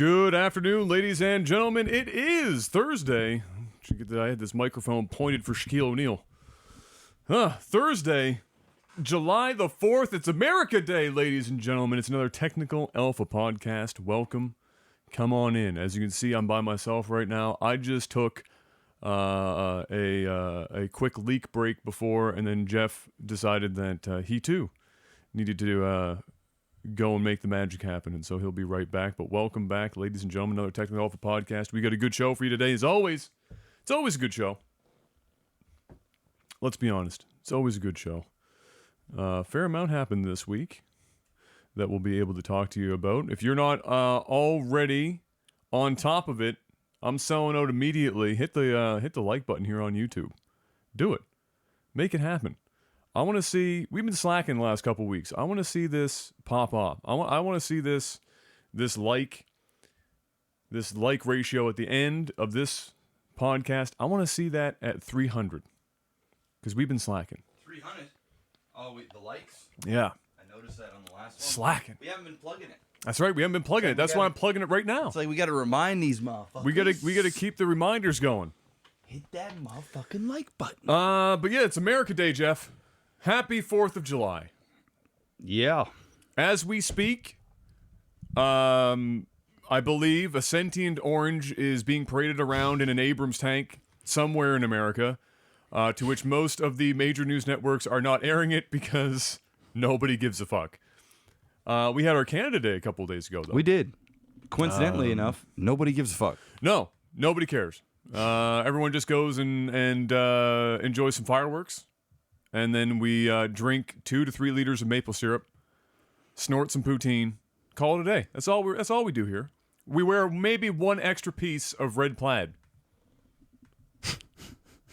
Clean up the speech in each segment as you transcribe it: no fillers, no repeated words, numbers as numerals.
Good afternoon, ladies and gentlemen. It is Thursday. I had this microphone pointed for Shaquille O'Neal. Thursday, July the 4th. It's America Day, ladies and gentlemen. It's another Technical Alpha podcast. Welcome. Come on in. As you can see, I'm by myself right now. I just took a quick leak break before, and then Jeff decided that he too needed to go and make the magic happen, and so he'll be right back. But welcome back, ladies and gentlemen, another Technical Alpha podcast. We got a good show for you today, as always. It's always a good show. Let's be honest. It's always a good show. Fair amount happened this week that we'll be able to talk to you about. If you're not already on top of it, I'm selling out immediately. Hit the like button here on YouTube. Do it. Make it happen. I want to see. We've been slacking the last couple weeks. I want to see this pop up. I want to see this like ratio at the end of this podcast. I want to see that at 300 because we've been slacking. 300. Oh, wait, the likes. Yeah. I noticed that on the last one. Slacking. We haven't been plugging it. That's right. We haven't been plugging it. That's why I'm plugging it right now. It's like we got to remind these motherfuckers. We gotta keep the reminders going. Hit that motherfucking like button. But yeah, it's America Day, Jeff. Happy 4th of July. Yeah. As we speak, I believe a sentient orange is being paraded around in an Abrams tank somewhere in America, to which most of the major news networks are not airing it because nobody gives a fuck. We had our Canada Day a couple of days ago, though. We did. Coincidentally enough, nobody gives a fuck. No, nobody cares. Everyone just goes and enjoys some fireworks. And then we drink 2 to 3 liters of maple syrup, snort some poutine, call it a day. That's all we do here. We wear maybe one extra piece of red plaid.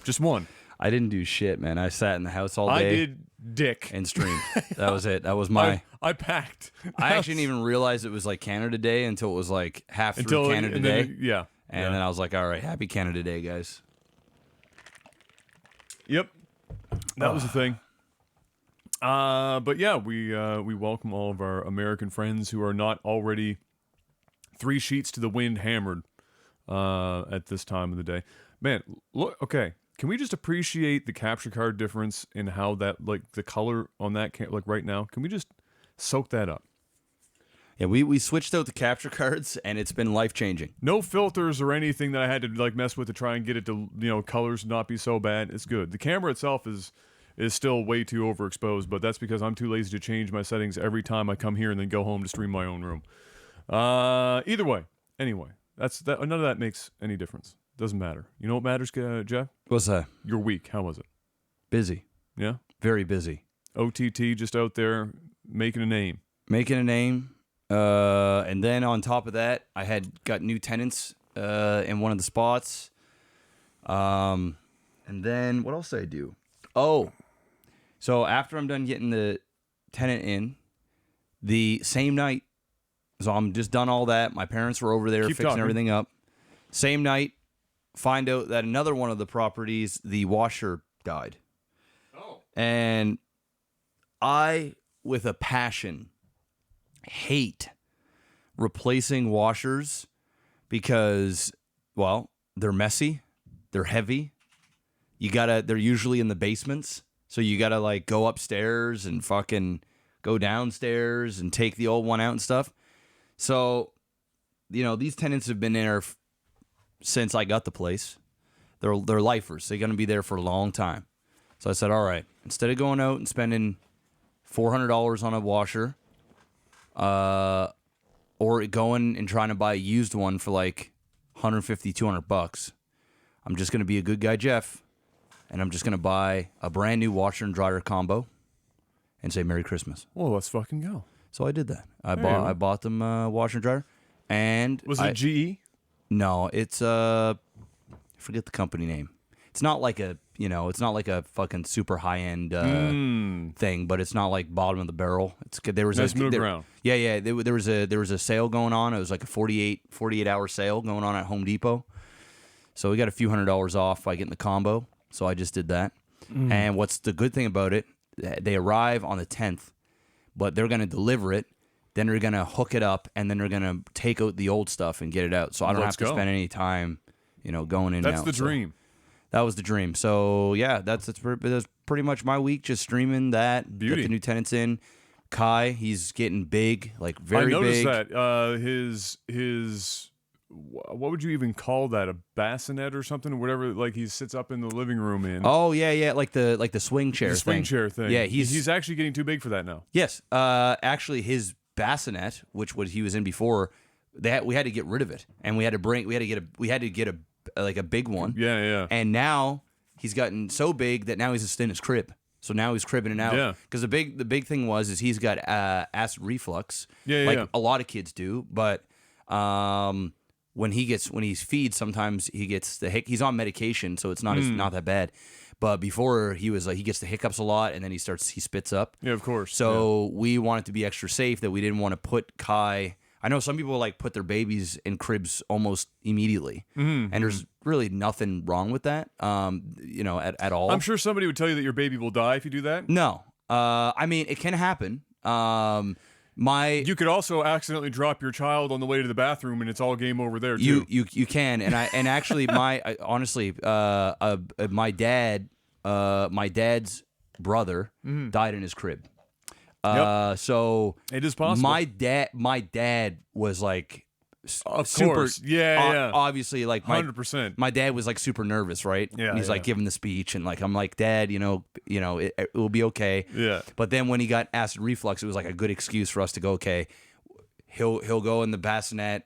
Just one. I didn't do shit, man. I sat in the house all day. I did dick. And streamed. That was it. That was my... I packed. I actually didn't even realize it was like Canada Day until it was like half through Canada Day. Then I was like, all right, happy Canada Day, guys. Yep. That was the thing. But yeah, we welcome all of our American friends who are not already 3 sheets to the wind hammered at this time of the day. Man, look, okay. Can we just appreciate the capture card difference in how that, like, the color on that, like, right now? Can we just soak that up? Yeah, we switched out the capture cards, and it's been life-changing. No filters or anything that I had to, like, mess with to try and get it to, colors not be so bad. It's good. The camera itself is still way too overexposed, but that's because I'm too lazy to change my settings every time I come here and then go home to stream my own room. Either way, anyway, none of that makes any difference. Doesn't matter. You know what matters, Jeff? What's that? Your week. How was it? Busy. Yeah? Very busy. OTT just out there making a name. Making a name, And then on top of that, I had got new tenants in one of the spots. And then what else did I do? Oh, so after I'm done getting the tenant in, the same night, so I'm just done all that. My parents were over there fixing everything up. Same night, find out that another one of the properties, the washer died. Oh. And I, with a passion, hate replacing washers because, well, they're messy, they're heavy. They're usually in the basements, so you gotta like go upstairs and fucking go downstairs and take the old one out and stuff. So, these tenants have been there since I got the place. They're lifers. They're gonna be there for a long time. So I said, all right, instead of going out and spending $400 on a washer, or going and trying to buy a used one for like $150, $200, I'm just going to be a good guy, Jeff, and I'm just going to buy a brand new washer and dryer combo and say Merry Christmas. Well, let's fucking go. So I did that. I bought them washer and dryer. And was it GE? No, it's I forget the company name. It's not like a fucking super high end thing, but it's not like bottom of the barrel. There was middle ground. Yeah. There was a sale going on. It was like a 48 hour sale going on at Home Depot. So we got a few $100s off by getting the combo. So I just did that. And what's the good thing about it? They arrive on the 10th, but they're going to deliver it. Then they're going to hook it up, and then they're going to take out the old stuff and get it out. So I don't have to spend any time, going in and out. That's the dream. That was the dream. So, yeah, that's pretty much my week, just streaming that. Beauty. Get the new tenants in. Kai, he's getting big, like very big. I noticed that. His what would you even call that? A bassinet or something, or whatever? Like he sits up in the living room in. Oh yeah, like the swing chair. The swing chair thing. Yeah, he's actually getting too big for that now. Yes. Actually, his bassinet, which he was in before, we had to get rid of it, and we had to get a big one. Yeah. And now he's gotten so big that now he's just in his crib. So now he's cribbing it out. Yeah. Because the big thing is he's got acid reflux. Yeah. A lot of kids do. But when he feeds, sometimes he gets he's on medication, so it's not that bad. But before he gets the hiccups a lot, and then he spits up. Yeah, of course. So we wanted to be extra safe that we didn't want to put Kai. I know some people put their babies in cribs almost immediately, and there's really nothing wrong with that, at all. I'm sure somebody would tell you that your baby will die if you do that. No, I mean it can happen. You could also accidentally drop your child on the way to the bathroom, and it's all game over there too. You can, and actually honestly, my dad's brother died in his crib. So it is possible. My dad was like, of super, course, yeah. Obviously, 100%. My dad was super nervous, right? Yeah, and he's giving the speech, and I'm like, Dad, it will be okay. Yeah. But then when he got acid reflux, it was a good excuse for us to go. Okay, he'll go in the bassinet.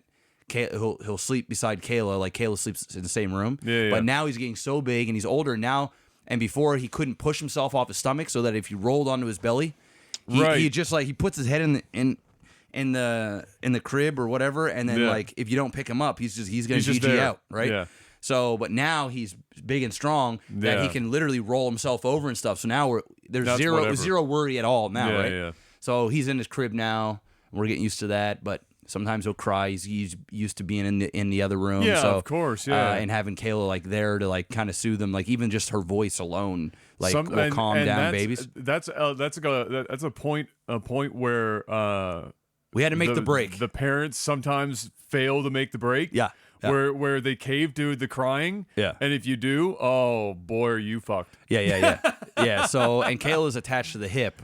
He'll sleep beside Kayla, Kayla sleeps in the same room. Yeah. But now he's getting so big, and he's older now. And before he couldn't push himself off his stomach, so that if he rolled onto his belly. He just he puts his head in the crib or whatever, and then if you don't pick him up, he's gonna GG out, right? Yeah. So, but now he's big and strong that he can literally roll himself over and stuff. So now there's zero worry at all now, right? Yeah. So he's in his crib now. We're getting used to that, but sometimes he'll cry. He's used to being in the other room. Yeah, so, of course. Yeah. And having Kayla there to kind of soothe him, even just her voice alone. Will calm down babies. That's a point where we had to make the break. The parents sometimes fail to make the break. Yeah. Where they cave to the crying. Yeah. And if you do, oh boy, are you fucked. Yeah. Yeah. So and Kayla's attached to the hip,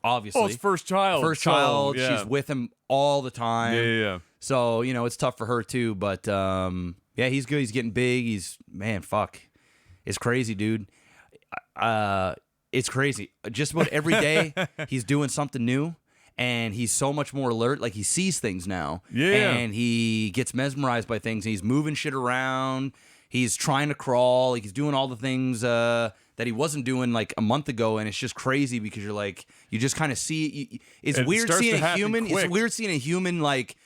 obviously. Oh, it's first child. She's with him all the time. Yeah. So it's tough for her too, but he's good. He's getting big. It's crazy, dude. It's crazy. Just about every day he's doing something new, and he's so much more alert. He sees things now. Yeah. And he gets mesmerized by things. He's moving shit around. He's trying to crawl. He's doing all the things that that he wasn't doing like a month ago, and it's just crazy because you're like, you just kind of see. It's It weird starts seeing to a happen human. quick. It's weird seeing a human like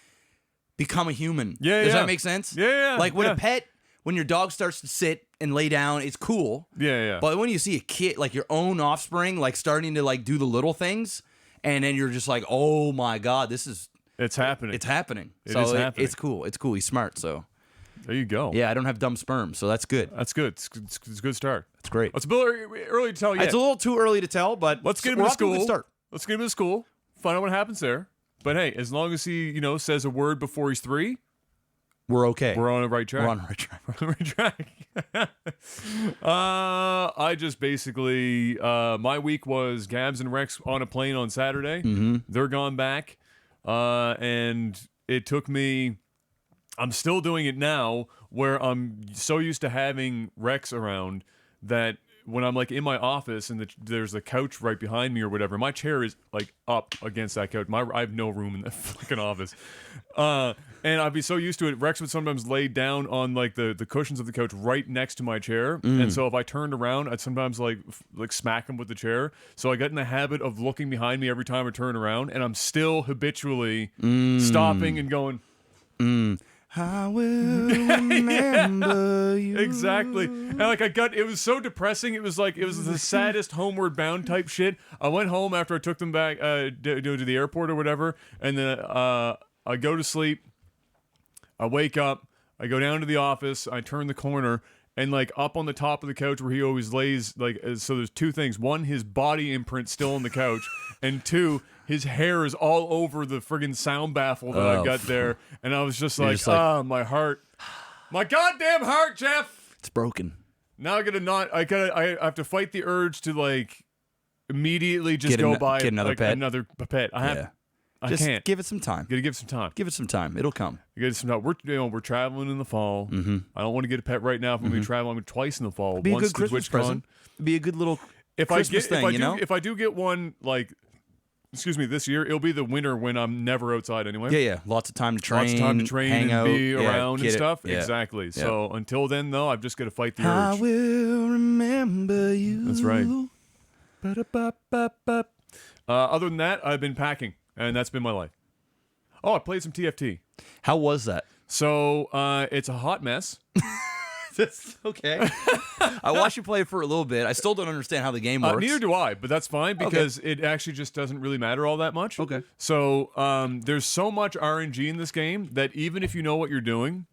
become a human. Yeah, Does yeah. that make sense? Yeah, Like when yeah. a pet, when your dog starts to sit and lay down, it's cool. Yeah. But when you see a kid, like your own offspring, like starting to like do the little things, and then you're just like, oh my god, it's happening. it's happening. It So is happening. It's cool. It's cool. He's smart. So There you go. yeah, I don't have dumb sperm, so that's good. That's good. It's a good start. That's great. It's a bit early to tell yet. It's a little too early to tell, but Let's get him we're to off to a good school. start. Let's get him to school. Find out what happens there. But hey, as long as he, says a word before he's 3, We're okay. we're on the right track. We're on the right track. We're on the right track. I just basically my week was Gabs and Rex on a plane on Saturday. Mm-hmm. They're gone back, and it took me. I'm still doing it now, where I'm so used to having Rex around that when I'm like in my office and there's a couch right behind me or whatever, my chair is like up against that couch. I have no room in that fucking office. And I'd be so used to it. Rex would sometimes lay down on like the cushions of the couch right next to my chair. And so if I turned around, I'd sometimes like smack him with the chair. So I got in the habit of looking behind me every time I turn around, and I'm still habitually stopping and going, I will remember you. Exactly. And like it was so depressing. It was the saddest homeward bound type shit. I went home after I took them back to the airport or whatever, and then I go to sleep. I wake up. I go down to the office. I turn the corner, and like up on the top of the couch where he always lays, like, so there's 2 things. 1, his body imprint still on the couch, and 2, his hair is all over the friggin' sound baffle that I got there. And I was just like, my heart. My goddamn heart, Jeff! It's broken. Now I have to fight the urge to like immediately just go buy get another like, pet. another pet. I Just can't. give it some time. Gotta give it some time. Give it some time. It'll come. Give it some time. We're traveling in the fall. Mm-hmm. I don't want to get a pet right now. If I'm gonna be traveling twice in the fall. Be a Once good to Christmas TwitchCon. present. Be a good little If Christmas thing, if I do get one like, this year, it'll be the winter when I'm never outside anyway. Yeah. Lots of time to train. Lots of time to train hang and out, be around and stuff. Yeah. Exactly. So until then, though, I've just got to fight the I urge. will remember you. That's right. Other than that, I've been packing, and that's been my life. Oh, I played some TFT. How was that? So it's a hot mess. That's okay. I watched you play for a little bit. I still don't understand how the game works. Neither do I, but that's fine because it actually just doesn't really matter all that much. Okay. So there's so much RNG in this game that even if you know what you're doing,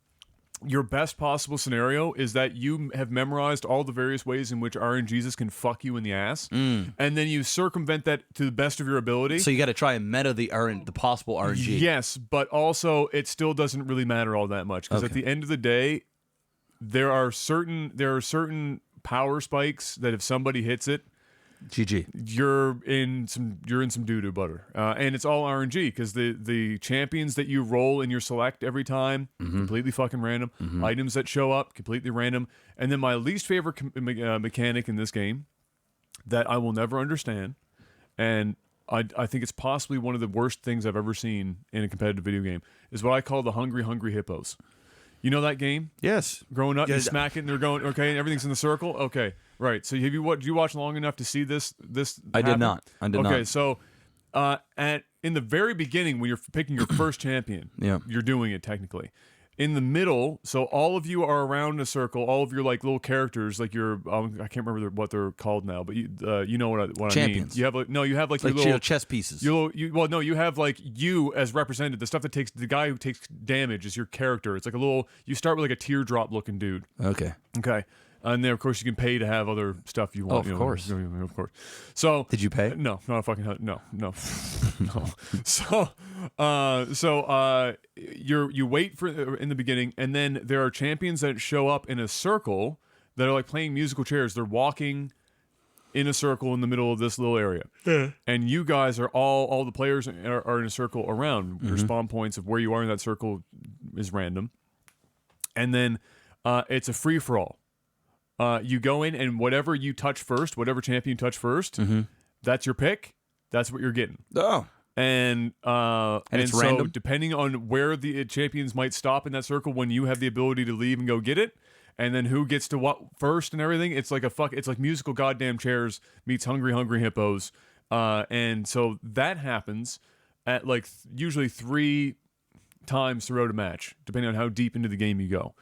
your best possible scenario is that you have memorized all the various ways in which RNGs can fuck you in the ass, and then you circumvent that to the best of your ability. So you got to try and meta the possible RNG. Yes, but also it still doesn't really matter all that much because at the end of the day, there are certain power spikes that if somebody hits it, GG. you're in some doo-doo butter, and it's all RNG because the champions that you roll in your select every time completely fucking random. Items that show up completely random, and then my least favorite mechanic in this game that I will never understand, and I think it's possibly one of the worst things I've ever seen in a competitive video game, is what I call the hungry hippos. You know that game? Yes. Growing up, Yeah, you smack it, and they're going, okay, and everything's in the circle? Okay, right. So did you watch long enough to see this I happen? did not. Okay, so in the very beginning, when you're picking your first champion, you're doing it technically. In the middle, so all of you are around a circle, all of your like little characters, like your I can't remember what they're called now, but you know what I mean. Champions. You have like your little chess pieces. You have like you as represented. The stuff that takes the guy who takes damage is your character. It's like a little. You start with like a teardrop looking dude. Okay. And then of course you can pay to have other stuff you want. Of course. Of course. So did you pay? No, not fucking no. No. You wait for in the beginning, and then there are champions that show up in a circle that are like playing musical chairs. They're walking in a circle in the middle of this little area, and you guys are all the players are in a circle around. Your spawn points of where you are in that circle is random, and then it's a free for all. You go in, and whatever you touch first, whatever champion you touch first, that's your pick. That's what you're getting. Oh. And it's so random? depending on where the champions might stop in that circle when you have the ability to leave and go get it, and then who gets to what first and everything. It's like it's like musical goddamn chairs meets Hungry Hippos, and so that happens at like usually 3 times throughout a match, depending on how deep into the game you go.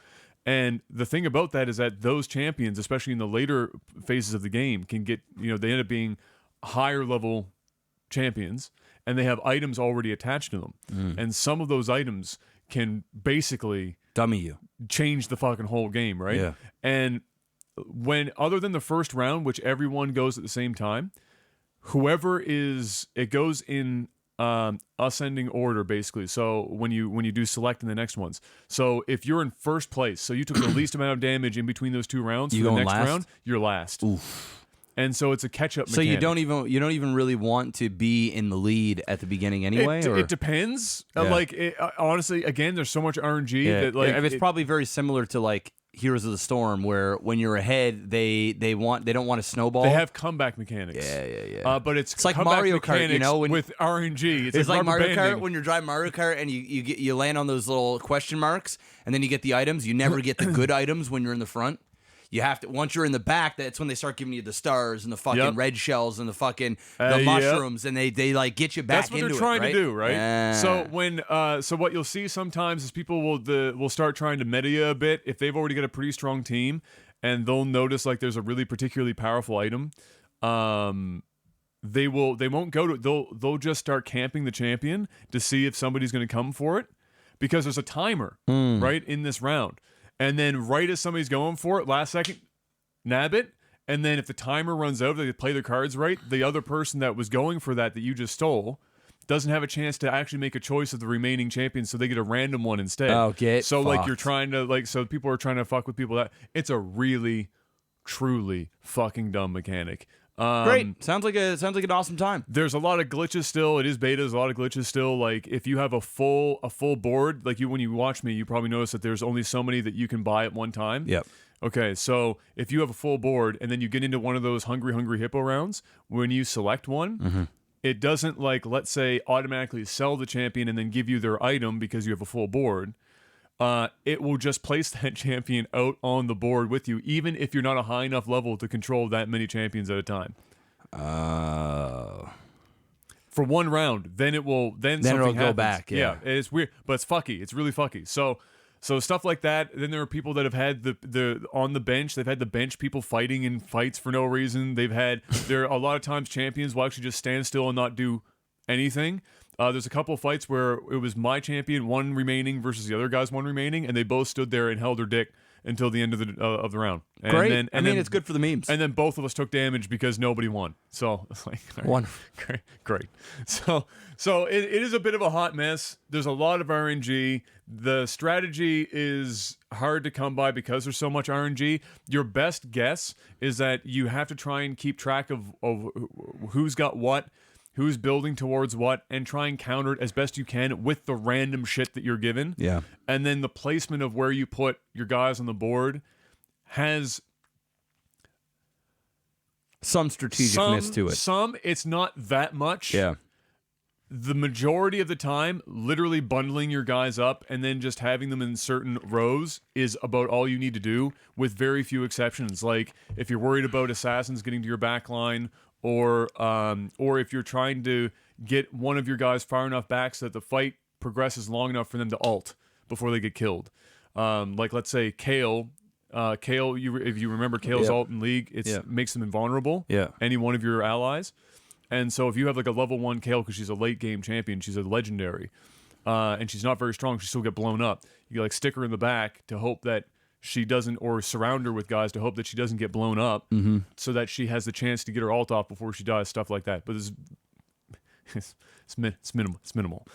And the thing about that is that those champions, especially in the later phases of the game, can get, they end up being higher level champions, and they have items already attached to them. And some of those items can basically dummy you, change the fucking whole game, right? Yeah. And when, other than the first round, which everyone goes at the same time, it goes in ascending order, basically. So when you do select in the next ones, so if you're in first place, so you took the least amount of damage in between those 2 rounds, you for the going next last? Round you're last. Oof. And so it's a catch-up So mechanic. you don't even really want to be in the lead at the beginning anyway. It depends. Yeah. Honestly, again, there's so much RNG that like it's probably very similar to like Heroes of the Storm, where when you're ahead, they don't want to snowball. they have comeback mechanics. Yeah. But it's like comeback Mario Kart, mechanics with RNG. It's like rubber Mario banding. Kart when you're driving Mario Kart and you land on those little question marks, and then you get the items. You never get the good items when you're in the front. You have to, once you're in the back, that's when they start giving you the stars and the fucking red shells and the fucking mushrooms, and they like get you back into it. That's what they're trying to do, right? So when so what you'll see sometimes is people will start trying to meta you a bit if they've already got a pretty strong team, and they'll notice like there's a really particularly powerful item. They won't go to they'll just start camping the champion to see if somebody's going to come for it, because there's a timer right in this round. And then right as somebody's going for it, last second, nab it. And then if the timer runs out, they play their cards right, the other person that was going for that you just stole doesn't have a chance to actually make a choice of the remaining champions, so they get a random one instead. Oh, get so like fucked. you're trying to like, so people are trying to fuck with people. That it's a really, truly fucking dumb mechanic. Great. Sounds like an awesome time. There's a lot of glitches still. It is beta. There's a lot of glitches still. Like if you have a full board, like when you watch me, you probably notice that there's only so many that you can buy at one time. Yep. Okay, so if you have a full board and then you get into one of those Hungry Hippo rounds, when you select one, it doesn't like, let's say, automatically sell the champion and then give you their item because you have a full board. It will just place that champion out on the board with you, even if you're not a high enough level to control that many champions at a time. For one round, then it'll go back. Yeah, it's weird, but it's fucky. It's really fucky. So stuff like that. Then there are people that have had the on the bench. They've had the bench people fighting in fights for no reason. There are a lot of times champions will actually just stand still and not do anything. There's a couple of fights where it was my champion, 1 remaining, versus the other guy's 1 remaining, and they both stood there and held their dick until the end of the round. And Great. Then, it's good for the memes. And then both of us took damage because nobody won. So it's like great. So it is a bit of a hot mess. There's a lot of RNG. The strategy is hard to come by because there's so much RNG. Your best guess is that you have to try and keep track of who's got what, who's building towards what, and try and counter it as best you can with the random shit that you're given. Yeah. And then the placement of where you put your guys on the board has some strategicness to it. It's not that much. Yeah. The majority of the time, literally bundling your guys up and then just having them in certain rows is about all you need to do, with very few exceptions. Like if you're worried about assassins getting to your back line, or if you're trying to get one of your guys far enough back so that the fight progresses long enough for them to ult before they get killed. Like let's say Kale, if you remember Kale's ult in League, it makes them invulnerable. Yeah. Any one of your allies. And so if you have like a level 1 Kale, because she's a late game champion, she's a legendary, and she's not very strong, she still get blown up. You like stick her in the back to hope that she doesn't, or surround her with guys to hope that she doesn't get blown up, so that she has the chance to get her ult off before she dies, stuff like that. But it's minimal.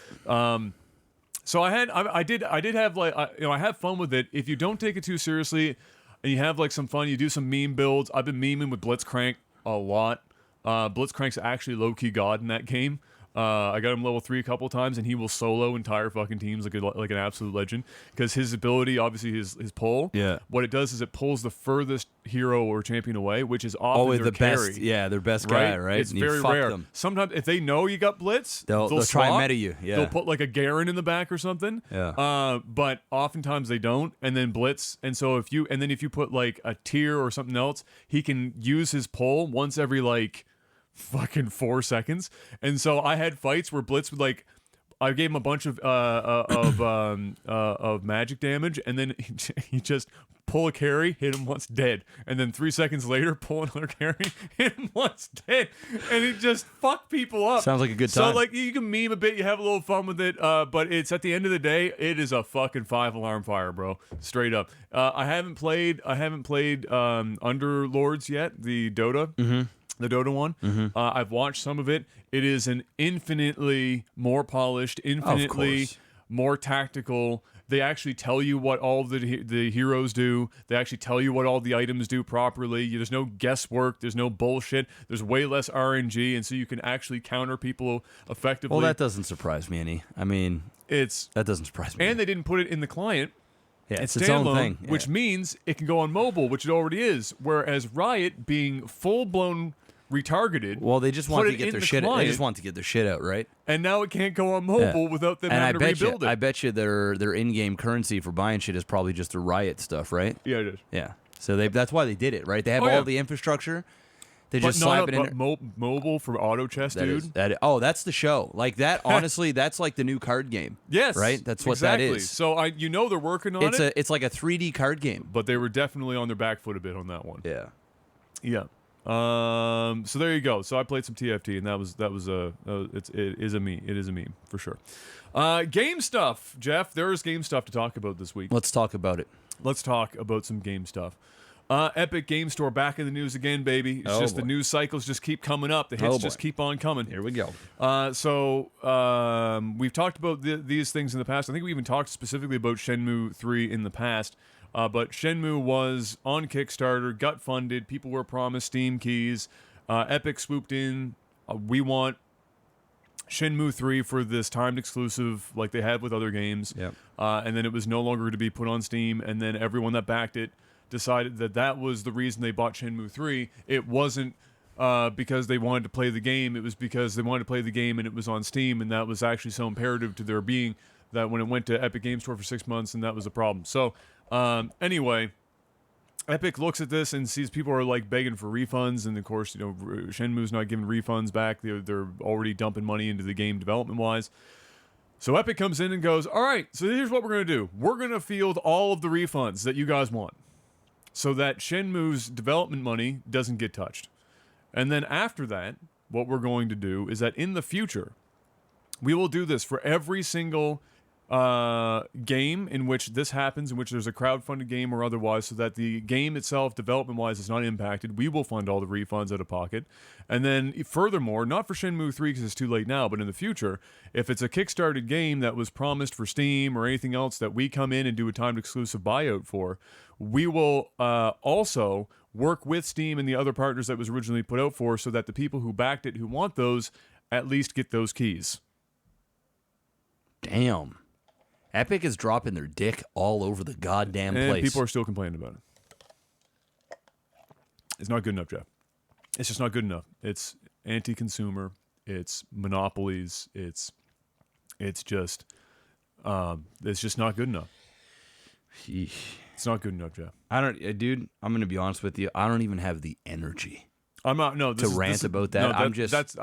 So I did have like I have fun with it. If you don't take it too seriously and you have like some fun, you do some meme builds. I've been memeing with Blitzcrank a lot. Blitzcrank's actually low-key god in that game. I got him level 3 a couple times, and he will solo entire fucking teams like an absolute legend. Because his ability, obviously his pull, what it does is it pulls the furthest hero or champion away, which is often their the carry. best, their best guy, right? It's very rare. Them. Sometimes if they know you got blitz, they'll try and meta you. Yeah, they'll put like a Garen in the back or something. Yeah. But oftentimes they don't, and then blitz. And so if you put like a tier or something else, he can use his pull once every like fucking 4 seconds. And so I had fights where blitz would like, I gave him a bunch of magic damage, and then he just pull a carry, hit him once, dead, and then 3 seconds later pull another carry, hit him once, dead, and he just fucked people up. Sounds like a good time. So like you can meme a bit, you have a little fun with it, but it's at the end of the day, it is a fucking 5-alarm fire, bro, straight up. I haven't played Underlords yet, the Dota. Mm-hmm. The Dota one. Mm-hmm. I've watched some of it. It is an infinitely more polished, infinitely more tactical. They actually tell you what all the heroes do. They actually tell you what all the items do properly. There's no guesswork. There's no bullshit. There's way less RNG, and so you can actually counter people effectively. Well, that doesn't surprise me any. I mean, that doesn't surprise me. And they didn't put it in the client. Yeah, it's its own thing. Yeah. Which means it can go on mobile, which it already is. Whereas Riot, being full-blown retargeted. Well, they just want to get their shit. They just want to get their shit out, right? And now it can't go on mobile without them having to rebuild it. I bet you their in-game currency for buying shit is probably just the Riot stuff, right? Yeah, it is. Yeah. So that's why they did it, right? They have all the infrastructure. They just slap it in. Mobile for auto chess, dude. That's the show. Like that. Honestly, that's like the new card game. Yes, right. That's what that is. So they're working on it. It's like a 3D card game. But they were definitely on their back foot a bit on that one. Yeah. Yeah. So there you go. So I played some TFT, and it is a meme for sure. Game stuff, Jeff. There is game stuff to talk about this week. Let's talk about it. Let's talk about some game stuff. Epic Game Store back in the news again, baby. It's just the news cycles just keep coming up. The hits just keep on coming. Here we go. So we've talked about these things in the past. I think we even talked specifically about Shenmue 3 in the past. But Shenmue was on Kickstarter, got funded. People were promised Steam keys. Epic swooped in. We want Shenmue 3 for this timed exclusive like they had with other games. Yep. And then it was no longer to be put on Steam. And then everyone that backed it decided that was the reason they bought Shenmue 3. It wasn't because they wanted to play the game. It was because they wanted to play the game and it was on Steam. And that was actually so imperative to their being that when it went to Epic Game Store for 6 months, and that was a problem. So anyway, Epic looks at this and sees people are like begging for refunds, and of course, Shenmue's not giving refunds back. They're already dumping money into the game development wise. So Epic comes in and goes, all right, so here's what we're going to do. We're going to field all of the refunds that you guys want so that Shenmue's development money doesn't get touched. And then after that, what we're going to do is that in the future, we will do this for every single game in which this happens, in which there's a crowdfunded game or otherwise, so that the game itself, development-wise, is not impacted. We will fund all the refunds out of pocket. And then, furthermore, not for Shenmue 3 because it's too late now, but in the future, if it's a Kickstarted game that was promised for Steam or anything else that we come in and do a timed exclusive buyout for, we will also work with Steam and the other partners that was originally put out for, so that the people who backed it, who want those, at least get those keys. Damn. Epic is dropping their dick all over the goddamn place. And people are still complaining about it. It's not good enough, Jeff. It's just not good enough. It's anti-consumer. It's monopolies. It's just not good enough. It's not good enough, Jeff. Dude, I'm going to be honest with you. I don't even have the energy. I'm not rant about that. No,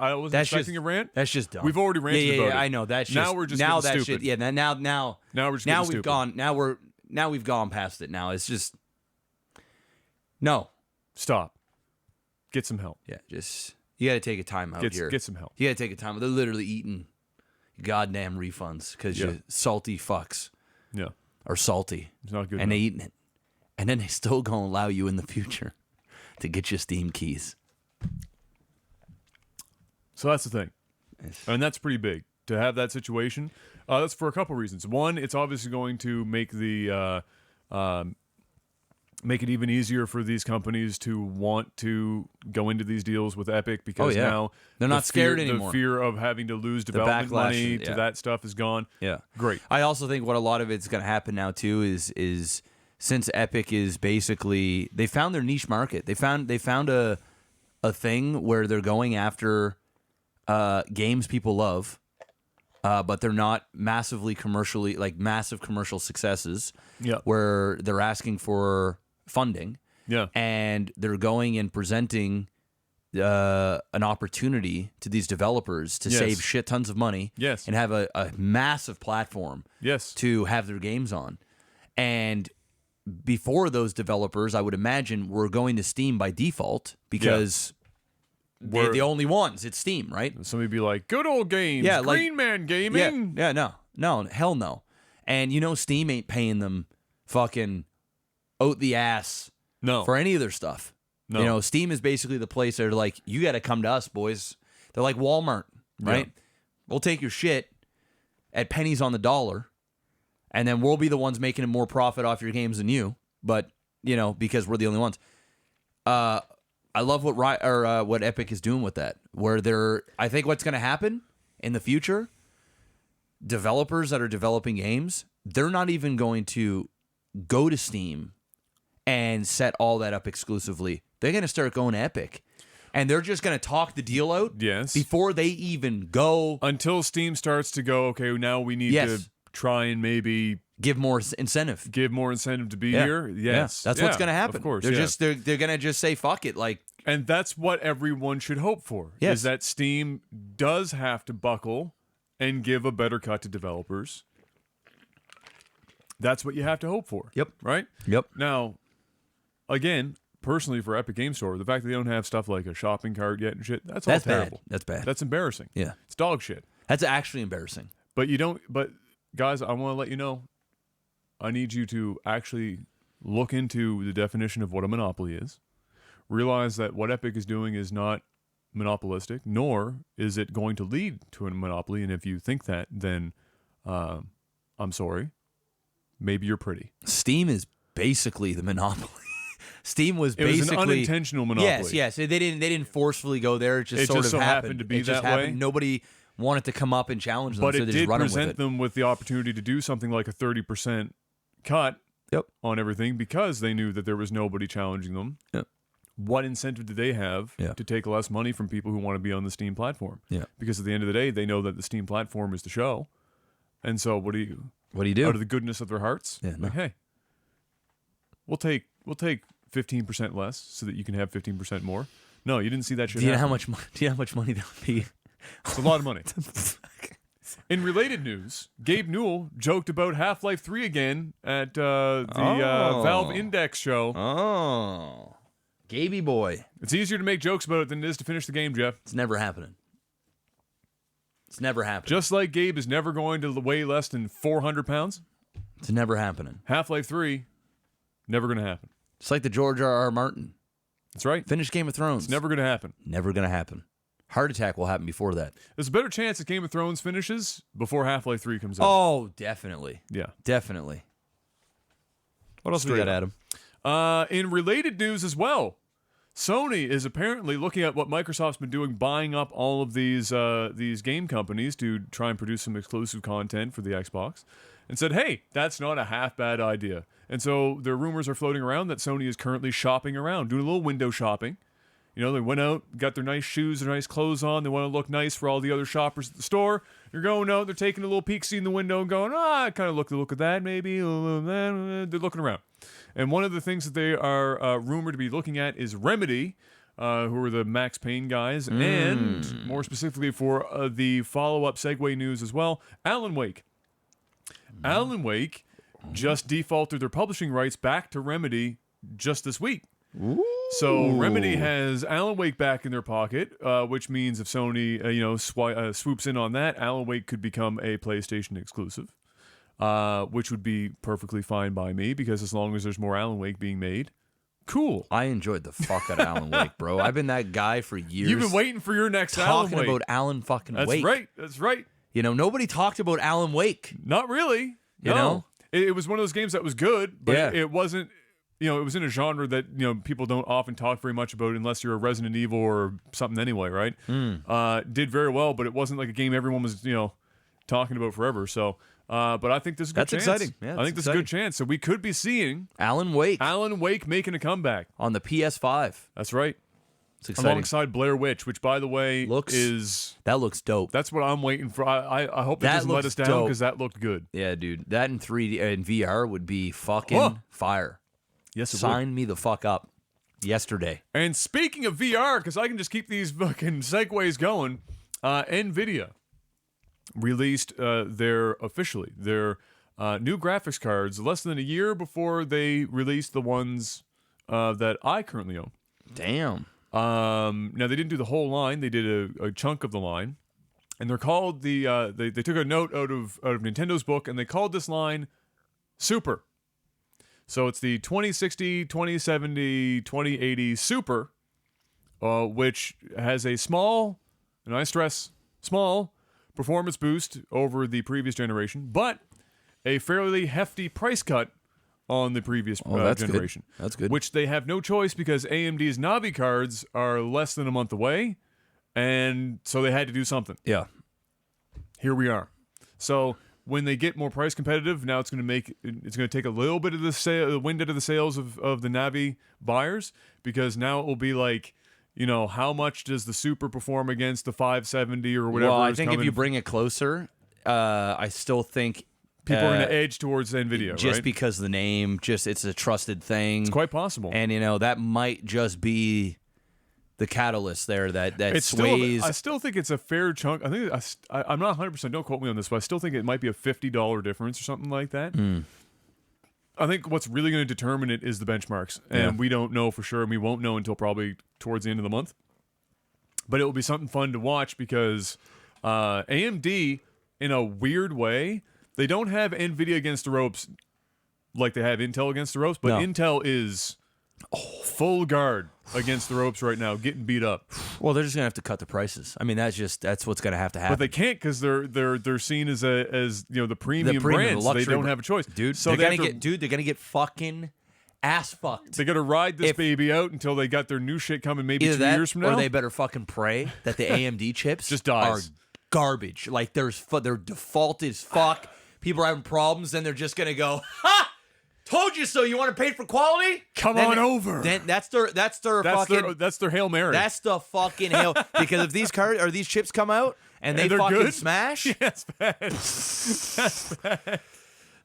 I wasn't expecting a rant. That's just dumb. We've already ranted about it. I know. That's just now we're just now getting that stupid. shit. Yeah, now we're just now getting we've stupid. gone. Now we've gone past it. Now it's just no. Stop. Get some help. Yeah, you got to take a time out here. Get some help. You got to take a time. They're literally eating goddamn refunds because you salty fucks. Yeah, are salty. It's not good. And they eating it, and then they still gonna allow you in the future to get your Steam keys. So that's the thing. And that's pretty big. To have that situation, that's for a couple reasons. One, it's obviously going to make the make it even easier for these companies to want to go into these deals with Epic because now they're not scared anymore. The fear of having to lose development money to that stuff is gone. Yeah, great. I also think what a lot of it's going to happen now too is since Epic is basically they found their niche market. They found a thing where they're going after games people love. But they're not massive commercial successes. Yeah. Where they're asking for funding. Yeah. And they're going and presenting an opportunity to these developers to save shit tons of money. Yes. And have a massive platform. Yes. To have their games on. And before those developers, I would imagine, were going to Steam by default because. They're the only ones. It's Steam, right? Somebody be like, good old games, yeah, Green Man Gaming. Yeah, no, hell no. And Steam ain't paying them fucking out the ass for any of their stuff. No. Steam is basically the place they're like, you got to come to us, boys. They're like Walmart, right? Yeah. We'll take your shit at pennies on the dollar, and then we'll be the ones making more profit off your games than you. But because we're the only ones. I love what Epic is doing with that. I think what's going to happen in the future, developers that are developing games, they're not even going to go to Steam and set all that up exclusively. They're going to start going to Epic. And they're just going to talk the deal out before they even go. Until Steam starts to go, okay, now we need to try and maybe... Give more incentive to be here. Yes. That's what's going to happen. Of course. They're going to just say, fuck it. And that's what everyone should hope for. Yes. Is that Steam does have to buckle and give a better cut to developers. That's what you have to hope for. Yep. Right? Yep. Now, again, personally for Epic Game Store, the fact that they don't have stuff like a shopping cart yet and shit, that's all terrible. That's bad. That's embarrassing. Yeah. It's dog shit. That's actually embarrassing. But guys, I want to let you know, I need you to actually look into the definition of what a monopoly is. Realize that what Epic is doing is not monopolistic, nor is it going to lead to a monopoly. And if you think that, then I'm sorry. Maybe you're pretty. Steam is basically the monopoly. Steam was basically... It was an unintentional monopoly. Yes. They didn't forcefully go there. It just sort of so happened to be it just that happened. way. Nobody wanted to come up and challenge them, but so it they did just run present with it. them with the opportunity to do something like a 30% cut on everything because they knew that there was nobody challenging them. Yep. What incentive do they have to take less money from people who want to be on the Steam platform? Yeah. Because at the end of the day, they know that the Steam platform is the show. And so what do you do? Out of the goodness of their hearts? Yeah, no. Hey, we'll take 15% less so that you can have 15% more. No, you didn't see that shit. Do you know how much money that would be? It's a lot of money. In related news, Gabe Newell joked about Half-Life 3 again at the Valve Index show. Oh. Gaby boy. It's easier to make jokes about it than it is to finish the game, Jeff. It's never happening. It's never happening. Just like Gabe is never going to weigh less than 400 pounds. It's never happening. Half-Life 3, never going to happen. It's like the George R.R. Martin. That's right. Finish Game of Thrones. It's never going to happen. Never going to happen. Heart attack will happen before that. There's a better chance that Game of Thrones finishes before Half-Life 3 comes out. Oh, definitely. Yeah. Definitely. What else we got, Adam? In related news as well, Sony is apparently looking at what Microsoft's been doing, buying up all of these game companies to try and produce some exclusive content for the Xbox, and said, hey, that's not a half bad idea. And so the rumors are floating around that Sony is currently shopping around, doing a little window shopping. You know, they went out, got their nice shoes, their nice clothes on. They want to look nice for all the other shoppers at the store. You're going out, they're taking a little peek-see in the window and going, I kind of look at that maybe. They're looking around. And one of the things that they are rumored to be looking at is Remedy, who are the Max Payne guys, and more specifically for the follow-up segue news as well, Alan Wake. Alan Wake just defaulted their publishing rights back to Remedy just this week. Ooh. So Remedy has Alan Wake back in their pocket, which means if Sony swoops in on that, Alan Wake could become a PlayStation exclusive, which would be perfectly fine by me because as long as there's more Alan Wake being made, cool. I enjoyed the fuck out of Alan Wake, bro. I've been that guy for years. You've been waiting for your next Alan Wake. Talking about Alan fucking Wake. That's right. You know, nobody talked about Alan Wake. Not really. You know? It was one of those games that was good, but it wasn't it was in a genre that people don't often talk very much about unless you're a Resident Evil or something anyway, right? Did very well, but it wasn't like a game everyone was talking about forever. So, but I think this is a good That's chance. exciting. Yeah, I think this is a good chance. So we could be seeing Alan Wake Alan Wake making a comeback on the PS5. That's right. It's exciting. Alongside Blair Witch, which by the way That looks dope. That's what I'm waiting for. I hope it That doesn't let looks us down dope. because that looked good. Yeah, dude. That in 3D and VR would be fucking fire. Yes, it would. Sign me the fuck up. Yesterday. And speaking of VR, because I can just keep these fucking segues going, Nvidia released their new graphics cards less than a year before they released the ones that I currently own. Damn. Now they didn't do the whole line; they did a chunk of the line, and they're called they took a note out of Nintendo's book, and they called this line Super. So it's the 2060, 2070, 2080 Super, which has a small, and I stress small, performance boost over the previous generation, but a fairly hefty price cut on the previous generation. That's good. Which they have no choice because AMD's Navi cards are less than a month away, and so they had to do something. Yeah. Here we are. So when they get more price competitive, now it's going to take a little bit of the wind out of the sails of the Navi buyers, because now it will be like, how much does the Super perform against the 570 or whatever? Well, I think if you bring it closer, I still think people are going to edge towards Nvidia, just right? because the name, it's a trusted thing. It's quite possible. And, that might just be the catalyst there that it's sways. I still think it's a fair chunk. I think I'm not 100%, don't quote me on this, but I still think it might be a $50 difference or something like that. I think what's really going to determine it is the benchmarks. And we don't know for sure, and we won't know until probably towards the end of the month. But it will be something fun to watch because AMD, in a weird way, they don't have Nvidia against the ropes like they have Intel against the ropes, but No. Intel is full guard against the ropes right now, getting beat up. Well, they're just gonna have to cut the prices. I mean, that's what's gonna have to happen. But they can't because they're seen as the premium brands. luxury They don't have a choice, dude. So they're gonna get fucking ass fucked. They got to ride this baby out until they got their new shit coming. Maybe Either 2 that, years from now, or they better fucking pray that the AMD chips Just are dies. garbage. Like they're defaulted as fuck. People are having problems, then they're just gonna go, ha! Told you so. You want to pay for quality? Come on over. Then that's their fucking that's their Hail Mary. That's the fucking hell. Because if these cards or these chips come out and they they're fucking good? smash, Yeah, that's bad. That's bad.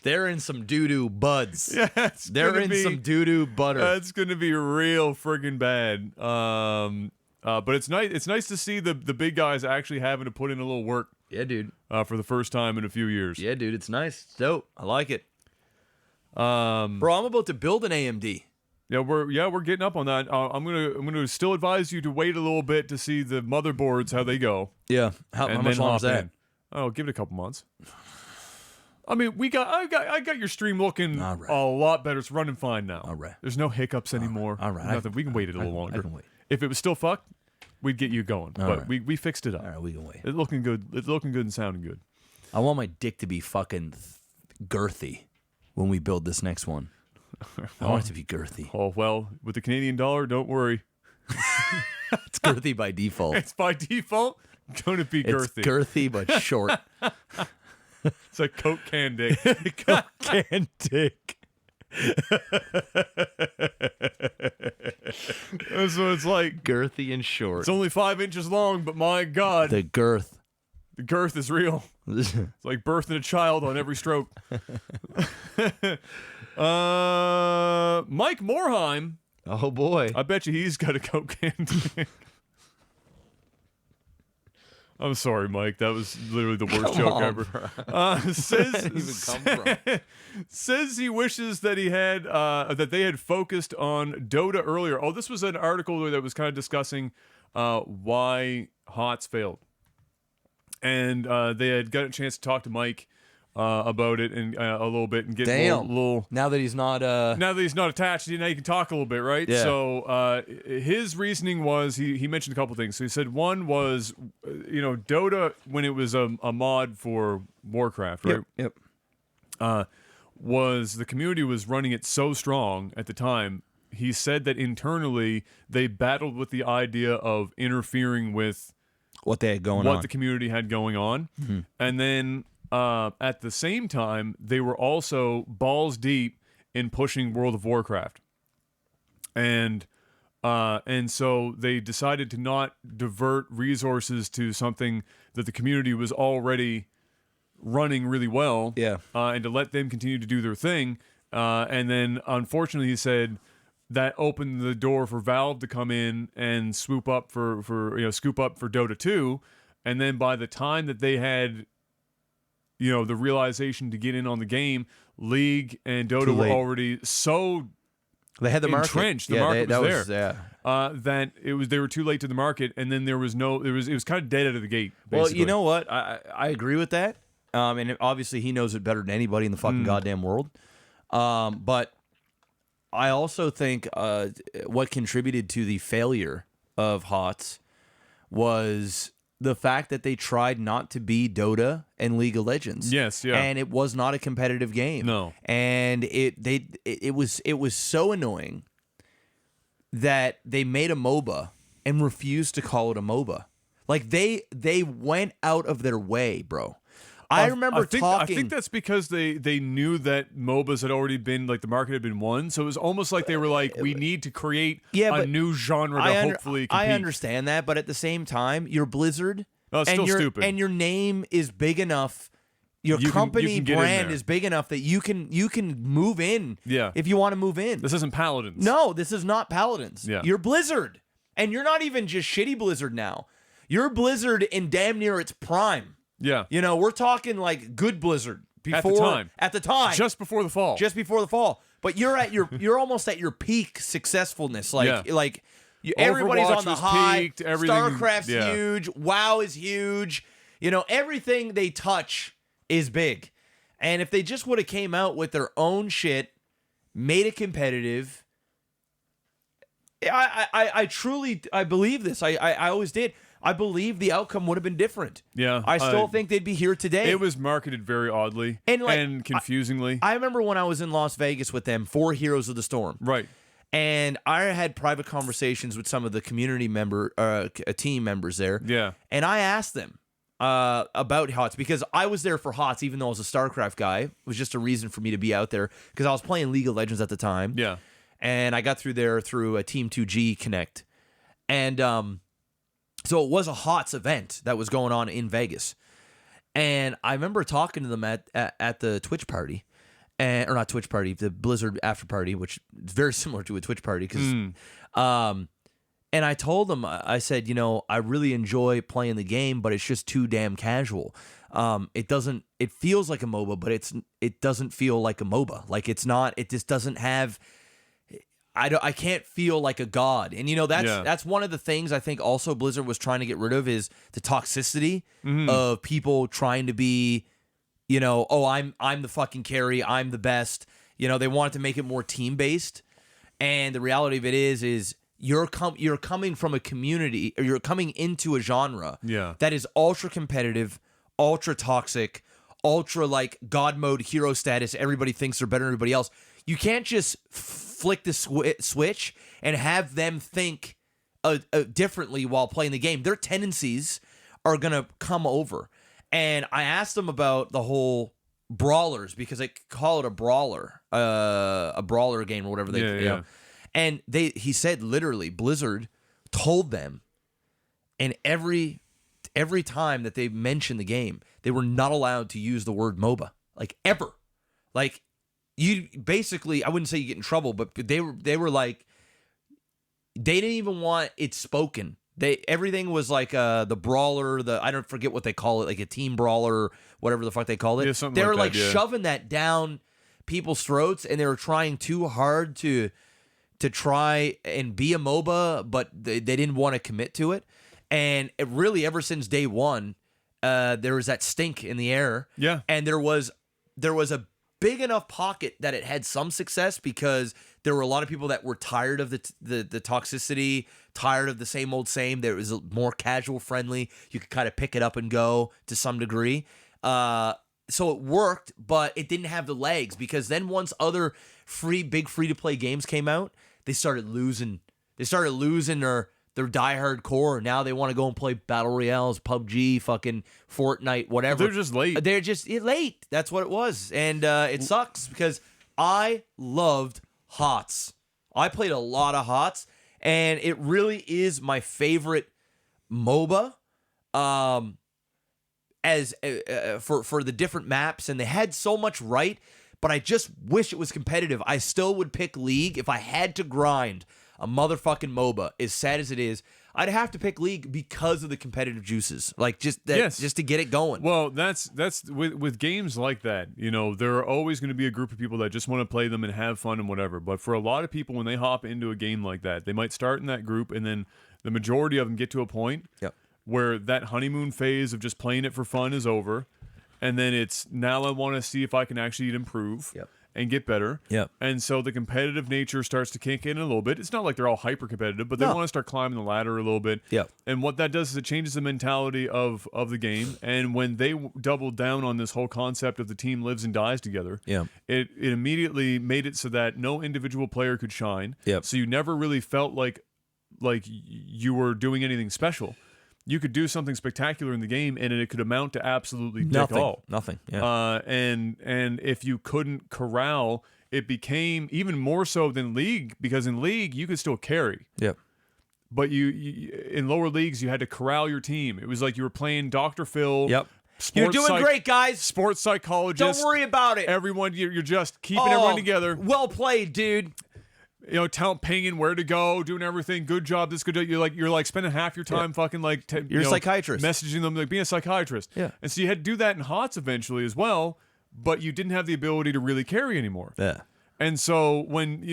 they're in some doo doo buds. Yeah, They're in some doo doo butter. That's gonna be real friggin' bad. But it's nice. It's nice to see the big guys actually having to put in a little work. Yeah, dude. For the first time in a few years. Yeah, dude. It's nice. It's dope. I like it. Bro, I'm about to build an AMD. Yeah, we're getting up on that. I'm gonna still advise you to wait a little bit to see the motherboards how they go. Yeah. How much longer is that? Oh, give it a couple months. I mean, I got your stream looking All right. a lot better. It's running fine now. All right. There's no hiccups anymore. All right. Nothing. We can wait a little longer. I can wait. If it was still fucked, we'd get you going. But right. we fixed it up. All right, we can wait. It's looking good. It's looking good and sounding good. I want my dick to be fucking girthy when we build this next one. I want it to be girthy. Oh well, with the Canadian dollar, don't worry. It's girthy by default. It's by default gonna be It's girthy. girthy but short. It's a Coke can dick. Coke can dick. That's what it's like. Girthy and short. It's only 5 inches long, but my God, The girth. the girth is real. It's like birthing a child on every stroke. Mike Morhaime, Oh boy. I bet you he's got a Coke can dick. I'm sorry, Mike. That was literally the worst joke on, ever. Says he wishes that he had that they had focused on Dota earlier. Oh, this was an article that was kind of discussing why HOTS failed, and they had got a chance to talk to Mike about it and a little bit and get a little. Now that he's not Now that he's not attached, now you can talk a little bit, right? Yeah. So his reasoning was he mentioned a couple things. So he said one was, Dota when it was a mod for Warcraft, right? Yep. was the community was running it so strong at the time. He said that internally they battled with the idea of interfering with what they had going what on. the community had going on. And then at the same time, they were also balls deep in pushing World of Warcraft. And so they decided to not divert resources to something that the community was already running really well, and to let them continue to do their thing. And then, unfortunately, he said that opened the door for Valve to come in and swoop up for scoop up for Dota 2. And then by the time that they had, the realization to get in on the game, League and Dota were already so they had the entrenched. market. The market was there. That they were too late to the market, and then it was kind of dead out of the gate. Basically. Well, you know what? I agree with that. And obviously he knows it better than anybody in the fucking goddamn world. But I also think what contributed to the failure of HOTS was the fact that they tried not to be Dota and League of Legends. Yes, yeah. And it was not a competitive game. No. And it was so annoying that they made a MOBA and refused to call it a MOBA. Like they went out of their way, bro. I think that's because they knew that MOBAs had already been, like, the market had been won, so it was almost like they were like, we need to create a new genre to hopefully compete. I understand that, but at the same time, you're Blizzard, it's still stupid. And your name is big enough, your company brand is big enough that you can move in if you want to move in. This isn't Paladins. No, this is not Paladins. Yeah. You're Blizzard, and you're not even just shitty Blizzard now. You're Blizzard in damn near its prime. Yeah. We're talking like good Blizzard at the time. Just before the fall. But you're almost at your peak successfulness. Everybody's Overwatch on the was high. peaked, everything- StarCraft's huge. WoW is huge. Everything they touch is big. And if they just would have came out with their own shit, made it competitive, I truly believe this. I always did. I believe the outcome would have been different. Yeah. I still think they'd be here today. It was marketed very oddly and confusingly. I remember when I was in Las Vegas with them for Heroes of the Storm. Right. And I had private conversations with some of the community team members there. Yeah. And I asked them about HOTS because I was there for HOTS, even though I was a StarCraft guy. It was just a reason for me to be out there because I was playing League of Legends at the time. Yeah. And I got through there through a Team 2G Connect. And so it was a HOTS event that was going on in Vegas. And I remember talking to them at the Twitch party. Or not Twitch party, the Blizzard after party, which is very similar to a Twitch party. And I told them, I said, I really enjoy playing the game, but it's just too damn casual. It feels like a MOBA, but it doesn't feel like a MOBA. Like it just doesn't have... I can't feel like a god. And that's one of the things I think also Blizzard was trying to get rid of is the toxicity of people trying to be, I'm the fucking carry, I'm the best. They wanted to make it more team based. And the reality of it is you're coming from a community, or you're coming into a genre that is ultra competitive, ultra toxic, ultra like god mode hero status. Everybody thinks they're better than everybody else. You can't just flick the switch and have them think differently while playing the game. Their tendencies are going to come over. And I asked them about the whole brawlers because they call it a brawler game or whatever they know. And he said literally Blizzard told them, and every time that they mentioned the game, they were not allowed to use the word MOBA, like ever. Like you basically, I wouldn't say you get in trouble, but they were like, they didn't even want it spoken. Everything was like the brawler, I don't forget what they call it, like a team brawler, whatever the fuck they call it. Yeah, something they were like that, shoving that down people's throats, and they were trying too hard to try and be a MOBA, but they didn't want to commit to it. And it really, ever since day one, there was that stink in the air. Yeah. And there was a big enough pocket that it had some success because there were a lot of people that were tired of the toxicity, tired of the same old same. There was more casual friendly. You could kind of pick it up and go to some degree. so it worked, but it didn't have the legs because then once other big free to play games came out, they started losing. They started losing their diehard core. Now they want to go and play battle royales, PUBG, fucking Fortnite, whatever. They're just late. They're just late. That's what it was, and it sucks because I loved HOTS. I played a lot of HOTS, and it really is my favorite MOBA. As for the different maps, and they had so much right, but I just wish it was competitive. I still would pick League if I had to grind a motherfucking MOBA. As sad as it is, I'd have to pick League because of the competitive juices, like just to get it going. Well, that's with games like that. You know, there are always going to be a group of people that just want to play them and have fun and whatever. But for a lot of people, when they hop into a game like that, they might start in that group, and then the majority of them get to a point where that honeymoon phase of just playing it for fun is over, and then it's now I want to see if I can actually improve. And get better. And so the competitive nature starts to kick in a little bit. It's not like they're all hyper competitive, but they want to start climbing the ladder a little bit. And what that does is it changes the mentality of the game. And when they doubled down on this whole concept of the team lives and dies together, it immediately made it so that no individual player could shine. So you never really felt like you were doing anything special. You could do something spectacular in the game, and it could amount to absolutely dick all. Nothing. And if you couldn't corral, it became even more so than League, because in League you could still carry. But you in lower leagues you had to corral your team. It was like you were playing Dr. Phil. You're doing great, guys. Sports psychologist. Don't worry about it. Everyone, you're just keeping everyone together. Well played, dude. You know, pinging where to go, doing everything. Good job. This good. You're like spending half your time fucking like you're a psychiatrist, messaging them, like being a psychiatrist. And so you had to do that in HOTS eventually as well, but you didn't have the ability to really carry anymore. And so when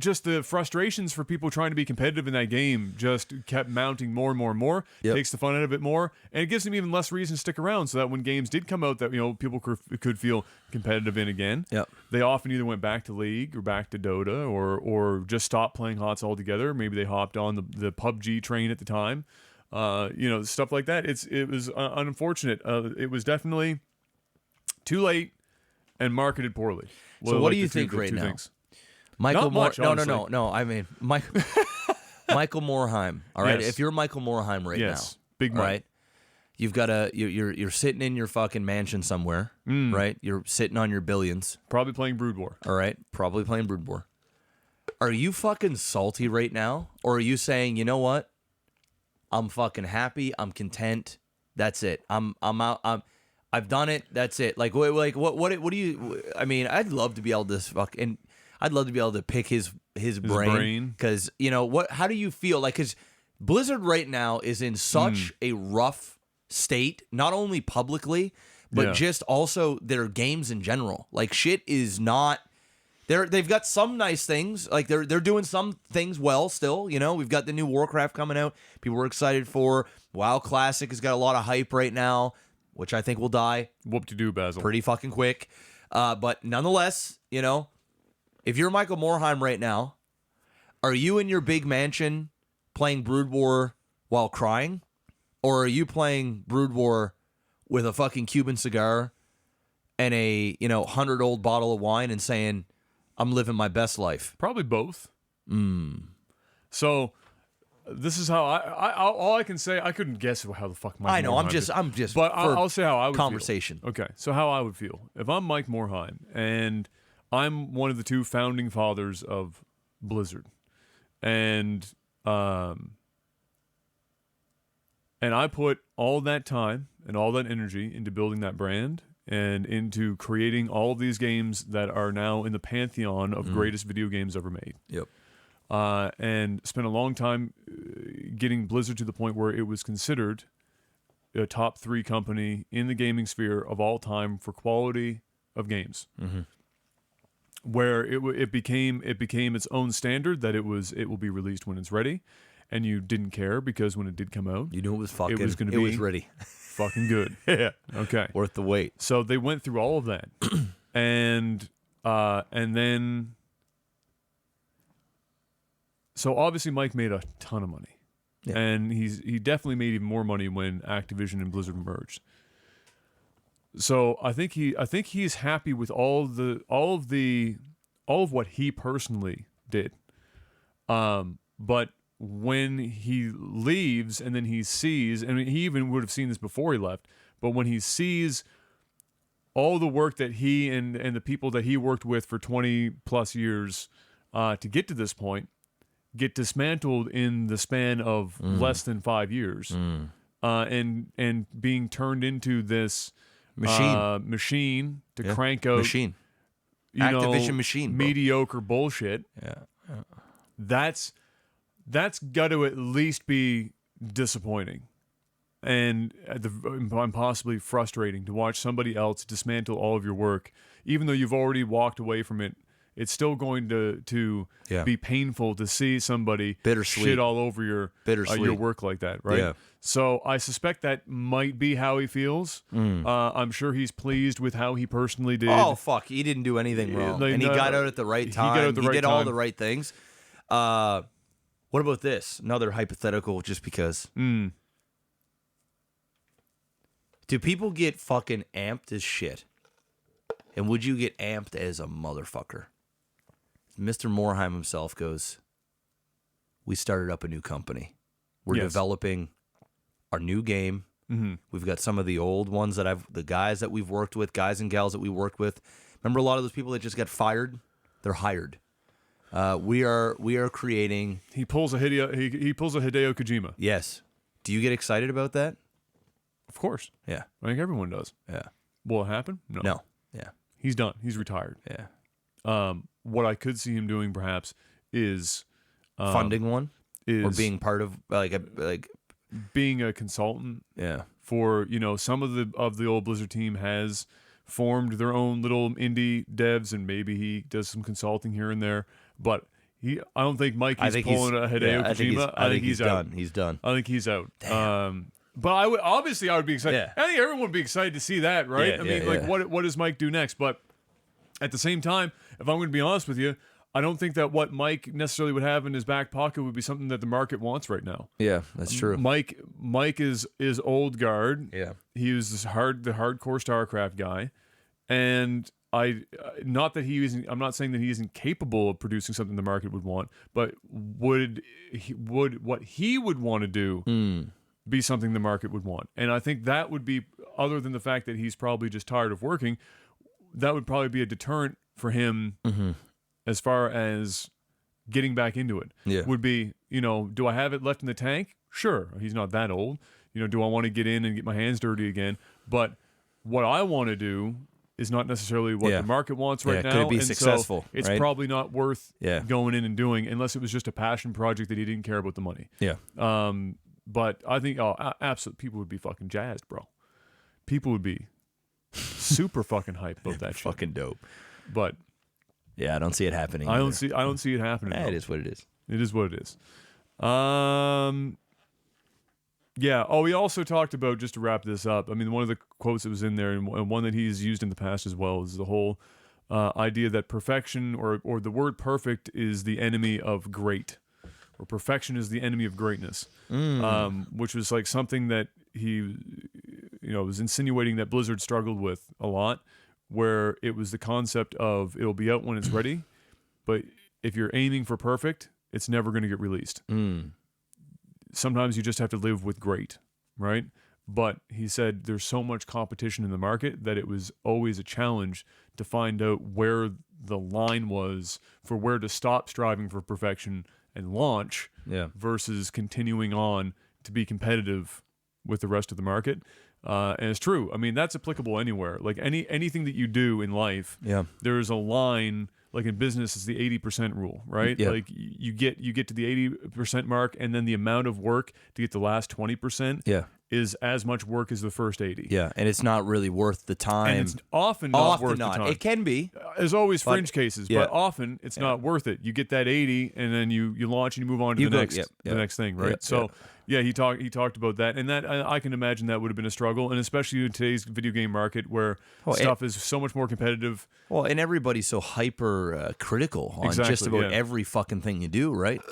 just the frustrations for people trying to be competitive in that game just kept mounting more and more and more. Takes the fun out of it more, and it gives them even less reason to stick around. So that when games did come out that people could feel competitive in again, they often either went back to League or back to Dota or just stopped playing HOTS altogether. Maybe they hopped on the PUBG train at the time. Stuff like that. It was unfortunate. It was definitely too late and marketed poorly. So what do you think right now? Michael Morhaime. No. I mean, Michael Morhaime. All right. If you're Michael Morhaime right now, big Mike. Right? You've got you're sitting in your fucking mansion somewhere, right? You're sitting on your billions. Probably playing Brood War. All right. Probably playing Brood War. Are you fucking salty right now, or are you saying, you know what? I'm fucking happy. I'm content. That's it. I'm out. I've done it. That's it. Like what do you? I mean, I'd love to be able to I'd love to be able to pick his brain, because what? How do you feel? Like, because Blizzard right now is in such a rough state, not only publicly, but just also their games in general. Like, shit is not. They've got some nice things. Like they're doing some things well still. We've got the new Warcraft coming out. People were excited for. WoW Classic has got a lot of hype right now, which I think will die. Whoop-de-doo, Basil. Pretty fucking quick. But nonetheless, if you're Michael Morhaime right now, are you in your big mansion playing Brood War while crying? Or are you playing Brood War with a fucking Cuban cigar and a 100-old bottle of wine and saying, I'm living my best life? Probably both. So this is how all I can say. I couldn't guess how the fuck Mike. I know. Morhaime I'm just. But I'll say how I would conversation. Feel. Okay, so how I would feel if I'm Mike Morhaime and I'm one of the two founding fathers of Blizzard, and I put all that time and all that energy into building that brand and into creating all of these games that are now in the pantheon of greatest video games ever made. And spent a long time getting Blizzard to the point where it was considered a top 3 company in the gaming sphere of all time for quality of games. Where it became its own standard that it will be released when it's ready, and you didn't care because when it did come out, you knew it was fucking. It was ready, fucking good. Okay, worth the wait. So they went through all of that, and then. So obviously Mike made a ton of money, and he definitely made even more money when Activision and Blizzard merged. So I think he's happy with all of what he personally did. But when he leaves and then he sees, and he even would have seen this before he left, but when he sees all the work that he and the people that he worked with for 20 plus years to get to this point get dismantled in the span of less than 5 years, and being turned into this machine to crank out machine. Activision machine, bro. mediocre bullshit. Yeah. That's got to at least be disappointing and possibly frustrating to watch somebody else dismantle all of your work, even though you've already walked away from it. It's still going to be painful to see somebody shit all over your work like that, right? Yeah. So I suspect that might be how he feels. I'm sure he's pleased with how he personally did. Oh fuck, he didn't do anything wrong, and he got out at the right time. He did all the right things. What about this? Another hypothetical, just because. Do people get fucking amped as shit? And would you get amped as a motherfucker? Mr. Morhaime himself goes, we started up a new company. We're developing our new game. We've got some of the old ones the guys that we've worked with, guys and gals that we worked with. Remember a lot of those people that just got fired? They're hired. We are creating. He pulls a Hideo Kojima. Yes. Do you get excited about that? Of course. Yeah. I think everyone does. Yeah. Will it happen? No. Yeah. He's done. He's retired. Yeah. What I could see him doing perhaps is funding one, or being part of like being a consultant. Yeah. For some of the old Blizzard team has formed their own little indie devs, and maybe he does some consulting here and there. But I don't think Mike is pulling a Hideo Kojima. I think he's out. Done. He's done. I think he's out. Damn. But I would be excited. Yeah. I think everyone would be excited to see that, right? Yeah, what does Mike do next? But at the same time, if I'm going to be honest with you, I don't think that what Mike necessarily would have in his back pocket would be something that the market wants right now. Yeah, that's true. Mike is old guard. Yeah. He was the hardcore StarCraft guy, and I'm not saying that he isn't capable of producing something the market would want, but would what he would want to do be something the market would want? And I think that would be, other than the fact that he's probably just tired of working, that would probably be a deterrent for him as far as getting back into it. Yeah. Would be, do I have it left in the tank? Sure. He's not that old. Do I want to get in and get my hands dirty again? But what I want to do is not necessarily what the market wants right now. Could it be and successful? So it's right? probably not worth Yeah. going in and doing, unless it was just a passion project that he didn't care about the money. Yeah. But I think, absolutely, people would be fucking jazzed, bro. People would be super fucking hyped about that shit. Fucking dope. But yeah, I don't see it happening. I don't see it happening. It is what it is. It is what it is. Yeah. Oh, we also talked about, just to wrap this up, I mean, one of the quotes that was in there, and one that he's used in the past as well, is the whole idea that perfection, or the word perfect, is the enemy of great, or perfection is the enemy of greatness, which was like something that he, was insinuating that Blizzard struggled with a lot, where it was the concept of it'll be out when it's ready, but if you're aiming for perfect, it's never going to get released. Sometimes you just have to live with great, right? But he said there's so much competition in the market that it was always a challenge to find out where the line was for where to stop striving for perfection and launch versus continuing on to be competitive with the rest of the market. And it's true. I mean, that's applicable anywhere. Like anything that you do in life, there's a line. Like in business, it's the 80% rule, right? Yeah. Like you get to the 80% mark, and then the amount of work to get the last 20% is as much work as the first 80. Yeah, and it's not really worth the time. And it's often not worth the time. It can be. There's always fringe cases, but often it's not worth it. You get that 80, and then you launch and you move on to the next thing, right? So he talked about that, and that I can imagine that would have been a struggle, and especially in today's video game market where stuff is so much more competitive. Well, and everybody's so hyper critical on just about every fucking thing you do, right?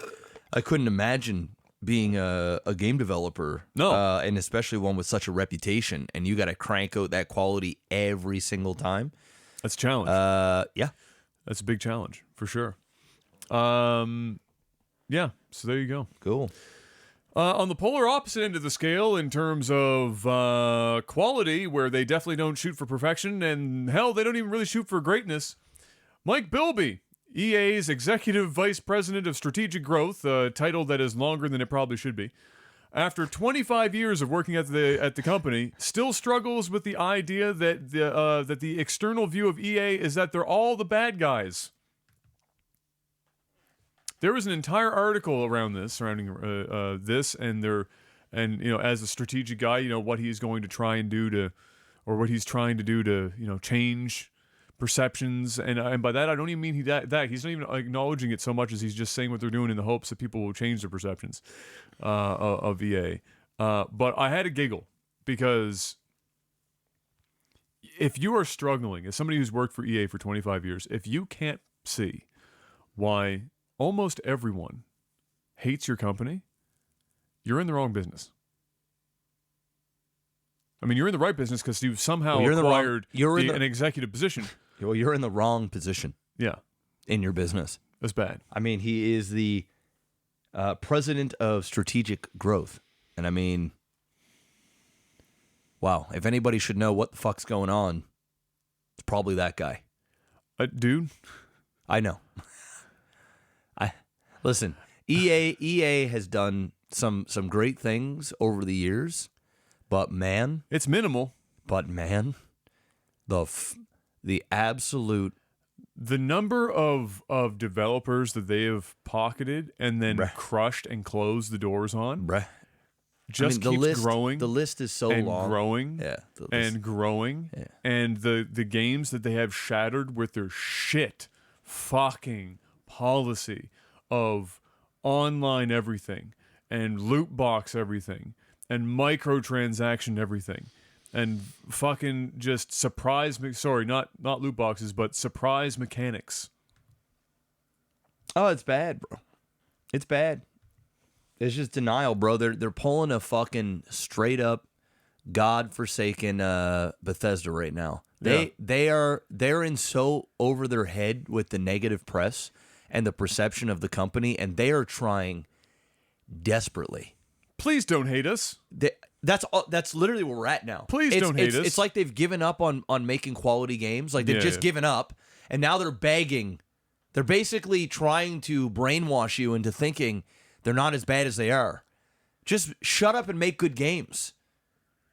I couldn't imagine being a game developer. No. And especially one with such a reputation, and you got to crank out that quality every single time. That's a challenge. Yeah. That's a big challenge for sure. Yeah. So there you go. Cool. On the polar opposite end of the scale, in terms of quality, where they definitely don't shoot for perfection, and hell, they don't even really shoot for greatness. Mike Bilby, EA's Executive Vice President of Strategic Growth, a title that is longer than it probably should be, after 25 years of working at the company, still struggles with the idea that the external view of EA is that they're all the bad guys. There was an entire article around this, surrounding this, and as a strategic guy, what he's going to try and do to, or what he's trying to do to, change perceptions, and by that I don't even mean that he's not even acknowledging it so much as he's just saying what they're doing in the hopes that people will change their perceptions of EA. But I had a giggle because if you are struggling as somebody who's worked for EA for 25 years, if you can't see why almost everyone hates your company, you're in the wrong business. I mean, you're in the right business because you've somehow acquired an executive position. Well, you're in the wrong position. Yeah. In your business. That's bad. I mean, he is the president of strategic growth. And I mean, wow, if anybody should know what the fuck's going on, it's probably that guy. Dude. I know. Listen, EA has done some great things over the years, but man, it's minimal. But man, the absolute number of developers that they have pocketed and then crushed and closed the doors on just keeps growing. The list is so and long. Growing, yeah, and growing, yeah. And the games that they have shattered with their shit fucking policy of online everything and loot box everything and microtransaction everything and fucking just not loot boxes, but surprise mechanics. Oh, it's bad, bro. It's bad. It's just denial, bro. They're pulling a fucking straight up godforsaken Bethesda right now. They're in so over their head with the negative press and the perception of the company, and they are trying desperately. Please don't hate us. That's literally where we're at now. Please don't hate us. It's like they've given up on making quality games. Like they've just given up, and now they're begging. They're basically trying to brainwash you into thinking they're not as bad as they are. Just shut up and make good games.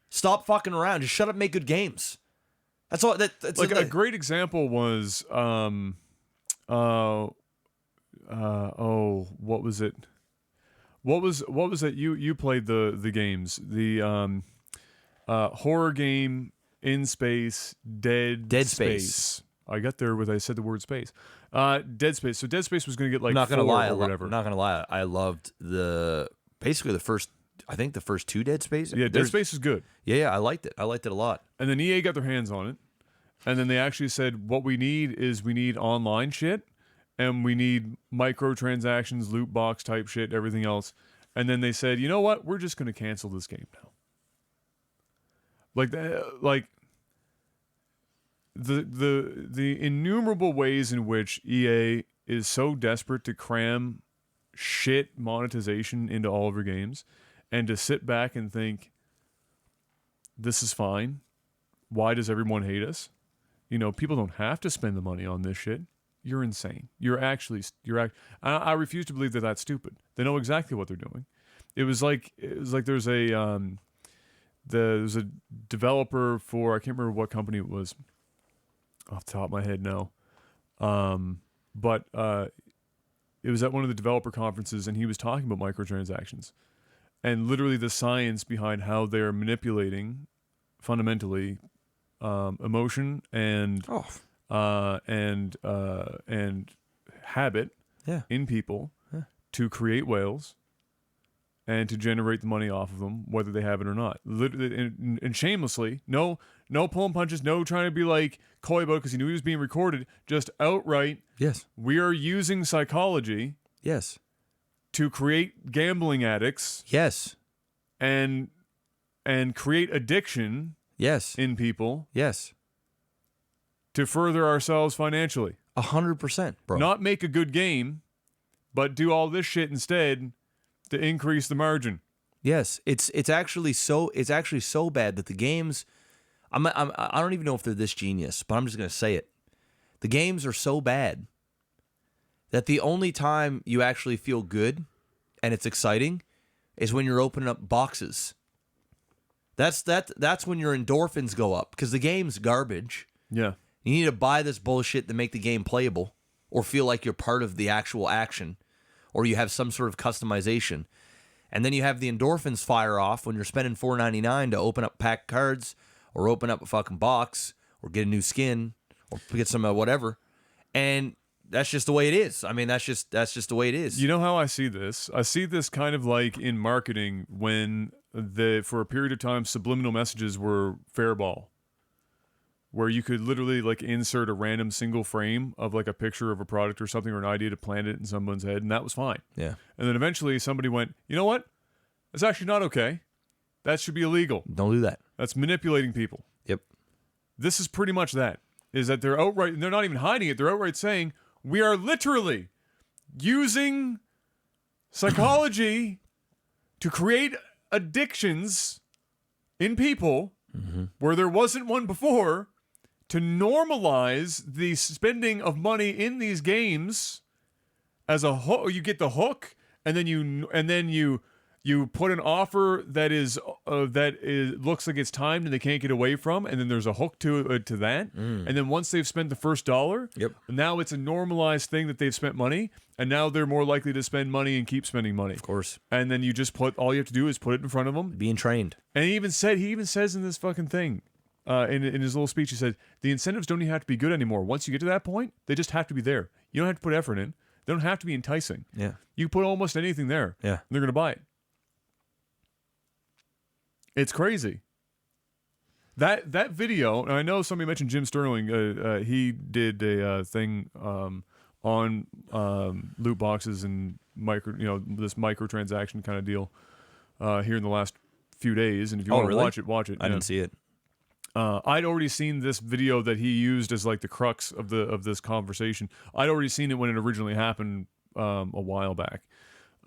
Stop fucking around. Just shut up and make good games. That's all. That's like a great example was what was it? What was it? You played the games. The horror game in space, Dead Space. I got there I said the word space. Dead Space. So Dead Space was going to get like not gonna lie, or whatever. Not gonna lie, I loved the first two Dead Space. Yeah, Dead Space is good. Yeah, I liked it. I liked it a lot. And then EA got their hands on it, and then they actually said, what we need online shit. And we need microtransactions, loot box type shit, everything else. And then they said, you know what? We're just going to cancel this game now. The innumerable ways in which EA is so desperate to cram shit monetization into all of your games, and to sit back and think, this is fine. Why does everyone hate us? People don't have to spend the money on this shit. You're insane. I refuse to believe that that's stupid. They know exactly what they're doing. It was like there's a developer for, I can't remember what company it was off the top of my head now. But it was at one of the developer conferences, and he was talking about microtransactions and literally the science behind how they're manipulating fundamentally emotion and habit in people to create whales and to generate the money off of them, whether they have it or not. And shamelessly, no pulling punches, no trying to be like coy about it because he knew he was being recorded. Just outright, yes, we are using psychology, yes, to create gambling addicts Yes. and create addiction Yes. in people Yes. to further ourselves financially. 100%, bro. Not make a good game, but do all this shit instead to increase the margin. Yes, it's actually so bad that the games, I don't even know if they're this genius, but I'm just gonna say it. The games are so bad that the only time you actually feel good and it's exciting is when you're opening up boxes. That's when your endorphins go up because the game's garbage. Yeah. You need to buy this bullshit to make the game playable or feel like you're part of the actual action or you have some sort of customization. And then you have the endorphins fire off when you're spending $4.99 to open up pack cards or open up a fucking box or get a new skin or get some whatever. And that's just the way it is. I mean, that's just the way it is. You know how I see this? I see this kind of like in marketing when for a period of time subliminal messages were fair ball. Where you could literally like insert a random single frame of like a picture of a product or something or an idea to plant it in someone's head, and that was fine. Yeah. And then eventually somebody went, you know what? That's actually not okay. That should be illegal. Don't do that. That's manipulating people. Yep. This is pretty much that. Is that they're outright, and they're not even hiding it, they're outright saying, we are literally using psychology to create addictions in people where there wasn't one before, to normalize the spending of money in these games as a hook. You get the hook, and then you put an offer that looks like it's timed and they can't get away from, and then there's a hook to that. And then once they've spent the first $1, now it's a normalized thing that they've spent money, and now they're more likely to spend money and keep spending money. Of course. And then you just all you have to do is put it in front of them. Being trained. And he even says in this fucking thing, in his little speech, he said, the incentives don't even have to be good anymore. Once you get to that point, they just have to be there. You don't have to put effort in. They don't have to be enticing. Yeah. You put almost anything there. Yeah. And they're going to buy it. It's crazy. That video, and I know somebody mentioned Jim Sterling. He did a thing on loot boxes and this microtransaction kind of deal here in the last few days. And if you want to watch it. I didn't see it. I'd already seen this video that he used as like the crux of this conversation. I'd already seen it when it originally happened a while back.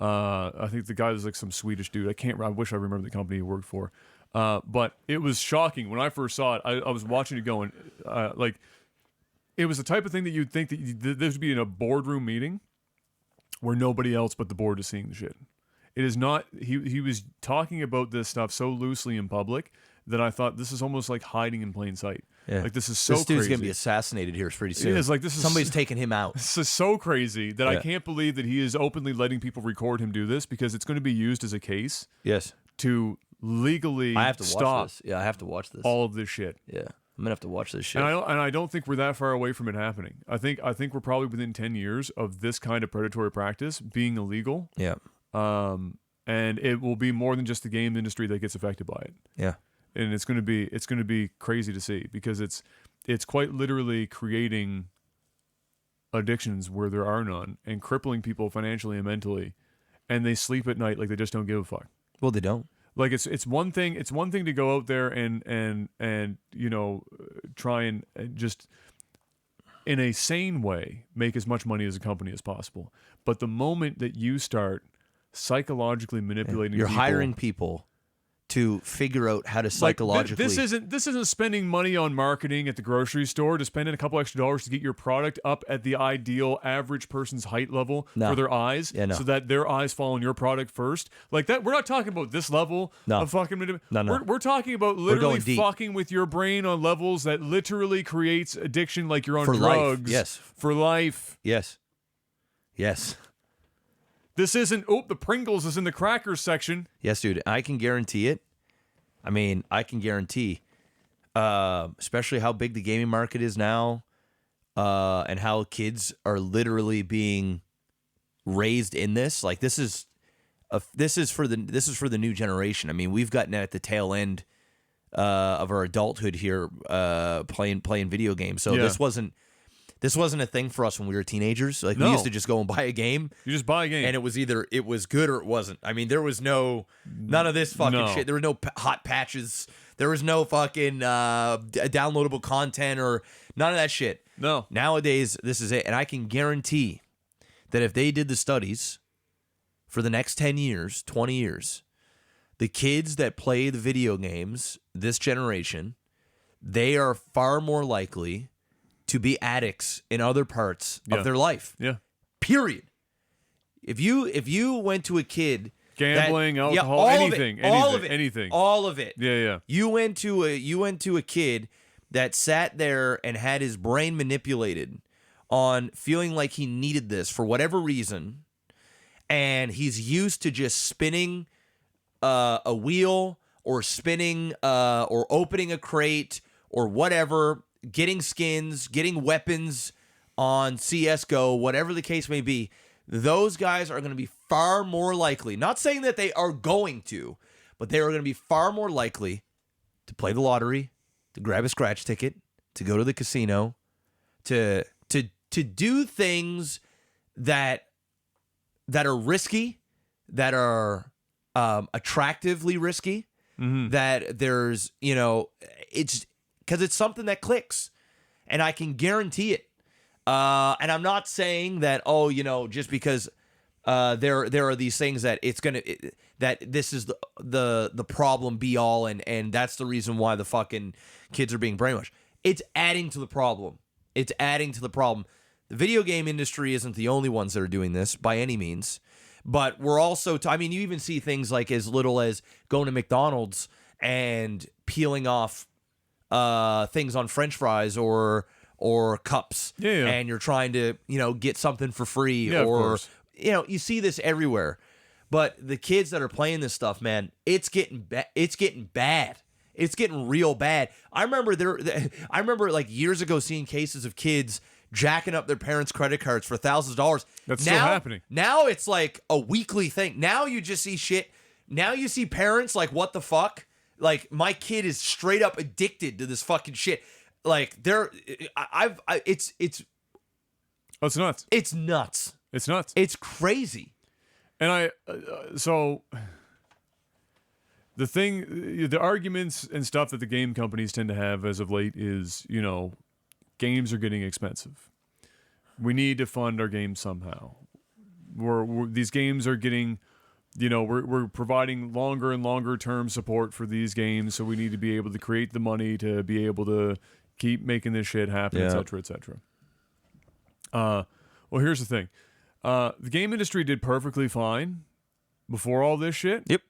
I think the guy was like some Swedish dude. I wish I remember the company he worked for. But it was shocking when I first saw it. I was watching it going, like, it was the type of thing that you'd think that this would be in a boardroom meeting where nobody else but the board is seeing the shit. It is not. He was talking about this stuff so loosely in public that I thought this is almost like hiding in plain sight. Yeah. Like this is so this dude's crazy. gonna be assassinated here pretty soon. It is like somebody's taking him out. This is so crazy that I can't believe that he is openly letting people record him do this, because it's going to be used as a case Yes. to legally I have to stop watch this. Yeah, I have to watch this. all of this shit. Yeah. I'm gonna have to watch this shit. And I don't think we're that far away from it happening. I think we're probably within 10 years of this kind of predatory practice being illegal. Yeah. And it will be more than just the game industry that gets affected by it. Yeah. And it's going to be crazy to see, because it's quite literally creating addictions where there are none, and crippling people financially and mentally, and they sleep at night like they just don't give a fuck. Well, they don't. Like it's one thing to go out there and try and just in a sane way make as much money as a company as possible. But the moment that you start psychologically manipulating You're people, hiring people to figure out how to psychologically. This isn't spending money on marketing at the grocery store to spend in a couple extra dollars to get your product up at the ideal average person's height level for their eyes, so that their eyes fall on your product first. Like that, we're not talking about this level of fucking. No. We're talking about literally fucking with your brain on levels that literally creates addiction, like you're on drugs. Life. Yes. For life. Yes. Yes. This isn't, the Pringles is in the crackers section. Yes, dude. I can guarantee it. I mean, I can guarantee, especially how big the gaming market is now, and how kids are literally being raised in this. Like this is for the new generation. I mean, we've gotten at the tail end of our adulthood here, playing video games. So this wasn't. This wasn't a thing for us when we were teenagers. Like we No. used to just go and buy a game, You just buy a game. and it was either it was good or it wasn't. I mean, there was none of this fucking No. shit. There were no hot patches. There was no fucking downloadable content or none of that shit. No. Nowadays, this is it. And I can guarantee that if they did the studies for the next 10 years, 20 years, the kids that play the video games this generation, they are far more likely to be addicts in other parts Yeah. of their life. Yeah. Period. If you went to a kid Gambling, that, alcohol, all anything, of it, all anything, of it, anything. all of it. Yeah, yeah. You went to a kid that sat there and had his brain manipulated on feeling like he needed this for whatever reason, and he's used to just spinning a wheel or spinning or opening a crate or whatever, getting skins, getting weapons on CS:GO, whatever the case may be. Those guys are going to be far more likely, not saying that they are going to, but they are going to be far more likely to play the lottery, to grab a scratch ticket, to go to the casino, to do things that are risky, that are attractively risky, that there's, it's because it's something that clicks, and I can guarantee it. And I'm not saying that, just because there are these things that that this is the problem be all, and that's the reason why the fucking kids are being brainwashed. It's adding to the problem. It's adding to the problem. The video game industry isn't the only ones that are doing this by any means, but we're also, you even see things like as little as going to McDonald's and peeling off things on French fries or cups, and you're trying to, get something for free, Yeah, of or, course. you see this everywhere. But the kids that are playing this stuff, man, it's getting bad. It's getting real bad. I remember like years ago seeing cases of kids jacking up their parents' credit cards for thousands of dollars. That's still happening. Now it's like a weekly thing. Now you just see shit. Now you see parents like, what the fuck? Like, my kid is straight up addicted to this fucking shit. Like, it's Oh, it's nuts. it's nuts. It's nuts. It's crazy. And so the arguments and stuff that the game companies tend to have as of late is, games are getting expensive. We need to fund our games somehow. These games are getting, we're providing longer and longer term support for these games, so we need to be able to create the money to be able to keep making this shit happen, et cetera, et cetera. Well, here's the thing. The game industry did perfectly fine before all this shit. Yep.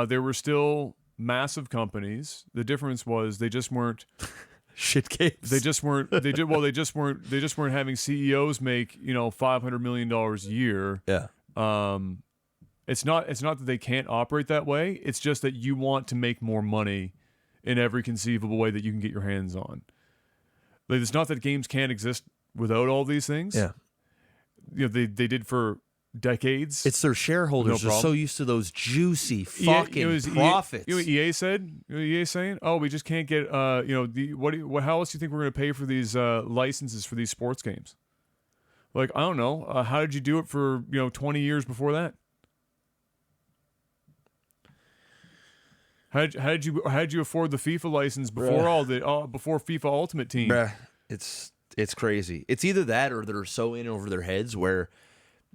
There were still massive companies. The difference was they just weren't Shit games. they just weren't having CEOs make, $500 million a year. Yeah. It's not that they can't operate that way. It's just that you want to make more money in every conceivable way that you can get your hands on. Like, it's not that games can't exist without all these things. Yeah. They did for decades. It's their shareholders No are so problem. used to those juicy fucking it was profits. You know what EA said? You know what EA saying? Oh, we just can't get how else do you think we're going to pay for these licenses for these sports games? Like, I don't know. How did you do it for 20 years before that? How did you afford the FIFA license before before FIFA Ultimate Team? Bruh, it's crazy. It's either that or they're so in over their heads where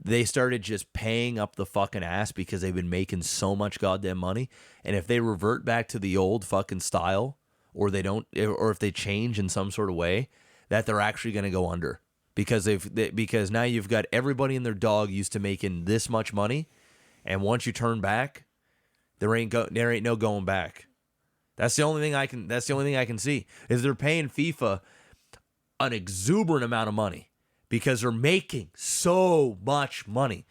they started just paying up the fucking ass because they've been making so much goddamn money. And if they revert back to the old fucking style, or they don't, or if they change in some sort of way, that they're actually going to go under because because now you've got everybody and their dog used to making this much money, and once you turn back, there ain't no going back. That's the only thing I can see is they're paying FIFA an exuberant amount of money because they're making so much money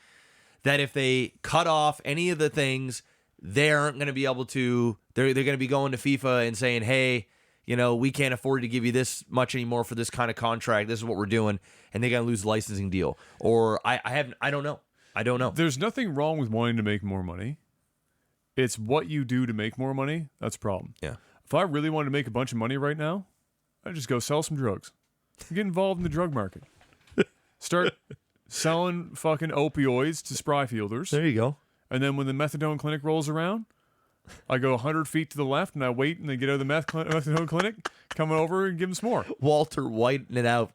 that if they cut off any of the things, they aren't going to be able to. They're going to be going to FIFA and saying, "Hey, we can't afford to give you this much anymore for this kind of contract. This is what we're doing," and they're going to lose the licensing deal. Or I don't know. There's nothing wrong with wanting to make more money. It's what you do to make more money. That's a problem. Yeah. If I really wanted to make a bunch of money right now, I'd just go sell some drugs. Get involved in the drug market. Start selling fucking opioids to spry fielders. There you go. And then when the methadone clinic rolls around, I go 100 feet to the left and I wait and they get out of the methadone clinic, coming over and give them some more. Walter whiten it out.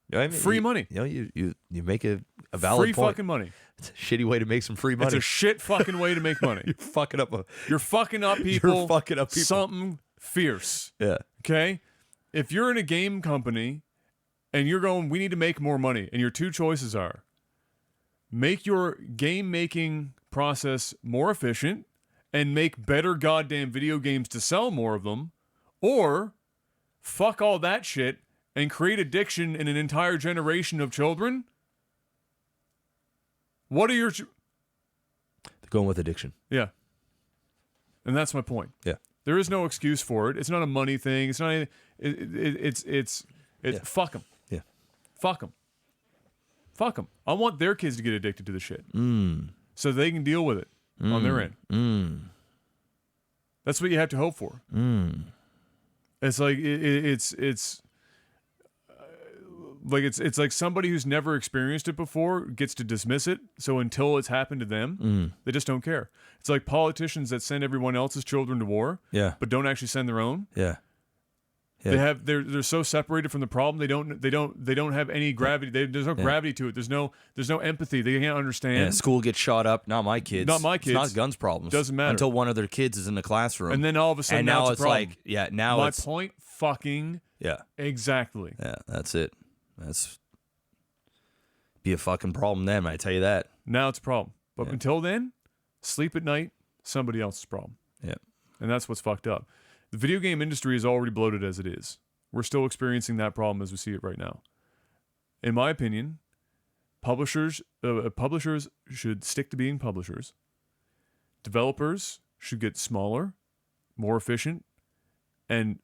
You know what I mean? Free money. You know, you make a valid Free point. fucking money. It's a shitty way to make some free money. It's a shit fucking way to make money. You're fucking up You're fucking up people. You're fucking up people. Something fierce. Yeah. Okay? If you're in a game company and you're going, we need to make more money, and your two choices are make your game making process more efficient and make better goddamn video games to sell more of them, or fuck all that shit and create addiction in an entire generation of children. What are your... Going with addiction. Yeah. And that's my point. Yeah. There is no excuse for it. It's not a money thing. It's not anything. It's Yeah. fuck them. Yeah. Fuck them. Fuck them. I want their kids to get addicted to the shit. So they can deal with it on their end. That's what you have to hope for. It's like it's like somebody who's never experienced it before gets to dismiss it. So until it's happened to them, they just don't care. It's like politicians that send everyone else's children to war, Yeah. but don't actually send their own. Yeah. Yeah. They're so separated from the problem. They don't have any gravity. There's no gravity to it. There's no empathy. They can't understand. Yeah, school gets shot up. Not my kids. Not my It's kids. not guns problems. Doesn't matter. Until one of their kids is in the classroom. And then all of a sudden, and now it's it's a problem. like, yeah, now My it's point, fucking yeah, exactly. yeah. That's it. That's be a fucking problem then. I tell you that. Now it's a problem. But until then, sleep at night, somebody else's problem. Yeah. And that's what's fucked up. The video game industry is already bloated as it is. We're still experiencing that problem as we see it right now. In my opinion, publishers should stick to being publishers. Developers should get smaller, more efficient, and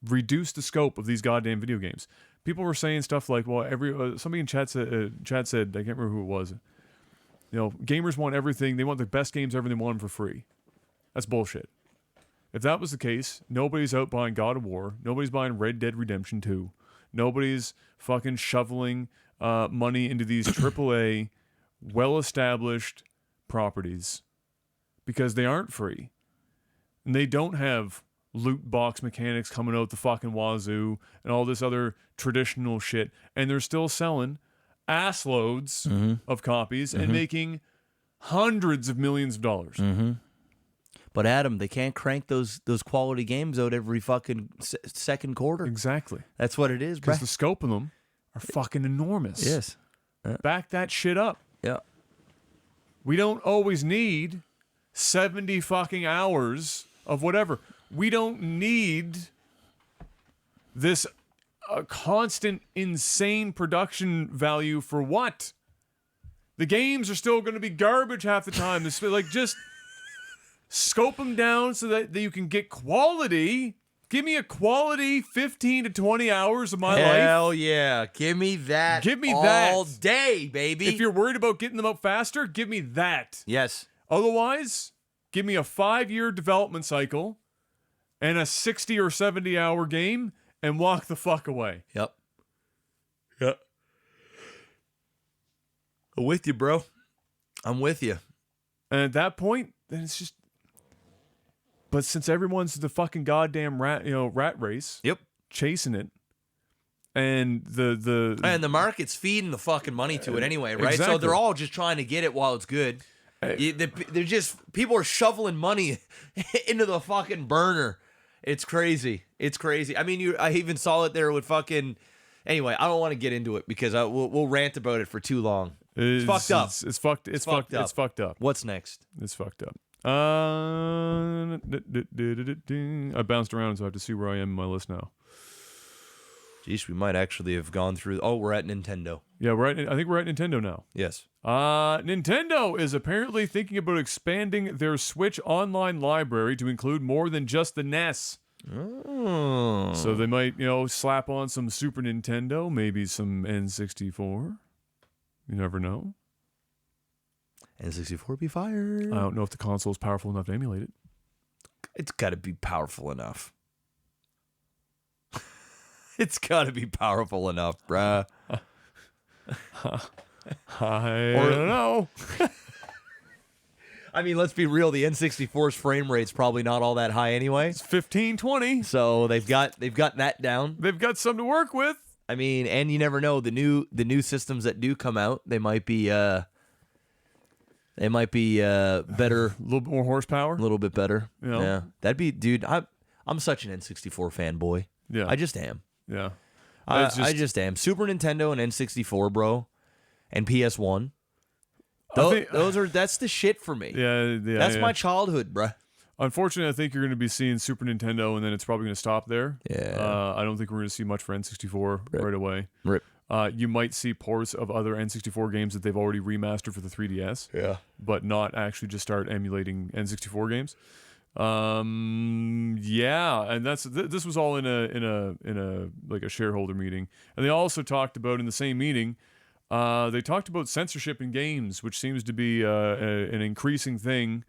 reduce the scope of these goddamn video games. People were saying stuff like, "Well, somebody in chat said, I can't remember who it was. You know, gamers want everything. They want the best games ever. They want them for free." That's bullshit. If that was the case, nobody's out buying God of War. Nobody's buying Red Dead Redemption 2. Nobody's fucking shoveling money into these AAA, well-established properties because they aren't free. And they don't have loot box mechanics coming out the fucking wazoo and all this other traditional shit. And they're still selling ass loads of copies and making hundreds of millions of dollars. But Adam, they can't crank those quality games out every fucking second quarter. Exactly. That's what it is, bro. Because the scope of them are fucking enormous. Yes. Back that shit up. Yeah. We don't always need 70 fucking hours of whatever. We don't need this constant insane production value for what? The games are still going to be garbage half the time. This, like, just scope them down so that you can get quality. Give me a quality 15 to 20 hours of my life. Hell yeah. Give me that. Give me all that. day, baby. If you're worried about getting them out faster, give me that. Yes. Otherwise, give me a 5-year development cycle and a 60 or 70 hour game and walk the fuck away. Yep. Yep. I'm with you, bro. I'm with you. And at that point, then it's just... But since everyone's the fucking goddamn rat race, Yep. chasing it, and the market's feeding the fucking money to it anyway, right? So exactly. they're all just trying to get it while it's good. They're just people are shoveling money into the fucking burner. It's crazy. It's crazy. I mean, I even saw it there with fucking. Anyway, I don't want to get into it because we'll rant about it for too long. It's fucked up. It's fucked. It's fucked up. It's fucked up. What's next? It's fucked up. I bounced around, so I have to see where I am in my list now. Jeez, we might actually have gone through. Oh, we're at Nintendo. Yeah, I think we're at Nintendo now. Yes. Nintendo is apparently thinking about expanding their Switch online library to include more than just the NES. Oh. So they might, slap on some Super Nintendo, maybe some N64. You never know. N64 be fired. I don't know if the console is powerful enough to emulate it. It's got to be powerful enough. It's got to be powerful enough, bruh. I don't know. I mean, let's be real. The N64's frame rate's probably not all that high anyway. It's 1520. So they've got that down. They've got some to work with. I mean, and you never know, the new systems that do come out, they might be better, A little bit more horsepower. a little bit better. Yeah. Yeah, that'd be, dude. I'm such an N64 fanboy. Yeah. I just am. Yeah. I It's just- just am. Super Nintendo and N64, bro, and PS1. think- That's the shit for me. Yeah. That's my childhood, bruh. Unfortunately, I think you're going to be seeing Super Nintendo, and then it's probably going to stop there. Yeah. I don't think we're going to see much for N64 right away. Rip. You might see ports of other N64 games that they've already remastered for the 3DS, Yeah. but not actually just start emulating N64 games. Yeah, and this was all in a like a shareholder meeting, and they also talked about in the same meeting. They talked about censorship in games, which seems to be an increasing thing.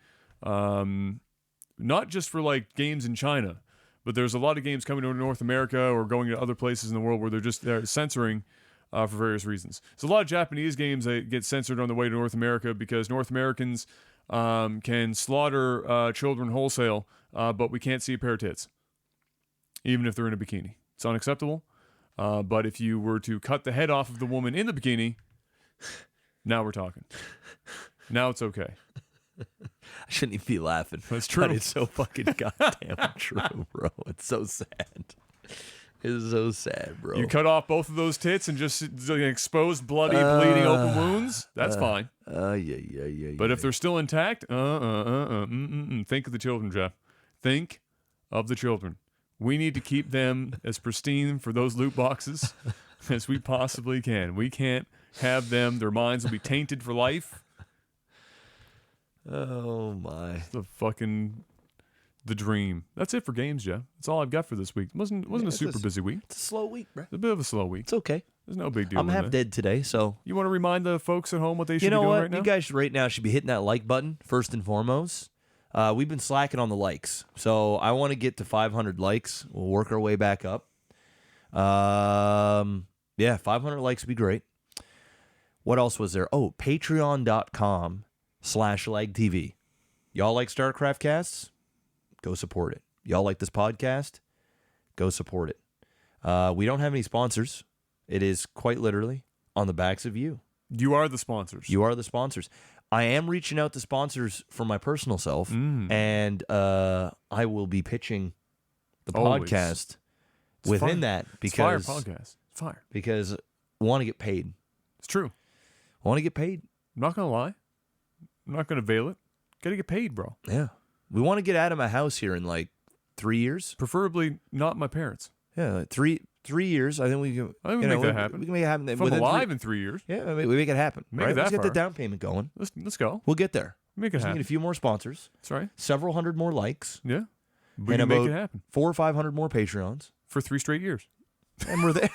Not just for like games in China, but there's a lot of games coming to North America or going to other places in the world where they're censoring for various reasons. So a lot of Japanese games that get censored on the way to North America because North Americans can slaughter children wholesale, but we can't see a pair of tits, even if they're in a bikini. It's unacceptable. But if you were to cut the head off of the woman in the bikini, now we're talking. Now it's okay. I shouldn't even be laughing. That's true. But it's so fucking goddamn true, bro. It's so sad. It's so sad, bro. You cut off both of those tits and just exposed, bloody, bleeding, open wounds. That's fine. Yeah. But if they're still intact, think of the children, Jeff. Think of the children. We need to keep them as pristine for those loot boxes as we possibly can. We can't have them. Their minds will be tainted for life. Oh my. The dream. That's it for games, Jeff. That's all I've got for this week. Wasn't a super busy week. It's a slow week, bro. It's a bit of a slow week. It's okay. There's no big deal. I'm half dead today, so You want to remind the folks at home what they should you know be doing what? right now? You guys right now should be hitting that like button first and foremost. We've been slacking on the likes, so I want to get to 500 likes. We'll work our way back up. Yeah, 500 likes would be great. What else was there? Oh, patreon.com/legtv. Y'all like StarCraft casts? Go support it. Y'all like this podcast? Go support it. We don't have any sponsors. It is quite literally on the backs of you. You are the sponsors. You are the sponsors. I am reaching out to sponsors for my personal self, and I will be pitching the Always. podcast It's within fire. that It's fire because podcast. It's fire. because I want to get paid. It's true. I want to get paid. I'm not gonna lie. I'm not gonna veil it. Gotta get paid, bro. Yeah, we want to get out of my house here in like 3 years. Preferably not my parents. Yeah, like 3 years. I think we can. I think we can make that happen. We can make it happen. If I'm within alive 3 in 3 years, yeah, we make it happen. Make it right? that Let's get the far. down payment going. let's go. We'll get there. Make it Just need happen. a few more sponsors, That's right. several hundred more likes, Yeah. We and can make about it happen 400 or 500 more Patreons. for 3 straight years. And we're there.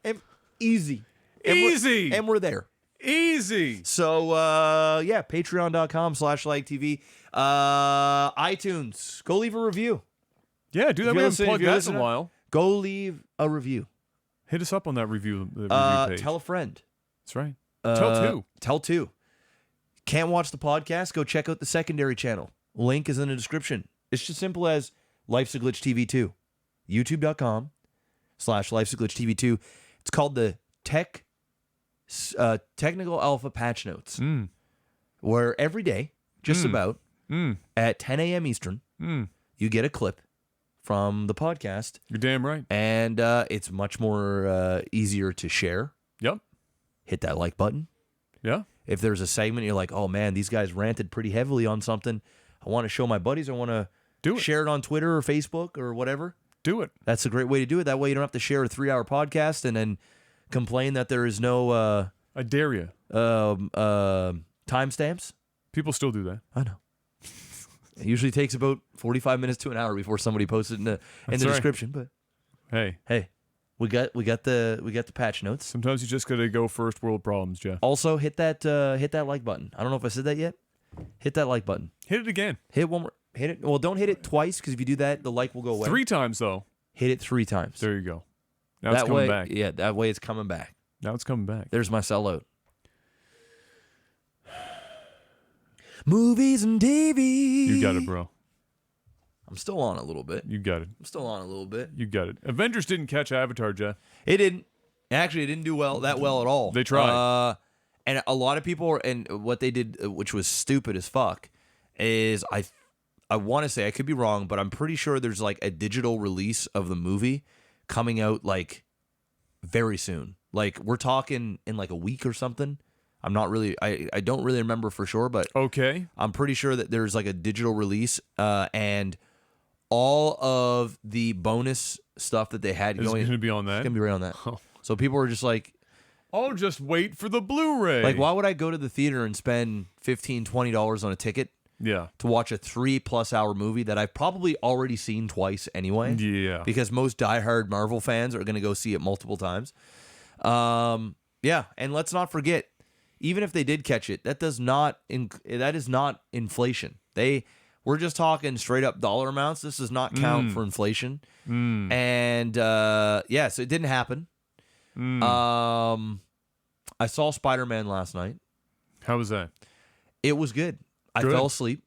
and easy. Easy. And we're there. Easy. So, yeah, patreon.com/LikeTV. iTunes. Go leave a review. Yeah, do that. If We you're haven't listening- plugged if you're that in a listening- while. Go leave a review. Hit us up on that review page. Tell a friend. That's right. Tell two. Tell two. Can't watch the podcast? Go check out the secondary channel. Link is in the description. It's just simple as Life's a Glitch TV 2. YouTube.com/Life's a Glitch TV 2. It's called the Technical Alpha Patch Notes, where every day, just about at 10 a.m. Eastern, you get a clip from the podcast, You're damn right. and it's much more easier to share. Yep. Hit that like button. Yeah. If there's a segment you're like, oh man, these guys ranted pretty heavily on something, I want to show my buddies, I want to Do it. share it on Twitter or Facebook or whatever. Do it. That's a great way to do it. That way you don't have to share a 3-hour podcast and then complain that there is no I dare you. timestamps. People still do that. I know. It usually takes about 45 minutes to an hour before somebody posts it in the right. description. But Hey, we got the patch notes. sometimes you just gotta go first world problems, Jeff. Also hit that like button. I don't know if I said that yet. Hit that like button. Hit it again. Hit one more. Hit it. Well, don't hit it twice because if you do that, the like will go away. 3 times though. Hit it 3 times. There you go. Now it's that coming way, back. yeah, that way it's coming back. Now it's coming back. There's my sellout. Movies and TV. You got it, bro. I'm still on a little bit. You got it. I'm still on a little bit. You got it. Avengers didn't catch Avatar, Jeff. It didn't. Actually, it didn't do that well at all. They tried. And a lot of people, and what they did, which was stupid as fuck, is I want to say, I could be wrong, but I'm pretty sure there's like a digital release of the movie coming out like very soon. Like we're talking in like a week or something. I'm not really, I don't really remember for sure, but Okay. I'm pretty sure that there's like a digital release, and all of the bonus stuff that they had Is it going going to be on that? It's gonna be right on that. Oh. So people were just like, I'll just wait for the Blu-ray. like, why would I go to the theater and spend $15, $20 on a ticket Yeah. to watch a 3+ hour movie that I've probably already seen twice anyway? Yeah. Because most diehard Marvel fans are gonna go see it multiple times. Yeah, and let's not forget, even if they did catch it, that is not inflation. We're just talking straight up dollar amounts. This does not count for inflation. And yeah, so it didn't happen. I saw Spider-Man last night. How was that? It was good. I Good. fell asleep.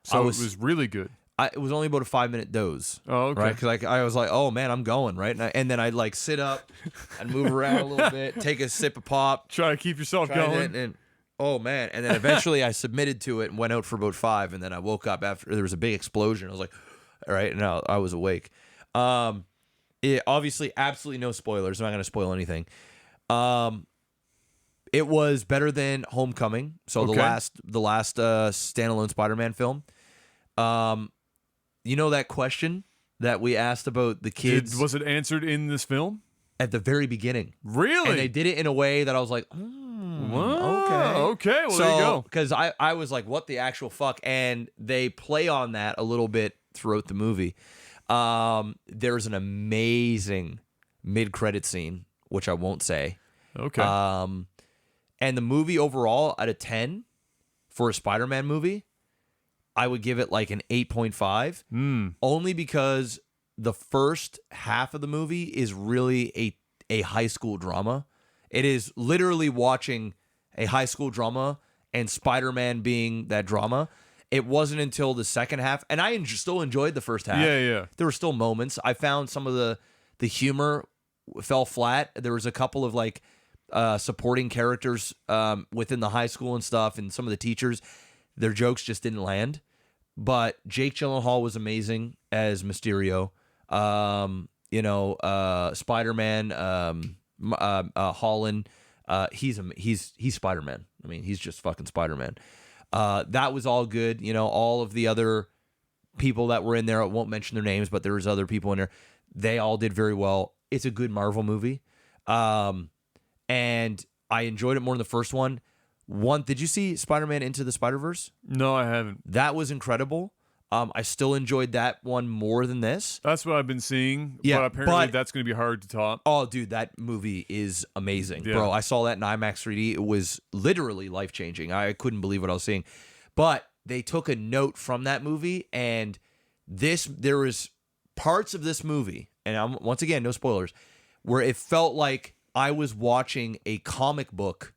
So it was really good. It was only about a 5-minute doze. Oh, okay. Right, because I was like, oh man, I'm going, right, and then I'd like sit up and move around a little bit, take a sip of pop, Try to keep yourself try going. and oh man, and then eventually I submitted to it and went out for about 5, and then I woke up after there was a big explosion. I was like, all right, and I was awake. It obviously absolutely no spoilers. I'm not going to spoil anything. It was better than Homecoming, so Okay. the last standalone Spider-Man film. You know that question that we asked about the kids Was it answered in this film? at the very beginning? Really? And they did it in a way that I was like, Whoa, okay. Okay, well, there you go. Because I was like, what the actual fuck? And they play on that a little bit throughout the movie. There's an amazing mid-credit scene, which I won't say. Okay. And the movie overall, out of 10 for a Spider-Man movie, I would give it like an 8.5. Only because the first half of the movie is really a high school drama. It is literally watching a high school drama and Spider-Man being that drama. It wasn't until the second half, and I still enjoyed the first half. Yeah. There were still moments. I found some of the humor fell flat. There was a couple of like supporting characters within the high school and stuff, and some of the teachers, their jokes just didn't land. But Jake Gyllenhaal was amazing as Mysterio. Spider-Man, Holland, he's Spider-Man. I mean, he's just fucking Spider-Man. That was all good. You know, all of the other people that were in there, I won't mention their names, but there was other people in there. They all did very well. It's a good Marvel movie. And I enjoyed it more than the first one. Did you see Spider-Man Into the Spider-Verse? No, I haven't. That was incredible. I still enjoyed that one more than this. That's what I've been seeing. Yeah, but apparently but- that's going to be hard to top. Oh, dude, that movie is amazing. Yeah. Bro, I saw that in IMAX 3D. It was literally life-changing. I couldn't believe what I was seeing. But they took a note from that movie, and there was parts of this movie, and once again, no spoilers, where it felt like I was watching a comic book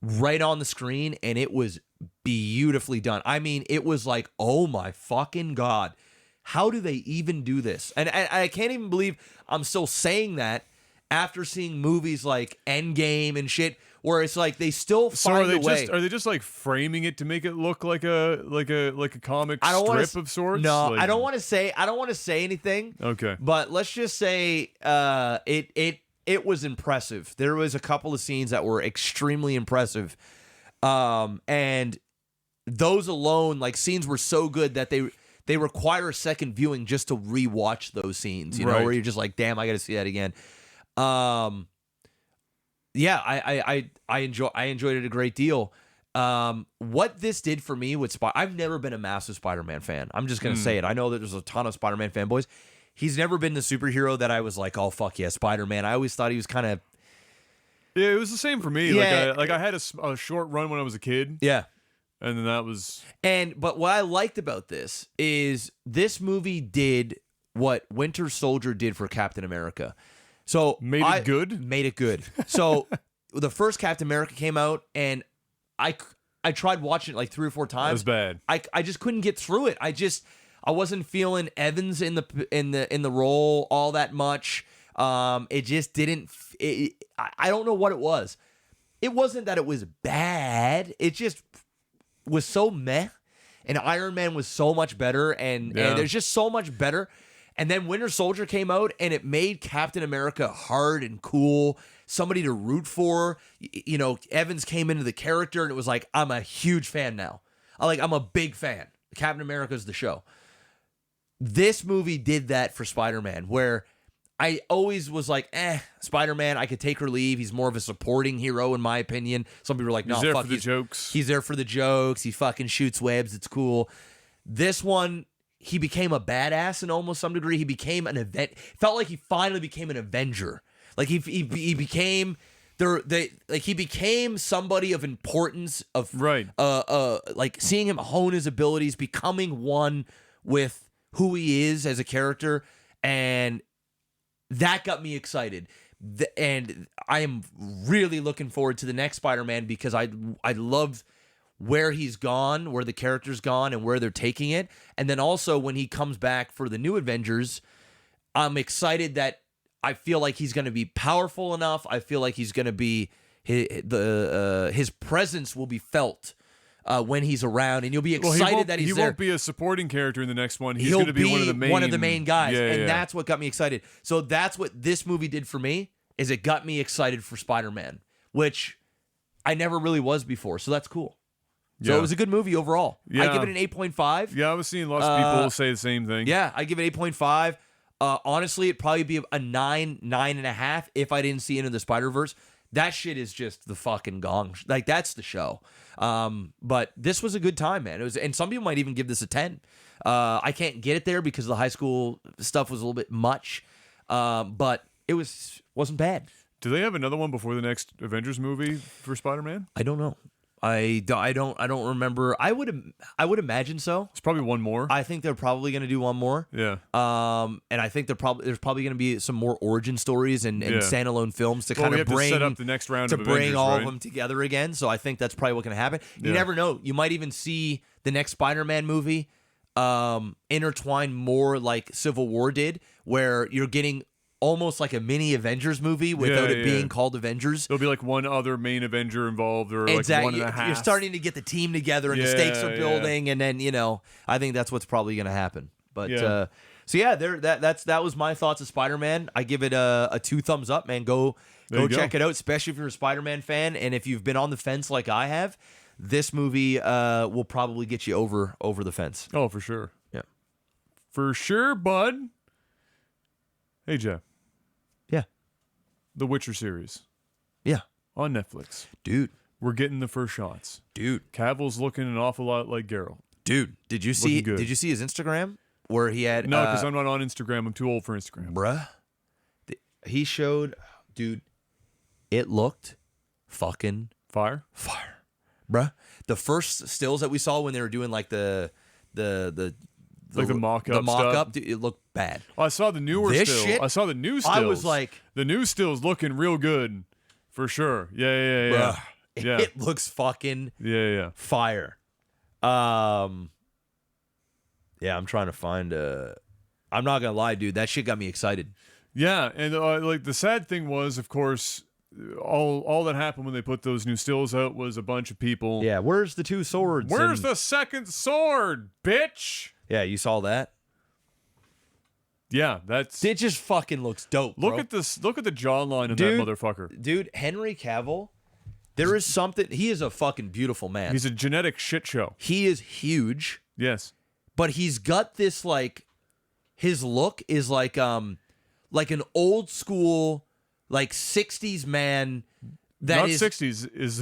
right on the screen, and it was beautifully done. I mean, it was like, oh my fucking God. How do they even do this? And I can't even believe I'm still saying that after seeing movies like Endgame and shit, where it's like they still find a way. Are they just like framing it to make it look like a comic strip of sorts? No, Like- I don't want to say anything. Okay. But let's just say it was impressive. There was a couple of scenes that were extremely impressive. And those alone, like, scenes were so good that they require a second viewing just to rewatch those scenes, you know, Right. where you're just like, damn, I got to see that again. Yeah, I enjoyed it a great deal. What this did for me with I've never been a massive Spider-Man fan. I'm just gonna say it. I know that there's a ton of Spider-Man fanboys. He's never been the superhero that I was like, oh fuck yeah, Spider-Man. I always thought he was kind of Yeah, it was the same for me. Yeah. I had a short run when I was a kid, yeah. and then that was But what I liked about this is this movie did what Winter Soldier did for Captain America. So Made it good? Made it good. So the first Captain America came out, and I tried watching it like 3 or 4 times. That's bad. I just couldn't get through it. I wasn't feeling Evans in the role all that much. It just didn't. I don't know what it was. It wasn't that it was bad. It just was so meh. And Iron Man was so much better, and there's just so much better. And then Winter Soldier came out, and it made Captain America hard and cool, somebody to root for. You know, Evans came into the character, and it was like, I'm a huge fan now. I'm a big fan. Captain America's the show. This movie did that for Spider-Man, where I always was like, Spider-Man, I could take or leave. He's more of a supporting hero, in my opinion. Some people are like, no, He's there fuck, for the jokes. He's there for the jokes. He fucking shoots webs. It's cool. This one, he became a badass in almost some degree. He became an event. Felt like he finally became an Avenger. Like he became he became somebody of importance. Right. Like seeing him hone his abilities, becoming one with who he is as a character, and that got me excited. And I am really looking forward to the next Spider-Man, because I love where he's gone, where the character's gone, and where they're taking it. And then also when he comes back for the new Avengers, I'm excited that I feel like he's going to be powerful enough. I feel like he's going to be his presence will be felt when he's around, and you'll be excited that he's there. He won't be a supporting character in the next one. He's going to be one of the main guys, Yeah, and yeah. that's what got me excited. So that's what this movie did for me, is it got me excited for Spider-Man, which I never really was before. So that's cool. So Yeah. it was a good movie overall. Yeah. I give it an 8.5. Yeah, I was seeing lots of people say the same thing. Yeah, I give it 8.5. Honestly, it'd probably be a 9, 9.5 if I didn't see Into the Spider-Verse. That shit is just the fucking gong. Like, that's the show. But this was a good time, man. It was, and some people might even give this a 10. I can't get it there because the high school stuff was a little bit much. But it wasn't bad. Do they have another one before the next Avengers movie for Spider-Man? I don't know. I don't remember. I would imagine so. It's probably one more. I think they're probably going to do one more. Yeah. And I think there's probably going to be some more origin stories and standalone films to kind of bring set up the next round to of bring Avengers, all right? of them together again. So I think that's probably what's going to happen. You Yeah. never know. You might even see the next Spider-Man movie intertwine more like Civil War did, where you're getting almost like a mini Avengers movie without it being called Avengers. There'll be like one other main Avenger involved, or like one and a half. You're starting to get the team together, and the stakes are building, and then I think that's what's probably going to happen. But that was my thoughts of Spider-Man. I give it a 2 thumbs up, man. Go check it out, especially if you're a Spider-Man fan, and if you've been on the fence like I have. This movie will probably get you over the fence. Oh, for sure. Yeah, for sure, bud. Hey, Jeff. Yeah. The Witcher series. Yeah. On Netflix. Dude. We're getting the first shots. Dude. Cavill's looking an awful lot like Geralt. Dude, did you see his Instagram where he had No, because I'm not on Instagram. I'm too old for Instagram. Bruh. He showed, dude, it looked fucking Fire. Bruh. The first stills that we saw when they were doing like the Like the mock-up stuff? dude, it looked bad. I saw the newer This still. shit, I saw the new stills. I was like, the new stills looking real good, for sure. Yeah. bruh, Yeah. it looks fucking Yeah. fire. Yeah, I'm trying to find I'm not gonna lie, dude. That shit got me excited. Yeah, and like the sad thing was, of course, all that happened when they put those new stills out was a bunch of people. Yeah, where's the 2 swords? Where's the second sword, bitch? Yeah, you saw that? Yeah, that's. It just fucking looks dope. Look bro. at this. Look at the jawline of Dude. that motherfucker. Dude, Henry Cavill, there is something. He is a fucking beautiful man. He's a genetic shit show. He is huge, Yes. but he's got this like, his look is like an old school, like 60s man. That Not is 60s, is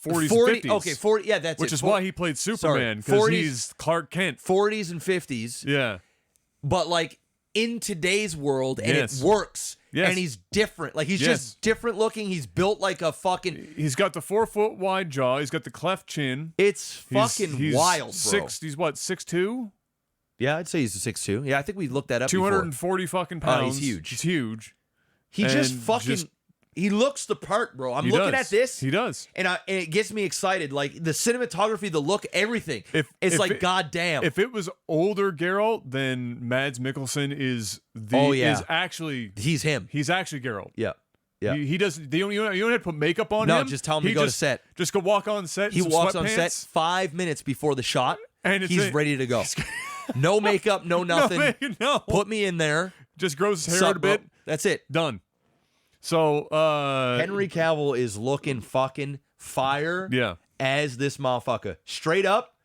40s 40, and 50s. okay, 40. Yeah, that's Which it. is why he played Superman, because 40s he's Clark Kent. 40s and 50s. Yeah. But like in today's world, and Yes. it works. Yes. And he's different. Like he's Yes. just different looking. He's built like a fucking. He's got the 4-foot wide jaw. He's got the cleft chin. It's fucking He's wild, bro. He's what, 6'2"? Yeah, I'd say he's a 6'2". Yeah, I think we looked that up. 240 fucking Oh, pounds. he's huge. He's huge. He just And fucking. He looks the part, bro. I'm He looking does. at this. He does. And it gets me excited. Like the cinematography, the look, everything. It's like goddamn. If it was older Geralt, then Mads Mikkelsen is he's actually him. He's actually Geralt. Yeah. Yeah. He doesn't. You don't have to put makeup on him. No, just tell him to go to set. Just go walk on set. He some walks on set sweatpants. 5 minutes before the shot, And he's ready to go. No makeup, no nothing. No. Put me in there. Just grows his hair Sup, out a bit. bro? That's it. Done. So Henry Cavill is looking fucking fire. Yeah. As this motherfucker. Straight up,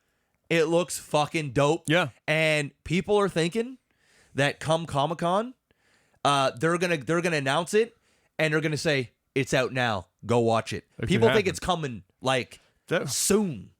it looks fucking dope. Yeah. And people are thinking that come Comic-Con, they're gonna announce it and they're gonna say it's out now. Go watch it. That could People think happen. it's coming like That- soon,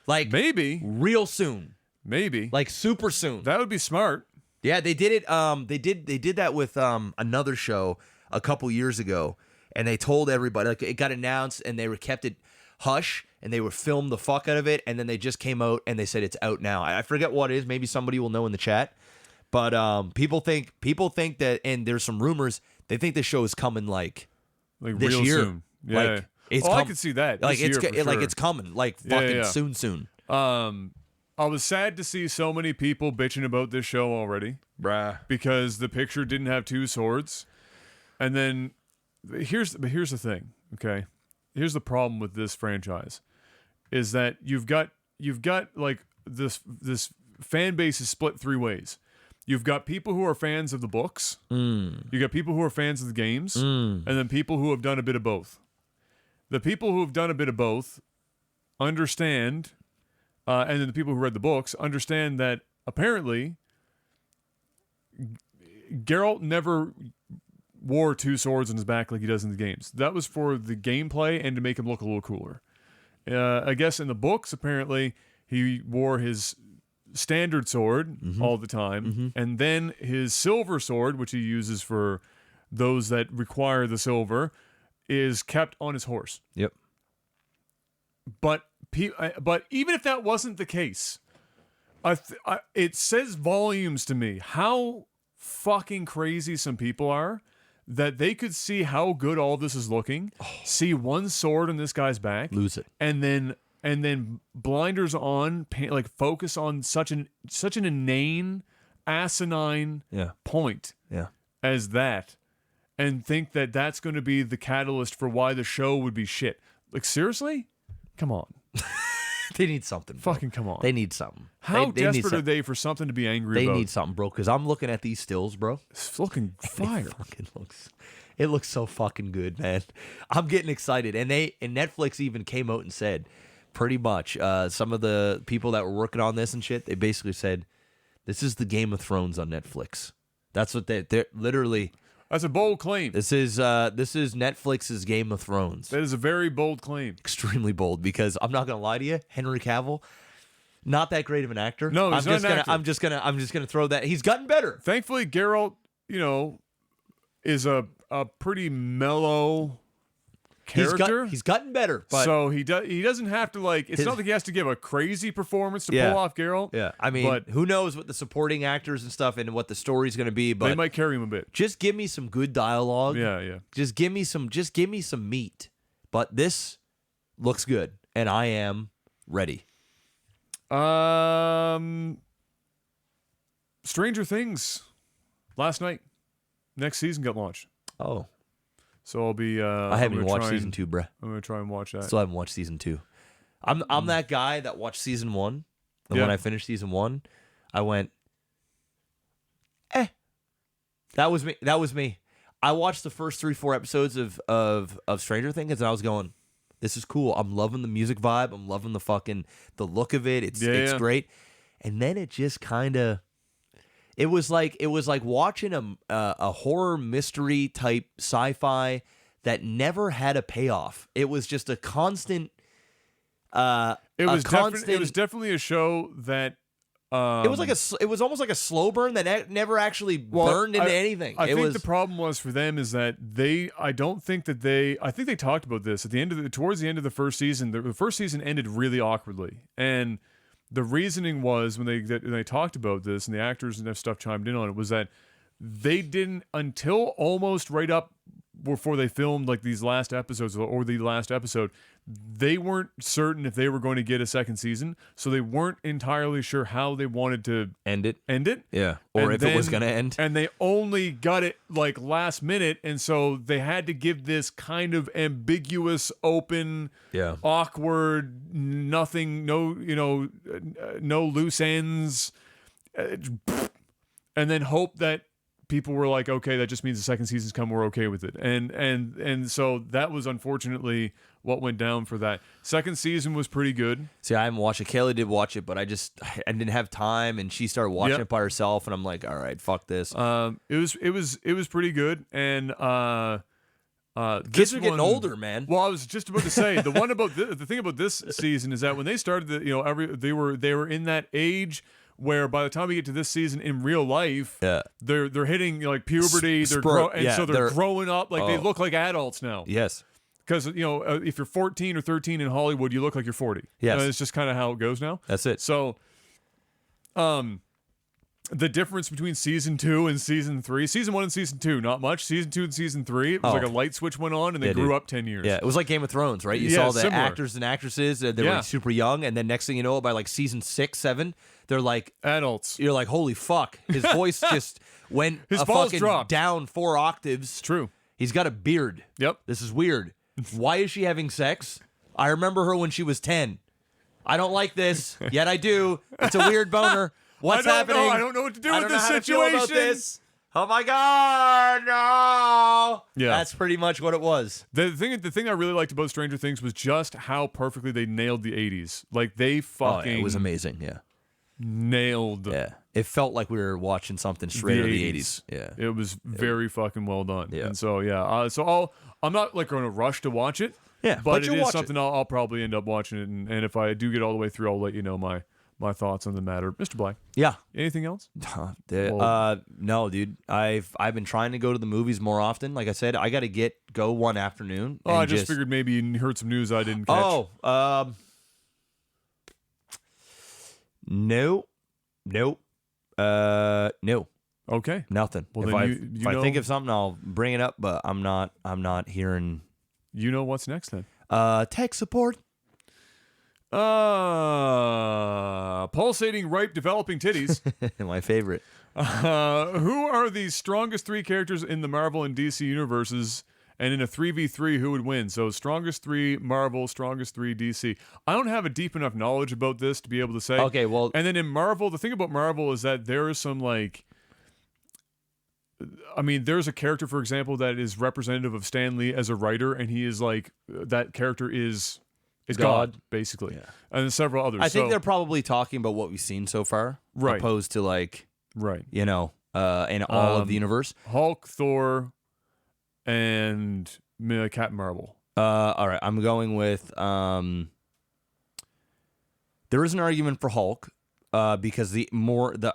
like Maybe. real soon, Maybe. like super soon. That would be smart. Yeah, they did it. They did that with another show a couple years ago, and they told everybody, like, it got announced, and they kept it hush, and they would film the fuck out of it, and then they just came out and they said it's out now. I forget what it is. Maybe somebody will know in the chat. But people think that, and there's some rumors they think the show is coming like this real year. soon. Yeah. Like, it's I could see that. like this it's year for like sure. it's coming like Yeah, fucking yeah. soon. I was sad to see so many people bitching about this show already Bruh. because the picture didn't have two swords. And then here's the thing, okay? Here's the problem with this franchise is that you've got like this fan base is split three ways. You've got people who are fans of the books. You got people who are fans of the games, and then people who have done a bit of both. The people who have done a bit of both understand, and then the people who read the books understand that apparently Geralt never wore two swords on his back like he does in the games. That was for the gameplay and to make him look a little cooler. I guess in the books, apparently, he wore his standard sword all the time, and then his silver sword, which he uses for those that require the silver, is kept on his horse. Yep. But even if that wasn't the case, it says volumes to me how fucking crazy some people are that they could see how good all this is looking, see one sword on this guy's back, Lose it. and then blinders on, like focus on such an inane, asinine point Yeah. as that, and think that that's going to be the catalyst for why the show would be shit. Like seriously, come on, They need something. Bro. fucking come on. They need something. How they need desperate are something. they for something to be angry They about? need something, bro. Because I'm looking at these stills, bro. It's looking fire. It looks so fucking good, man. I'm getting excited. And Netflix even came out and said, pretty much, some of the people that were working on this and shit, they basically said, this is the Game of Thrones on Netflix. That's what they're literally. That's a bold claim. This is Netflix's Game of Thrones. That is a very bold claim. Extremely bold, because I'm not gonna lie to you, Henry Cavill, not that great of an actor. No, he's not an actor. I'm just gonna throw that. He's gotten better. Thankfully, Geralt, is a pretty mellow character. He's gotten better. But so he doesn't have to it's not like he has to give a crazy performance to pull off Geralt. yeah, I mean, but who knows what the supporting actors and stuff and what the story's gonna be? But they might carry him a bit. just give me some good dialogue. Yeah. Just give me some meat. But this looks good, and I am ready. Stranger Things last night. Next season got launched. Oh, So I'll be I haven't even watched season 2, bruh. I'm going to try and watch that. Still haven't watched season 2. I'm that guy that watched season 1, and when I finished season 1, I went, That was me. I watched the first 3-4 episodes of Stranger Things, and I was going, this is cool. I'm loving the music vibe. I'm loving the look of it. It's great. And then it just kind of, it was like watching a horror mystery type sci-fi that never had a payoff. It was just a constant. It was definitely a show that. It was almost like a slow burn that never actually burned into anything. I think the problem was for them is that I think they talked about this towards the end of the first season. The first season ended really awkwardly, and the reasoning was when they talked about this and the actors and stuff chimed in on it was that they didn't until almost right up before they filmed like these last episodes or the last episode, they weren't certain if they were going to get a second season, so they weren't entirely sure how they wanted to End it. Yeah. Or And if it was then- going to end. And they only got it like last minute, and so they had to give this kind of ambiguous, open, Yeah. awkward, nothing, no, no loose ends, and then hope that people were like, okay, that just means the second season's come, we're okay with it. And so that was unfortunately what went down for that. Second season was pretty good. See, I haven't watched it. Kayla did watch it, but I didn't have time, and she started watching Yep. it by herself, and I'm like, all right, fuck this. It was pretty good, and Kids this are getting one- older, man. Well, I was just about to say the one about the thing about this season is that when they started, they were in that age where by the time we get to this season in real life, Yeah. they're hitting like puberty, so they're they're- growing up, like they Oh. look like adults now. Yes. Because if you're 14 or 13 in Hollywood, you look like you're 40. Yes. It's just kind of how it goes now. That's it. So, the difference between season 2 and season 3, season 1 and season 2, not much. Season 2 and season 3, it was Oh. like a light switch went on, and they Yeah, grew dude. up 10 years. Yeah, it was like Game of Thrones, right? You Yeah, saw the similar. actors and actresses, they Yeah. were super young, and then next thing you know, by like season 6, 7, they're like, Adults. you're like, holy fuck. His voice just went His a balls fucking dropped. down 4 octaves. True. He's got a beard. Yep. This is weird. Why is she having sex? I remember her when she was 10. I don't like this, yet I do. It's a weird boner. What's I don't happening? know. I don't know what to do I with don't know this how to feel situation. about this. Oh my god, no! Yeah. That's pretty much what it was. The thing I really liked about Stranger Things was just how perfectly they nailed the 80s. Like they fucking it was amazing. Yeah, nailed yeah. It felt like we were watching something straight out of the 80s. Yeah, It was very fucking well done. Yeah. And so I'm not like going to rush to watch it. Yeah, but but it you'll is watch something I'll probably end up watching it, and if I do get all the way through, I'll let you know my thoughts on the matter. Mr. Black, yeah. anything else? No, dude. I've been trying to go to the movies more often. Like I said, I got to go one afternoon. Oh, and I just figured maybe you heard some news I didn't catch. No. Okay. Nothing. Well, if then I you if I know- think of something, I'll bring it up. But I'm not hearing. You know what's next then? Tech support. Pulsating, ripe, developing titties. My favorite. Who are the strongest 3 characters in the Marvel and DC universes? And in a 3v3, who would win? So strongest 3 Marvel, strongest 3 DC. I don't have a deep enough knowledge about this to be able to say. Okay, well, And then in Marvel, the thing about Marvel is that there is some like, I mean, there's a character, for example, that is representative of Stan Lee as a writer, and he is like, that character is God, basically. Yeah. And then several others. I think So- they're probably talking about what we've seen so far, Right. opposed to like right. in all of the universe. Hulk, Thor, and Captain Marvel. All right, I'm going with. There is an argument for Hulk, because the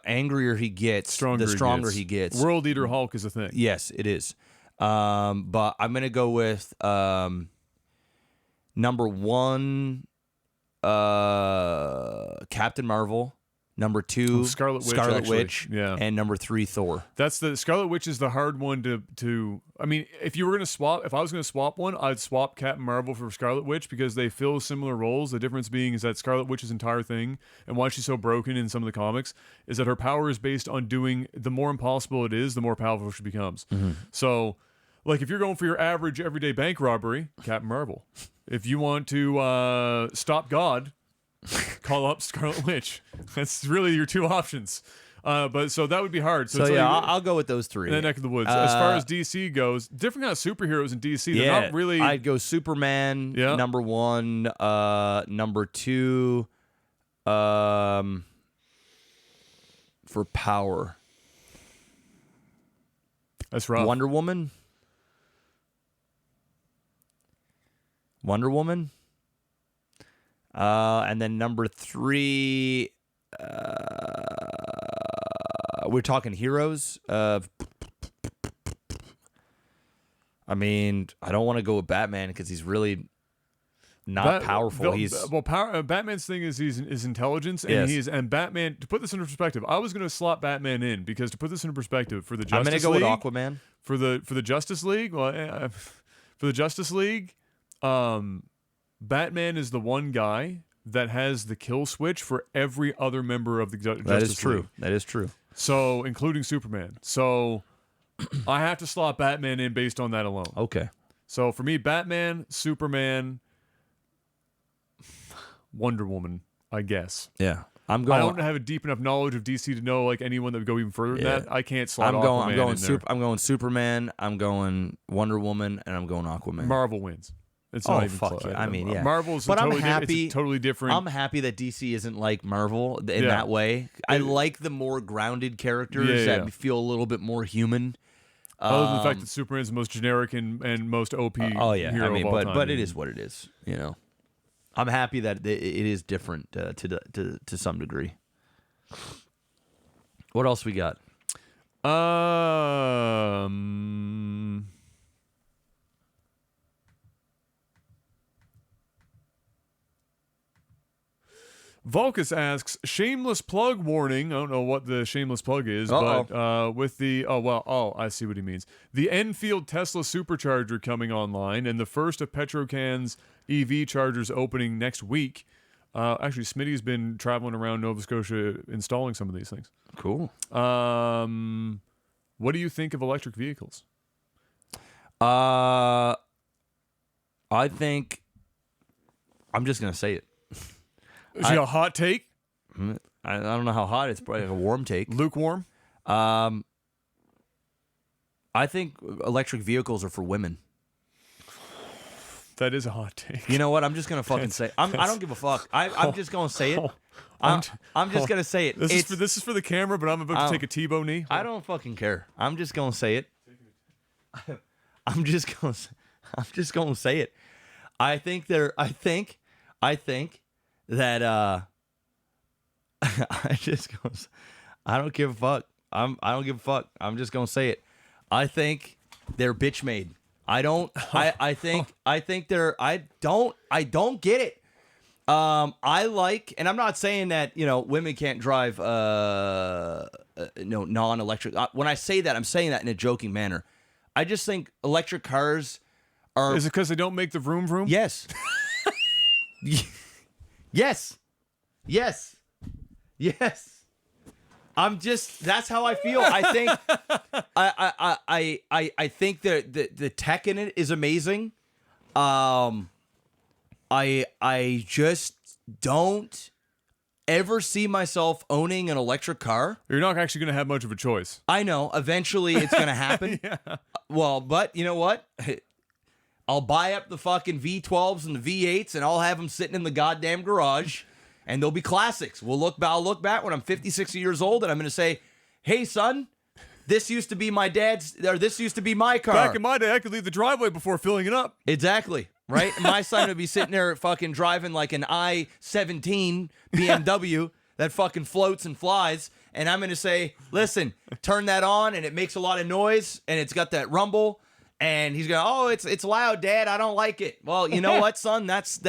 angrier he gets, the stronger he gets. World Eater Hulk is a thing. Yes, it is. But I'm gonna go with number 1, Captain Marvel. Number 2, Scarlet Witch, actually. Witch. Yeah. And number 3, Thor. That's the Scarlet Witch is the hard one to. I mean, if I was gonna swap one, I'd swap Captain Marvel for Scarlet Witch because they fill similar roles. The difference being is that Scarlet Witch's entire thing and why she's so broken in some of the comics is that her power is based on doing the more impossible it is, the more powerful she becomes. So, like if you're going for your average everyday bank robbery, Captain Marvel. If you want to stop God, call up Scarlet Witch. That's really your 2 options. But so that would be hard. So it's yeah, like, I'll go with those 3. in the neck of the woods. As far as DC goes, different kind of superheroes in DC. They're not really. I'd go Superman. Yeah. Number 1. Number 2. For power, That's rough. Wonder Woman. And then number 3. We're talking heroes. I mean, I don't want to go with Batman because he's really not powerful. Batman's thing is his intelligence, and Yes. and Batman. To put this into perspective, I was going to slot Batman in because to put this into perspective, for the Justice I'm going to go League, with Aquaman. for the Justice League, for the Justice League, Batman is the one guy that has the kill switch for every other member of the Justice League. That is true. That is true. So, including Superman. So, I have to slot Batman in based on that alone. Okay. So, for me, Batman, Superman, Wonder Woman, I guess. Yeah. I don't have a deep enough knowledge of DC to know like anyone that would go even further than that. I can't slot Aquaman in there. I'm going Superman. I'm going Wonder Woman, and I'm going Aquaman. Marvel wins. It's not even fuck close. yeah. I mean, yeah. Marvel's But I'm totally happy. it's totally different. I'm happy that DC isn't like Marvel in Yeah. that way. I like the more grounded characters that feel a little bit more human. Other than the fact that Superman's the most generic and most OP Oh yeah, hero I mean, of all time. but it is what it is. You know, I'm happy that it is different to some degree. What else we got? Volkus asks, shameless plug warning. I don't know what the shameless plug is, but with the I see what he means. The Enfield Tesla supercharger coming online, and the first of Petrocan's EV chargers opening next week. Actually, Smitty's been traveling around Nova Scotia installing some of these things. Cool. What do you think of electric vehicles? I think I'm just gonna say it. Is it a hot take? I don't know how hot it's probably like a warm take. Lukewarm? I think electric vehicles are for women. That is a hot take. You know what? I'm just gonna fucking say. I don't give a fuck. I'm just gonna say it. I'm just gonna say it. This is for the camera, but I'm about to take a Tebow knee. I don't fucking care. I'm just gonna say it. I'm just gonna say it. I think that I don't give a fuck. I don't give a fuck. I'm just gonna say it. I think they're bitch made. I don't get it. I like, and I'm not saying that, women can't drive non-electric. When I say that, I'm saying that in a joking manner. I just think electric cars are. Is it because they don't make the vroom vroom? Yes. Yes. That's how I feel. I think I think the tech in it is amazing. I just don't ever see myself owning an electric car. You're not actually going to have much of a choice. I know. Eventually it's going to happen. Yeah. Well, but you know what? I'll buy up the fucking V12s and the V8s, and I'll have them sitting in the goddamn garage, and they'll be classics. I'll look back when I'm 50, 60 years old, and I'm going to say, hey, son, this used to be my dad's, or this used to be my car. Back in my day, I could leave the driveway before filling it up. Exactly. Right? And my son would be sitting there fucking driving like an I-17 BMW that fucking floats and flies. And I'm going to say, listen, turn that on, and it makes a lot of noise, and it's got that rumble. And he's going, oh, it's loud, Dad. I don't like it. Well, you know what, son? That's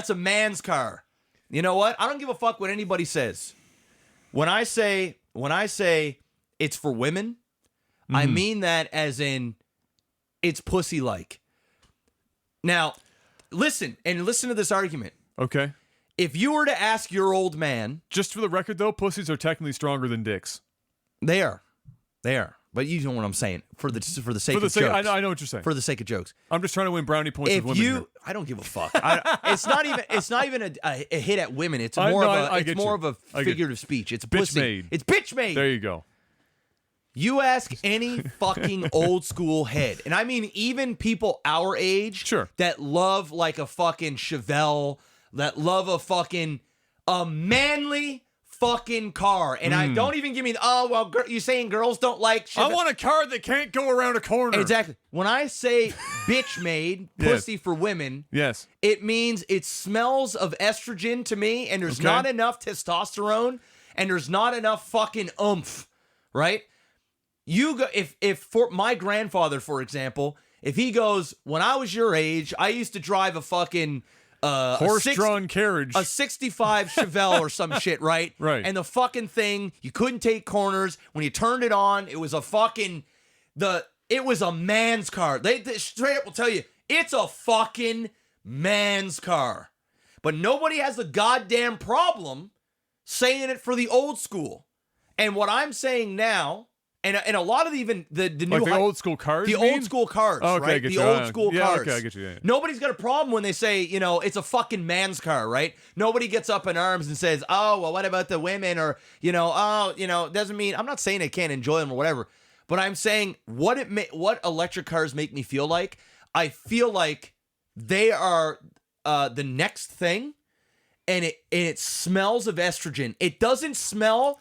a man's car. You know what? I don't give a fuck what anybody says. When I say it's for women, I mean that as in it's pussy-like. Now, listen to this argument. Okay. If you were to ask your old man... Just for the record, though, pussies are technically stronger than dicks. They are. But you know what I'm saying. For the sake of jokes. I know what you're saying. For the sake of jokes. I'm just trying to win brownie points with women here. I don't give a fuck. It's not even a hit at women. It's more of a figurative speech. It's pussy. Bitch made. It's bitch made. There you go. You ask any fucking old school head, and I mean even people our age, Sure, that love like a fucking Chevelle, that love a manly fucking car, and I don't even give me you saying girls don't like Chevelle. I want a car that can't go around a corner. Exactly. When I say bitch made, pussy for women, yes, it means it smells of estrogen to me, and there's not enough testosterone, and there's not enough fucking oomph, right? You go if for my grandfather, for example, If he goes, when I was your age, I used to drive a fucking horse-drawn carriage, a 65 Chevelle or some shit, right? Right. And the fucking thing, you couldn't take corners. When you turned it on, it was a fucking it was a man's car. They straight up will tell you it's a fucking man's car. But nobody has the goddamn problem saying it for the old school. And what I'm saying now, and a lot of even the new like the old school cars, the old school cars, Oh, okay, I right? get The you. old school Yeah, cars. okay, I get you, yeah. Nobody's got a problem when they say, it's a fucking man's car, right? Nobody gets up in arms and says, oh, well, what about the women? Or, doesn't mean, I'm not saying I can't enjoy them or whatever, but I'm saying what electric cars make me feel like. I feel like they are the next thing, and it smells of estrogen. It doesn't smell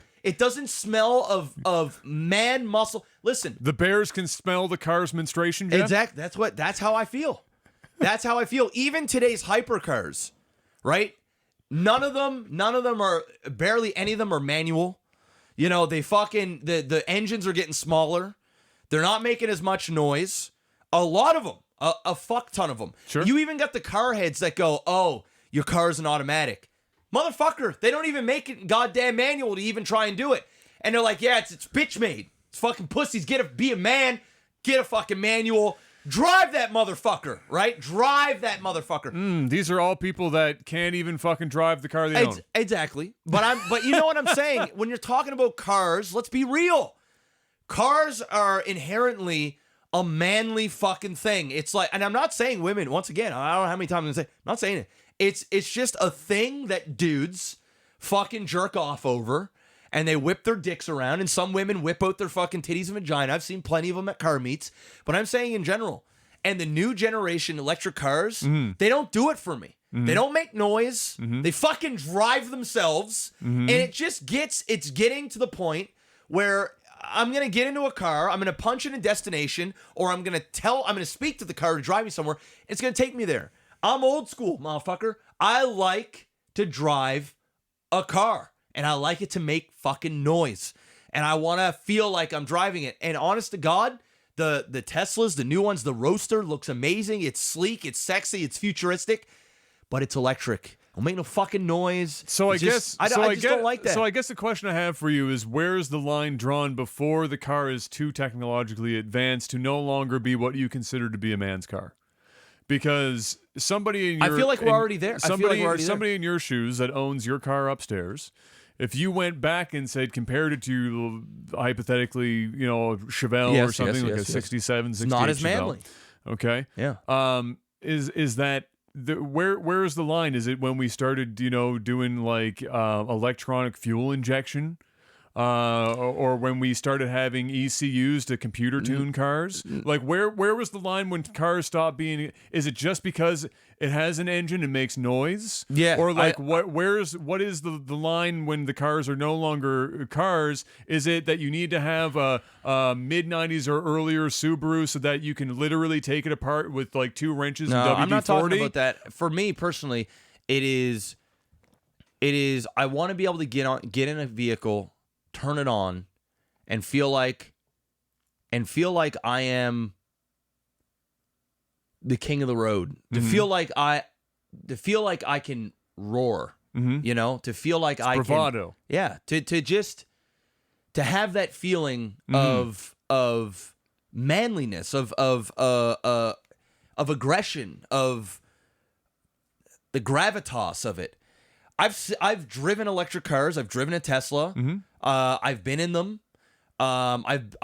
of man muscle. Listen, The bears can smell the car's menstruation, Jeff? exactly. That's how I feel. That's how I feel. Even today's hypercars, right? None of them are, barely any of them are manual. They fucking, the engines are getting smaller. They're not making as much noise. A lot of them, a fuck ton of them. Sure. You even got the car heads that go, oh, your car's an automatic. Motherfucker, they don't even make it goddamn manual to even try and do it. And they're like, yeah, it's bitch made. It's fucking pussies. Be a man. Get a fucking manual. Drive that motherfucker, right? Drive that motherfucker. These are all people that can't even fucking drive the car they own. Exactly. But you know what I'm saying? When you're talking about cars, let's be real. Cars are inherently a manly fucking thing. It's like, and I'm not saying women, once again, I don't know how many times I'm gonna say, I'm not saying it. It's just a thing that dudes fucking jerk off over, and they whip their dicks around, and some women whip out their fucking titties and vagina. I've seen plenty of them at car meets, but I'm saying in general. And the new generation electric cars, they don't do it for me. They don't make noise. They fucking drive themselves, and it's getting to the point where I'm going to get into a car, I'm going to punch in a destination, or I'm going to speak to the car to drive me somewhere. It's going to take me there. I'm old school, motherfucker. I like to drive a car, and I like it to make fucking noise, and I want to feel like I'm driving it. And honest to God, the Teslas, the new ones, the Roadster looks amazing. It's sleek, it's sexy, it's futuristic, but it's electric. Don't make no fucking noise. So I It's guess just don't like that. So I guess the question I have for you is, where's the line drawn before the car is too technologically advanced to no longer be what you consider to be a man's car? Because somebody in your, I feel like we're already there. Somebody in your shoes that owns your car upstairs, if you went back and said, compared it to hypothetically, Chevelle or Yes, something yes, like yes, a yes. 67, 68 Not as Chevelle, manly. okay? Yeah. Is that where's the line? Is it when we started, doing like electronic fuel injection? Or when we started having ECUs to computer tune cars? Like where was the line when cars stopped being? Is it just because it has an engine and makes noise? Yeah, Or like what is the line when the cars are no longer cars? Is it that you need to have a mid 90s or earlier Subaru so that you can literally take it apart with like 2 wrenches No, and WD-40? I'm not talking about that. For me personally, it is. I want to be able to get in a vehicle, turn it on, and feel like I am the king of the road. To feel like I can roar. To feel like I bravado. can. Yeah. To have that feeling of manliness, of aggression, of the gravitas of it. I've driven electric cars. I've driven a Tesla. I've been in them. I've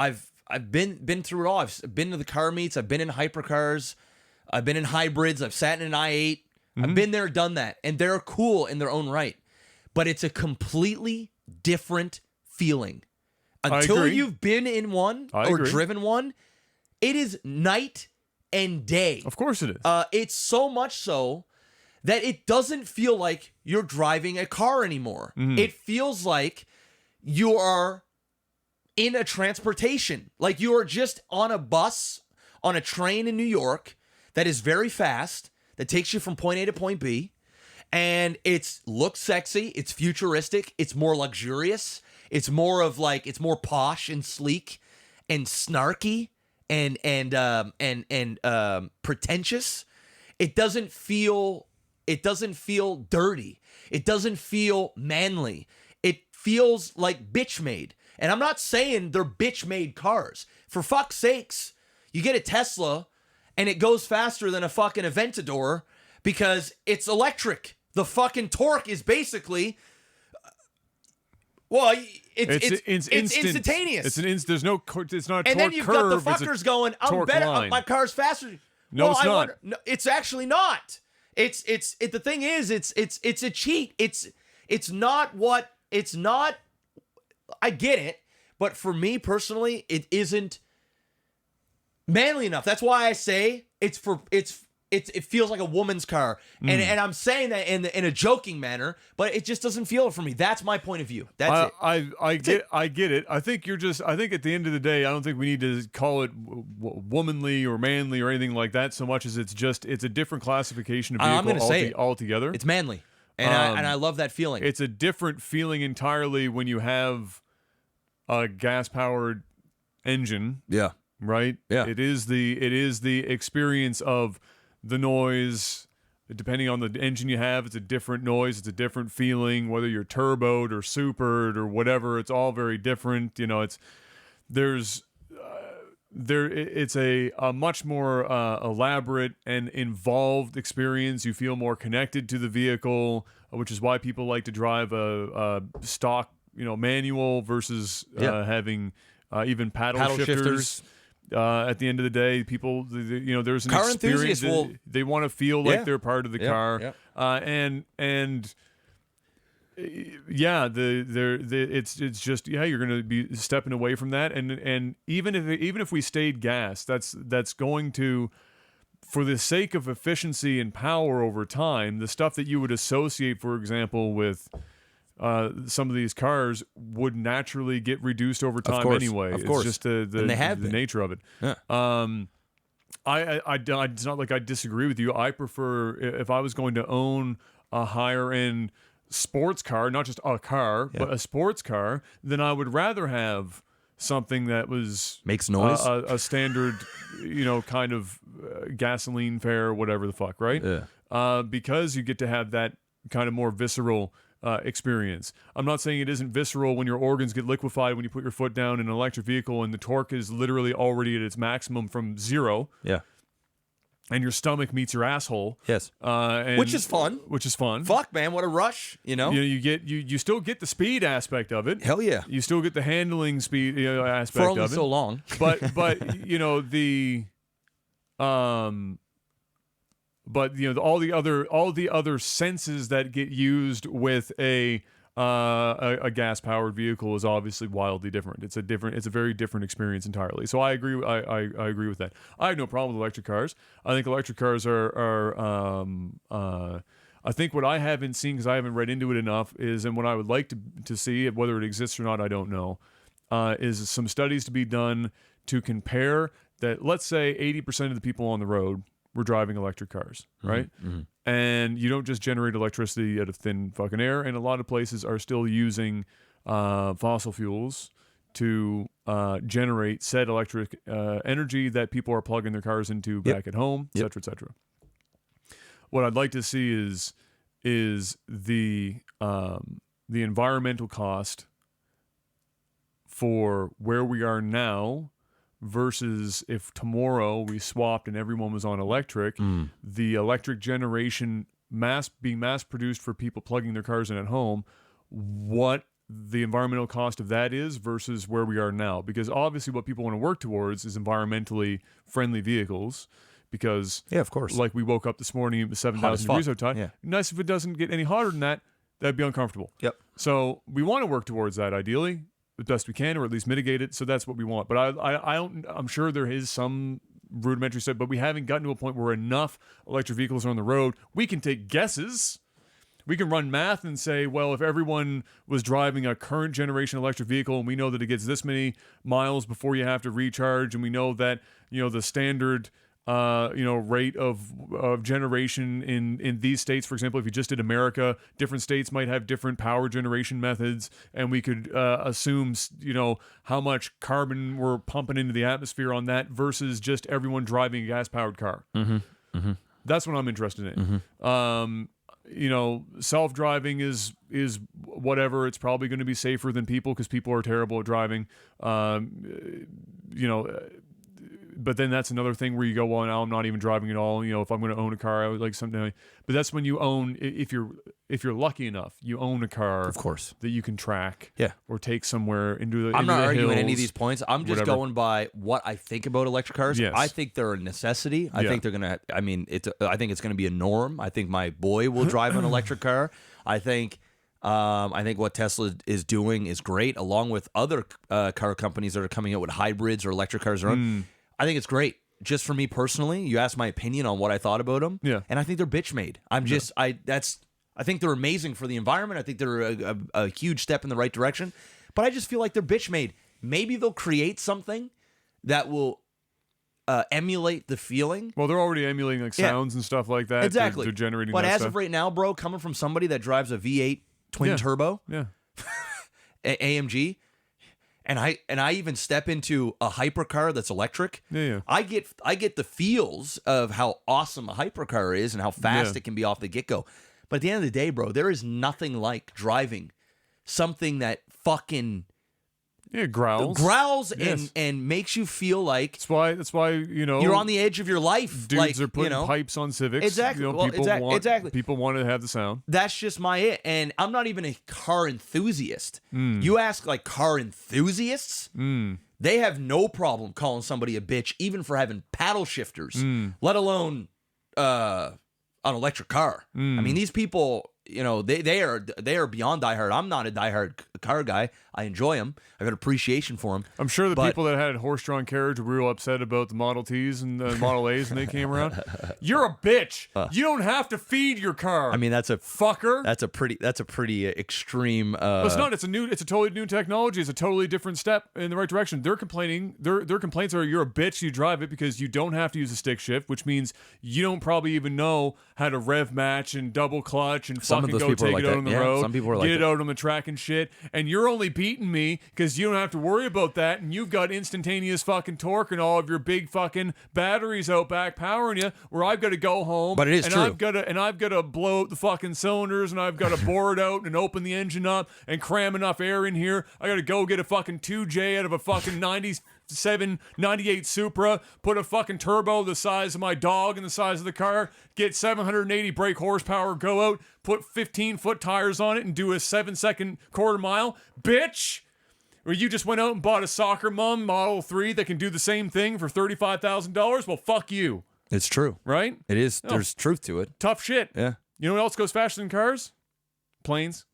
been through it all. I've been to the car meets. I've been in hypercars. I've been in hybrids. I've sat in an i8. I've been there, done that, and they're cool in their own right. But it's a completely different feeling. Until agree. you've been in one I or agree. driven one, it is night and day. Of course it is. It's so much so that it doesn't feel like you're driving a car anymore. It feels like you are in a transportation. Like you are just on a bus, on a train in New York that is very fast, that takes you from point A to point B. And it looks sexy. It's futuristic. It's more luxurious. It's more posh and sleek and snarky and pretentious. It doesn't feel dirty. It doesn't feel manly. It feels like bitch made. And I'm not saying they're bitch made cars. For fuck's sakes, you get a Tesla and it goes faster than a fucking Aventador because it's electric. The fucking torque is basically, well, it's instantaneous. There's no, it's not a torque curve. And then you've got the fuckers going, I'm better, my car's faster. No, it's not. No, it's actually not. The thing is, it's a cheat. It's not. I get it, but for me personally, it isn't manly enough. That's why I say it feels like a woman's car, and I'm saying that in a joking manner, but it just doesn't feel it for me. That's my point of view. That's it. I get it. I think at the end of the day, I don't think we need to call it womanly or manly or anything like that so much as it's a different classification of I'm vehicle gonna say altogether. it's manly, and I love that feeling. It's a different feeling entirely when you have a gas-powered engine. Yeah. Right? Yeah. It is the experience of the noise. Depending on the engine you have, it's a different noise, it's a different feeling, whether you're turboed or supered or whatever, it's all very different. You know, it's a much more elaborate and involved experience. You feel more connected to the vehicle, which is why people like to drive a stock, manual versus having even paddle shifters. At the end of the day, people, there's an car experience. enthusiasts They want to feel like they're part of the car, and it's just you're going to be stepping away from that, and even if we stayed gas, that's going to, for the sake of efficiency and power over time, the stuff that you would associate, for example, with some of these cars would naturally get reduced over time anyway. Of course. It's just the nature of it. Yeah. It's not like I disagree with you. I prefer, if I was going to own a higher end sports car, not just a car, but a sports car, then I would rather have something that makes noise, a standard, kind of gasoline fare, whatever the fuck, right? Yeah. Because you get to have that kind of more visceral experience. I'm not saying it isn't visceral when your organs get liquefied when you put your foot down in an electric vehicle and the torque is literally already at its maximum from zero. Yeah. And your stomach meets your asshole. Yes. Which is fun. Fuck, man, what a rush, You still get the speed aspect of it. Hell yeah. You still get the handling speed aspect for only of it. so long. But all the other senses that get used with a gas powered vehicle is obviously wildly different. It's a very different experience entirely. So I agree. I agree with that. I have no problem with electric cars. I think electric cars are I think what I haven't seen, because I haven't read into it enough, is, and what I would like to see, whether it exists or not, I don't know, is some studies to be done to compare that. Let's say 80% of the people on the road were driving electric cars, right? Mm-hmm. And you don't just generate electricity out of thin fucking air. And a lot of places are still using fossil fuels to generate said electric energy that people are plugging their cars into back at home, et cetera, et cetera. What I'd like to see is the environmental cost for where we are now versus if tomorrow we swapped and everyone was on electric, the electric generation being mass produced for people plugging their cars in at home, what the environmental cost of that is versus where we are now. Because obviously what people want to work towards is environmentally friendly vehicles, because of course, like we woke up this morning, it was 7,000 degrees outside. Yeah. Nice if it doesn't get any hotter than that, that'd be uncomfortable. Yep. So we want to work towards that ideally, the best we can, or at least mitigate it. So that's what we want. But I'm sure there is some rudimentary stuff, but we haven't gotten to a point where enough electric vehicles are on the road. We can take guesses. We can run math and say, well, if everyone was driving a current generation electric vehicle, and we know that it gets this many miles before you have to recharge, and we know that, the standard rate of generation in these states. For example, if you just did America, different states might have different power generation methods, and we could assume, how much carbon we're pumping into the atmosphere on that versus just everyone driving a gas-powered car. That's what I'm interested in. Self-driving is whatever. It's probably going to be safer than people because people are terrible at driving. But then that's another thing where you go, well, now I'm not even driving at all. If I'm going to own a car, I would like something. But that's when you own, if you're lucky enough, you own a car, Of course. that you can track, Yeah. or take somewhere into the. I'm into not the arguing hills, any of these points. I'm just whatever. going by what I think about electric cars. Yes. I think they're a necessity. I Yeah. think they're gonna. I think it's gonna be a norm. I think my boy will drive an electric car. I think what Tesla is doing is great, along with other car companies that are coming out with hybrids or electric cars. I think it's great. Just for me personally, you asked my opinion on what I thought about them. Yeah. And I think they're bitch made. I think they're amazing for the environment. I think they're a huge step in the right direction. But I just feel like they're bitch made. Maybe they'll create something that will emulate the feeling. Well, they're already emulating like sounds and stuff like that. Exactly. They're generating. But that as stuff. of right now, bro, coming from somebody that drives a V8 twin turbo Yeah. AMG, and I even step into a hypercar that's electric. Yeah. I get the feels of how awesome a hypercar is and how fast Yeah. it can be off the get-go. But at the end of the day, bro, there is nothing like driving something that fucking Yeah, growls. and makes you feel like That's why you're on the edge of your life. dudes like, are putting pipes on Civics. Exactly. Well, exactly. People want to have the sound. That's just my it. And I'm not even a car enthusiast. You ask like car enthusiasts, they have no problem calling somebody a bitch, even for having paddle shifters, let alone an electric car. I mean, these people, they are beyond diehard. I'm not a diehard car guy. I enjoy them. I've got appreciation for them. I'm sure the people that had horse-drawn carriage were real upset about the Model Ts and the Model A's when they came around. You're a bitch. You don't have to feed your car. I mean, that's a fucker. That's a pretty extreme. But it's not. It's a totally new technology. It's a totally different step in the right direction. They're complaining. Their complaints are you're a bitch. You drive it because you don't have to use a stick shift, which means you don't probably even know how to rev match and double clutch and Some of fucking those go people are take like it out that. on the Yeah, road. some people are like get it that. out on the track and shit. And you're only beating me because you don't have to worry about that. And you've got instantaneous fucking torque and all of your big fucking batteries out back powering you. Where I've got to go home. But it is and true. I've got to blow out the fucking cylinders, and I've got to bore it out and open the engine up and cram enough air in here. I got to go get a fucking 2J out of a fucking 97, 98 Supra, put a fucking turbo the size of my dog and the size of the car, get 780 brake horsepower, go out, put 15-foot tires on it, and do a 7-second quarter mile. Bitch! Or you just went out and bought a soccer mom Model 3 that can do the same thing for $35,000? Well, fuck you. It's true. Right? It is. No. There's truth to it. Tough shit. Yeah. You know what else goes faster than cars? Planes.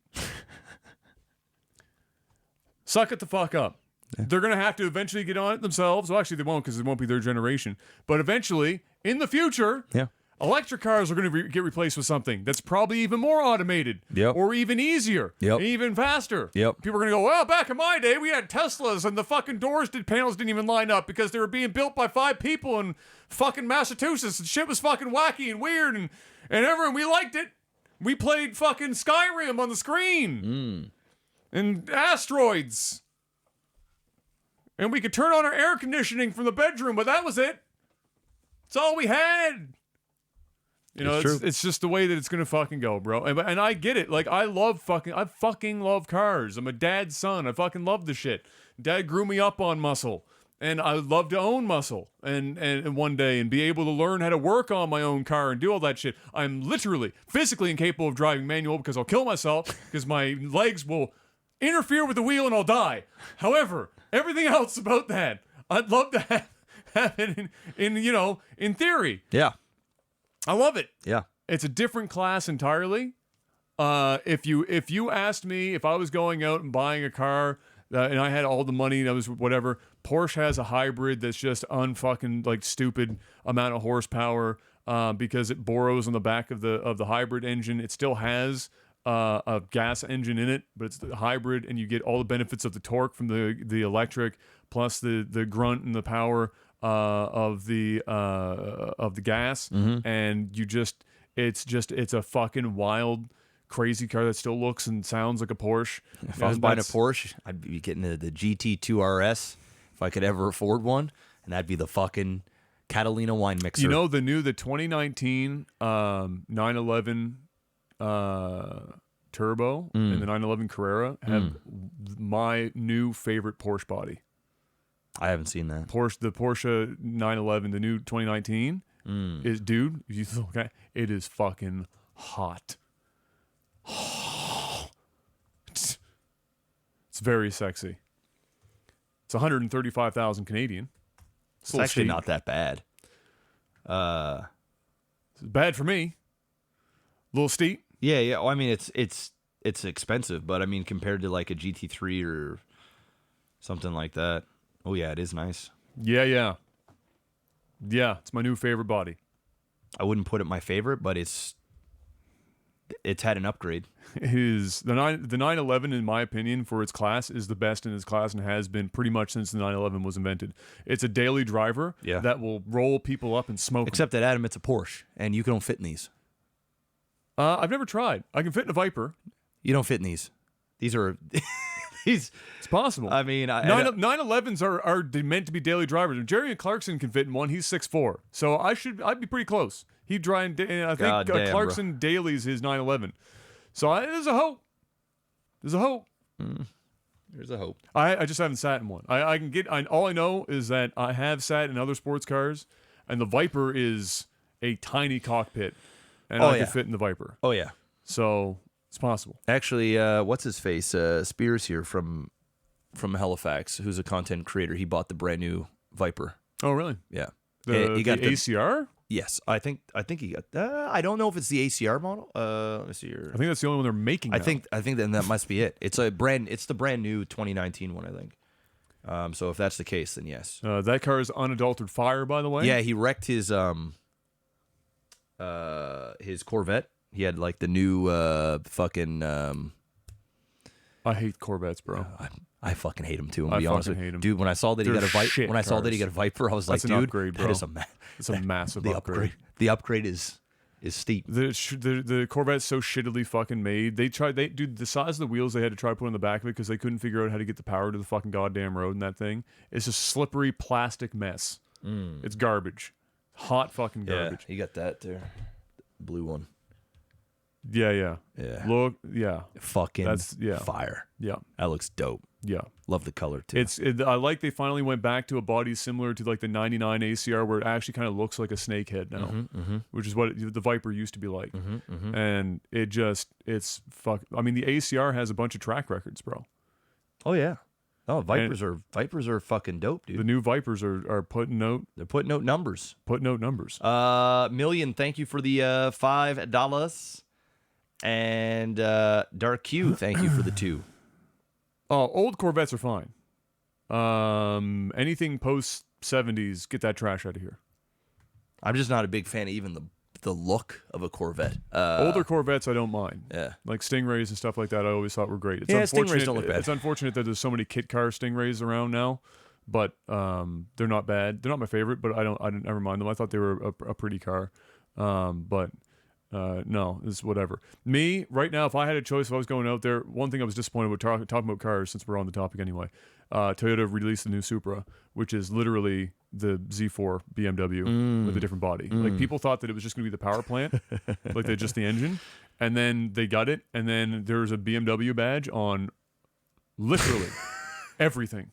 Suck it the fuck up. Yeah. They're going to have to eventually get on it themselves. Well, actually, they won't because it won't be their generation. But eventually, in the future, electric cars are going to get replaced with something that's probably even more automated or even easier, even faster. People are going to go, well, back in my day, we had Teslas and the fucking panels didn't even line up because they were being built by 5 people in fucking Massachusetts and shit was fucking wacky and weird and we liked it. We played fucking Skyrim on the screen and asteroids. And we could turn on our air conditioning from the bedroom, but that was it. It's all we had. It's just the way that it's gonna fucking go, bro. And I get it. Like I fucking love cars. I'm a dad's son. I fucking love the shit. Dad grew me up on muscle, and I would love to own muscle and one day and be able to learn how to work on my own car and do all that shit. I'm literally physically incapable of driving manual because I'll kill myself because my legs will interfere with the wheel and I'll die. However, everything else about that, I'd love to have it in theory. Yeah. I love it. Yeah. It's a different class entirely. If you asked me if I was going out and buying a car and I had all the money and I was whatever, Porsche has a hybrid that's just unfucking like stupid amount of horsepower because it borrows on the back of the hybrid engine. It still has a gas engine in it, but it's the hybrid, and you get all the benefits of the torque from the electric plus the grunt and the power of the gas, and it's a fucking wild, crazy car that still looks and sounds like a Porsche. If I was buying a Porsche, I'd be getting the GT2 RS if I could ever afford one, and that'd be the fucking Catalina wine mixer. You know, the 2019 911 Turbo and the 911 Carrera have my new favorite Porsche body. I haven't seen that. The Porsche 911, the new 2019 is, dude, if you look at it, is fucking hot. It's very sexy. It's 135,000 Canadian. It's actually not that bad. It's bad for me. A little steep. Yeah, yeah. Well, I mean, it's expensive, but I mean, compared to like a GT3 or something like that. Oh yeah, it is nice. Yeah. It's my new favorite body. I wouldn't put it my favorite, but it's had an upgrade. The 911, in my opinion, for its class, is the best in its class and has been pretty much since the 911 was invented. It's a daily driver that will roll people up and smoke. Except that, Adam, it's a Porsche, and you don't fit in these. I've never tried. I can fit in a Viper. You don't fit in these. These are these. It's possible. I mean, 911s are meant to be daily drivers. Jerry Clarkson can fit in one. He's 6'4", so I'd be pretty close. He'd drive, and I think Clarkson dailies his 911. So there's a hope. There's a hope. There's a hope. I just haven't sat in one. I can get. All I know is that I have sat in other sports cars, and the Viper is a tiny cockpit, and I can fit in the Viper. Oh yeah. So it's possible. Actually, what's his face? Spears here from Halifax, who's a content creator. He bought the brand new Viper. Oh really? Yeah. He got the ACR. Yes, I think he got. I don't know if it's the ACR model. Let me see here. I think that's the only one they're making. Now. I think then that must be it. It's the brand new 2019 one, I think. So if that's the case, then yes. That car is unadulterated fire, by the way. Yeah, he wrecked his Corvette. He had like the new fucking. I hate Corvettes, bro. I fucking hate him too. I be honest fucking with hate him. Dude, when I saw that he got a Viper, I was like, That's an dude, upgrade, bro. that is It's a massive the upgrade. The upgrade is steep. The Corvette's so shittily fucking made. Dude, the size of the wheels they had to try to put on the back of it because they couldn't figure out how to get the power to the fucking goddamn road in that thing. It's a slippery plastic mess. It's garbage. Hot fucking garbage. Yeah, you got that there. Blue one. Yeah. Look, yeah. Fucking fire. Yeah. That looks dope. Yeah. Love the color too. I like they finally went back to a body similar to like the 99 ACR where it actually kind of looks like a snakehead now, which is what the Viper used to be like. And it's fuck. I mean, the ACR has a bunch of track records, bro. Oh yeah. Oh, Vipers are fucking dope, dude. The new Vipers are putting out. They're putting out numbers. Million, thank you for the $5. And Dark Q, thank you for the 2. Oh, old Corvettes are fine. Anything post 70s, get that trash out of here. I'm just not a big fan of even the look of a Corvette. Older Corvettes, I don't mind. Yeah. Like Stingrays and stuff like that, I always thought were great. Stingrays don't look bad. It's unfortunate that there's so many kit car Stingrays around now, but they're not bad. They're not my favorite, but I never mind them. I thought they were a pretty car. But no, it's whatever. Me, right now, if I had a choice, if I was going out there, one thing I was disappointed with talking about cars, since we're on the topic anyway, Toyota released the new Supra, which is literally the Z4 BMW with a different body. Like, people thought that it was just going to be the power plant, like just the engine, and then they got it, and then there's a BMW badge on literally everything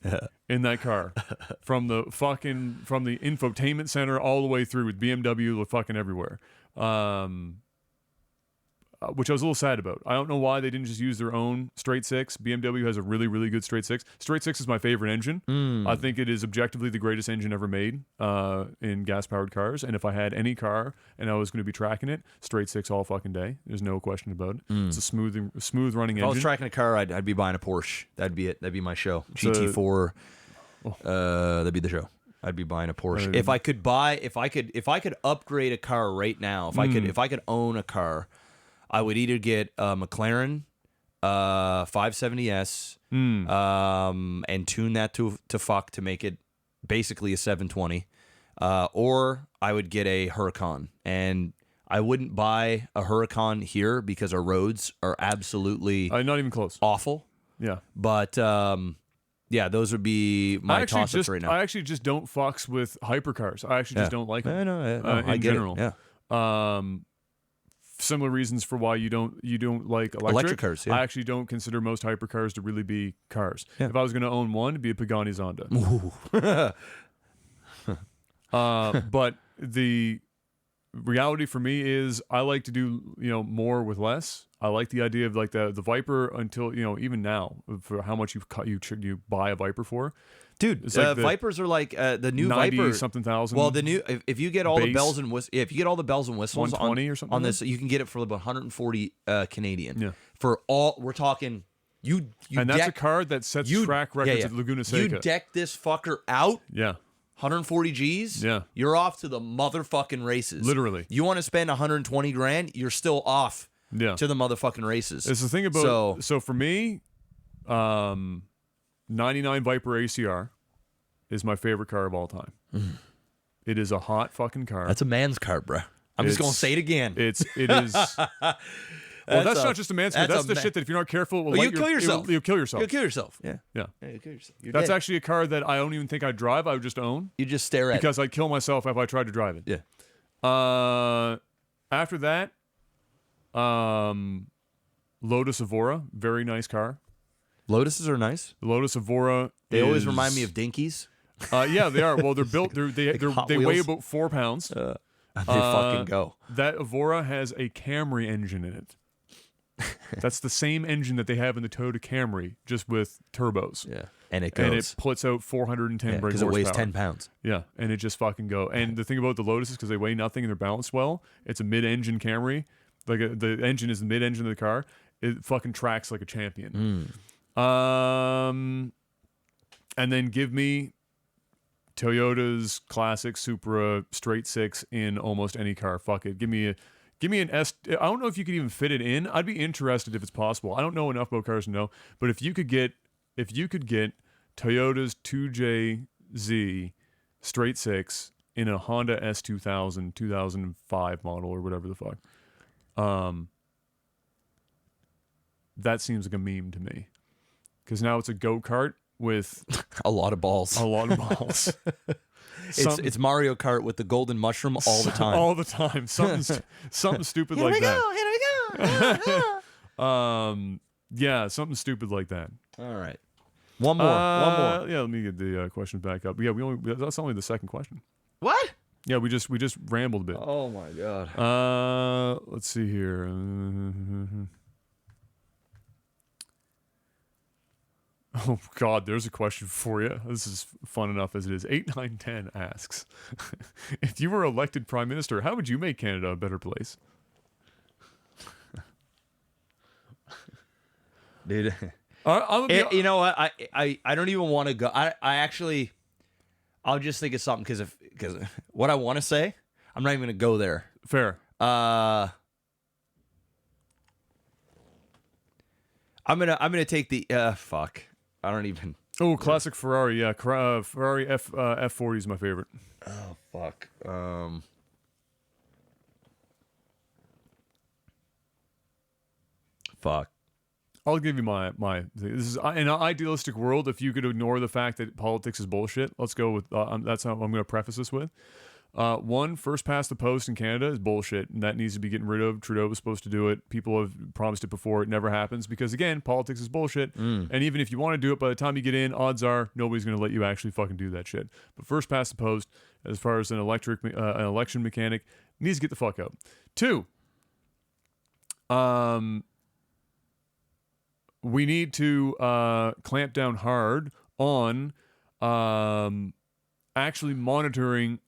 in that car, from the infotainment center all the way through, with BMW fucking everywhere. Which I was a little sad about. I don't know why they didn't just use their own straight six. BMW has a really, really good straight six. Straight six is my favorite engine. I think it is objectively the greatest engine ever made in gas-powered cars. And if I had any car and I was going to be tracking it, straight six all fucking day. There's no question about it. It's a smooth running engine. If I was tracking a car, I'd be buying a Porsche. That'd be it. That'd be my show. GT4. That'd be the show. I'd be buying a Porsche. If I could upgrade a car right now, if I could own a car, I would either get a McLaren 570S and tune that to fuck to make it basically a 720, or I would get a Huracan. And I wouldn't buy a Huracan here because our roads are absolutely Not even close. awful. Yeah. But yeah, those would be my toss-ups right now. I actually just don't fucks with hypercars. I actually just don't like them. I in get general. it. Yeah. Similar reasons for why you don't like electric cars. Yeah. I actually don't consider most hypercars to really be cars. Yeah. If I was going to own one, it'd be a Pagani Zonda. But the reality for me is I like to do more with less. I like the idea of like the Viper until even now for how much you buy a Viper for. Dude, It's like the Vipers are like the new 90 Viper. something thousand. Well, the new if you get all the base, bells and if you get all the bells and whistles 120 or something on like this, you can get it for about 140 Canadian. Yeah. For all we're talking, you and that's a car that sets track records at Laguna Seca. You deck this fucker out. Yeah. 140 G's. Yeah. You're off to the motherfucking races. Literally. You want to spend 120 grand? You're still off. Yeah. To the motherfucking races. It's the thing about so for me, 99 Viper ACR is my favorite car of all time. It is a hot fucking car. That's a man's car, bro. I'm just gonna say it again. It is. Well, that's not just a man's car. That's the shit that if you're not careful, it will you'll kill yourself. You'll kill yourself. You'll kill yourself. Yeah. Yeah. You'll kill yourself. You're That's dead. actually a car that I don't even think I'd drive. I would just own. You just stare at because I'd kill myself if I tried to drive it. Yeah. After that, Lotus Evora, very nice car. Lotuses are nice. The Lotus Evora. They always remind me of Dinkies. Yeah, they are. Well, they're built. They weigh Wheels. about 4 pounds. They fucking go. That Evora has a Camry engine in it. That's the same engine that they have in the Toyota Camry, just with turbos. Yeah, and it goes. And it puts out 410 brake because it horsepower. weighs 10 pounds. Yeah, and it just fucking go. And the thing about the Lotus is because they weigh nothing and they're balanced well. It's a mid-engine Camry. Like the engine is the mid-engine of the car. It fucking tracks like a champion. And then give me Toyota's classic Supra straight six in almost any car. Fuck it. Give me an S. I don't know if you could even fit it in. I'd be interested if it's possible. I don't know enough about cars to know, but if you could get Toyota's 2JZ straight six in a Honda S2000 2005 model or whatever the fuck, that seems like a meme to me. Because now it's a go-kart with a lot of balls. A lot of balls. It's Mario Kart with the golden mushroom all the time. All the time. Something stupid like that. Here we go. Yeah, something stupid like that. All right. One more. Yeah, let me get the questions back up. Yeah, that's only the second question. What? Yeah, we just rambled a bit. Oh my god. Let's see here. Oh God, there's a question for you. This is fun enough as it is. 8910 asks, if you were elected prime minister, how would you make Canada a better place? Dude. You know what? I don't even want to go. I'll just think of something because what I want to say, I'm not even going to go there. Fair. I'm gonna take the fuck. I don't even. Oh, classic Ferrari. Yeah, Ferrari F40 is my favorite. Oh fuck. Fuck. I'll give you my. This is in an idealistic world. If you could ignore the fact that politics is bullshit, let's go with. That's how I'm going to preface this with. One, first past the post in Canada is bullshit, and that needs to be getting rid of. Trudeau was supposed to do it. People have promised it before. It never happens because, again, politics is bullshit. And even if you want to do it, by the time you get in, odds are nobody's going to let you actually fucking do that shit. But first past the post, as far as an election mechanic, needs to get the fuck out. Two, we need to clamp down hard on actually monitoring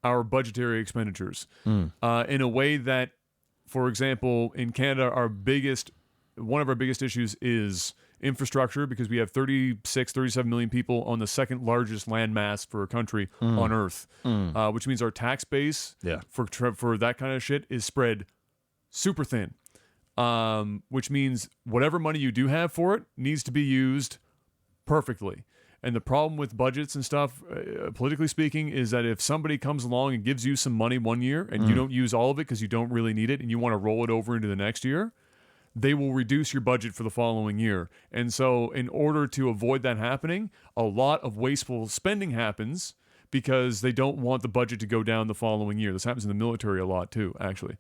our budgetary expenditures in a way that, for example, in Canada, one of our biggest issues is infrastructure because we have 37 million people on the second largest landmass for a country on Earth, which means our tax base for that kind of shit is spread super thin, which means whatever money you do have for it needs to be used perfectly. And the problem with budgets and stuff, politically speaking, is that if somebody comes along and gives you some money one year and you don't use all of it because you don't really need it and you want to roll it over into the next year, they will reduce your budget for the following year. And so in order to avoid that happening, a lot of wasteful spending happens because they don't want the budget to go down the following year. This happens in the military a lot too, actually.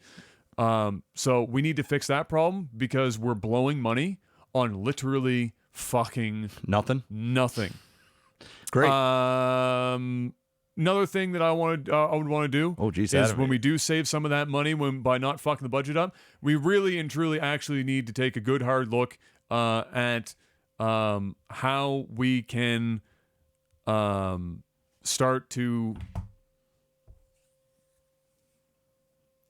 So we need to fix that problem because we're blowing money on literally fucking Nothing. Great. Another thing that I would want to do is when we do save some of that money by not fucking the budget up, we really and truly actually need to take a good hard look at how we can start to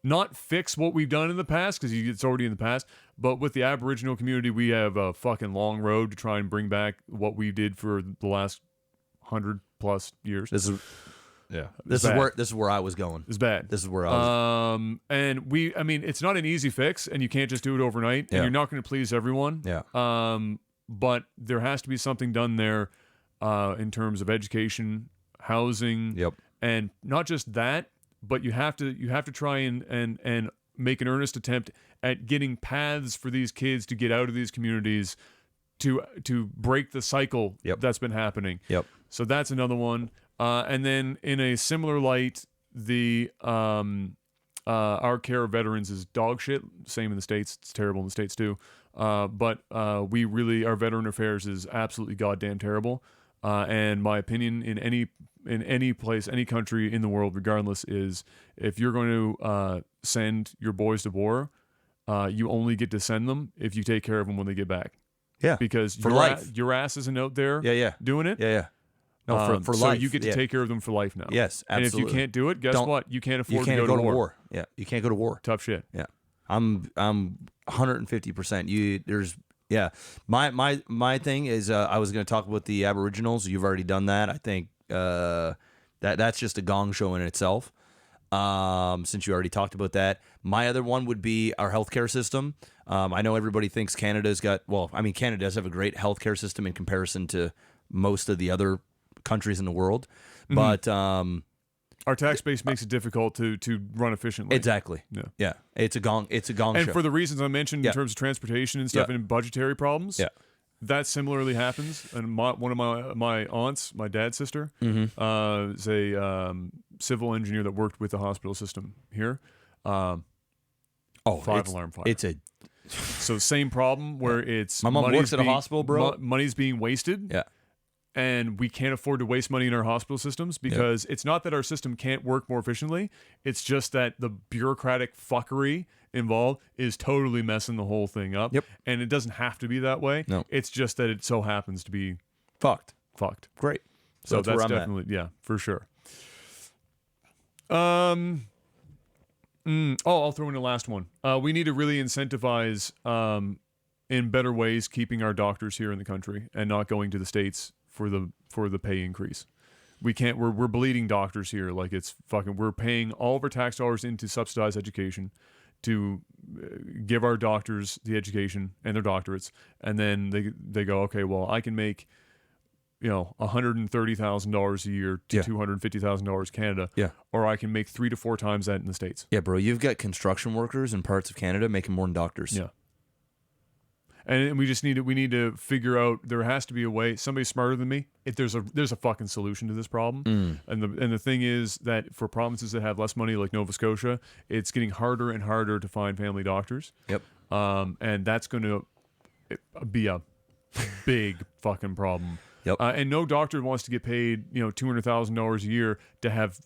not fix what we've done in the past because it's already in the past, but with the Aboriginal community, we have a fucking long road to try and bring back what we did for the last 100+ years. This is where I was going. It's bad. This is where I was. And it's not an easy fix, and you can't just do it overnight, and you're not going to please everyone. Yeah. But there has to be something done there, in terms of education, housing, and not just that, but you have to try and make an earnest attempt at getting paths for these kids to get out of these communities to break the cycle that's been happening. So that's another one. And then in a similar light, the our care of veterans is dog shit. Same in the States. It's terrible in the States too. But our veteran affairs is absolutely goddamn terrible. And my opinion in any place, any country in the world, regardless, is if you're going to send your boys to war, you only get to send them if you take care of them when they get back. Yeah. Because your ass isn't out there doing it. Yeah. No, for so life. you get to take care of them for life now. Yes, absolutely. And if you can't do it, guess what? You can't afford to go to war. Yeah, you can't go to war. Tough shit. Yeah, I'm 150%. My thing is I was going to talk about the Aboriginals. You've already done that. I think that's just a gong show in itself. Since you already talked about that, my other one would be our healthcare system. I know everybody thinks Canada does have a great healthcare system in comparison to most of the other countries in the world, but our tax base makes it difficult to run efficiently. Exactly. Yeah. It's a gong show. And for the reasons I mentioned in terms of transportation and stuff and budgetary problems, that similarly happens. And one of my aunts, my dad's sister, is a civil engineer that worked with the hospital system here. 5-alarm fire. So same problem where it's my mom works at a hospital, bro. Money's being wasted. Yeah. And we can't afford to waste money in our hospital systems because it's not that our system can't work more efficiently. It's just that the bureaucratic fuckery involved is totally messing the whole thing up. Yep. And it doesn't have to be that way. No. It's just that it so happens to be fucked. Great. So that's where I'm definitely, for sure. I'll throw in the last one. We need to really incentivize in better ways keeping our doctors here in the country and not going to the States for the pay increase. We're bleeding doctors here like it's fucking. We're paying all of our tax dollars into subsidized education to give our doctors the education and their doctorates, and then they go, okay, well, I can make $130,000 a year to $250,000 Canada, or I can make 3 to 4 times that in the States. Yeah, bro, you've got construction workers in parts of Canada making more than doctors. Yeah. And we need to figure out, there has to be a way, somebody smarter than me, if there's a fucking solution to this problem. And the thing is that for provinces that have less money like Nova Scotia, it's getting harder and harder to find family doctors. Yep. And that's going to be a big fucking problem. Yep. And no doctor wants to get paid, $200,000 a year to have,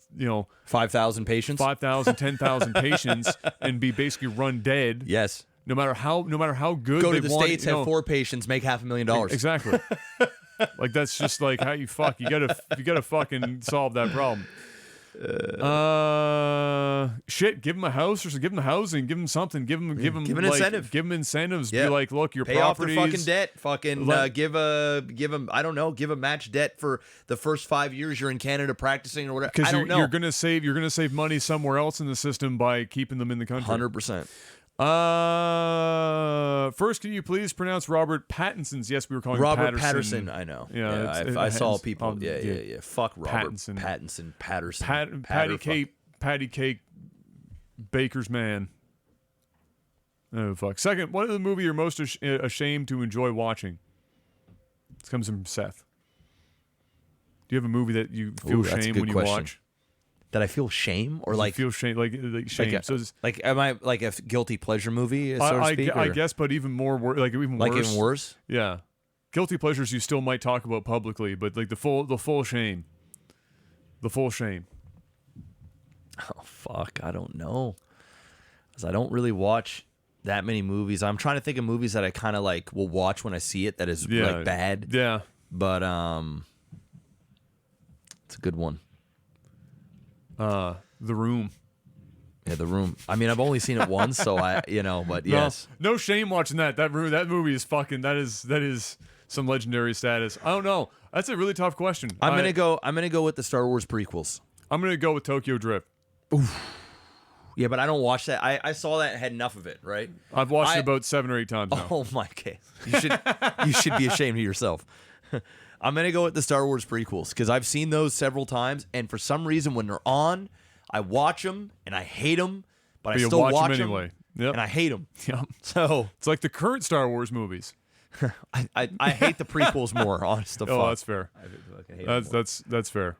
5,000 patients, 10,000 patients and be basically run dead. Yes. No matter how good go they to the want, States, have 4 patients, make $500,000. Exactly. Like that's just like how you fuck. You gotta fucking solve that problem. Shit. Give them a house or give them housing. Give them something. Give them an incentive. Give them incentives. Yeah. Be like, look, your pay properties. off their fucking debt. Fucking give them. I don't know. Give a match debt for the first 5 years you're in Canada practicing or whatever. I don't know. You're gonna save money somewhere else in the system by keeping them in the country. 100%. First, can you please pronounce Robert Pattinson's? Yes, we were calling Robert him Patterson. I know. Yeah, I saw people. oh, Yeah. Fuck Robert Pattinson. Patterson. Patty Cake, Baker's man. Oh fuck. Second, what is the movie you're most ashamed to enjoy watching? This comes from Seth. Do you have a movie that you feel that's a shame good when you question. watch? Did I feel shame or You like feel shame, like shame. So like am I like a guilty pleasure movie, so to speak? I or- guess, but even more, like even like worse. even worse. Yeah, guilty pleasures you still might talk about publicly, but like the full shame, Oh fuck, I don't know, because I don't really watch that many movies. I'm trying to think of movies that I kind of like will watch when I see it that is like bad. Yeah, But it's a good one. The Room. Yeah, The Room. I mean, I've only seen it once, so but yes. No shame watching that. That movie is fucking. That is some legendary status. I don't know. That's a really tough question. I'm gonna go with the Star Wars prequels. I'm gonna go with Tokyo Drift. Yeah, but I don't watch that. I saw that and had enough of it, right? I've watched it about 7 or 8 times now. Oh my god. You should be ashamed of yourself. I'm gonna go with the Star Wars prequels because I've seen those several times, and for some reason when they're on, I watch them and I hate them, but I you still watch 'em watch them anyway. Yep. and I hate them. Yeah. So It's like the current Star Wars movies. I hate the prequels more. Honest to fuck. Oh, that's fair. I fucking hate 'em more. That's fair.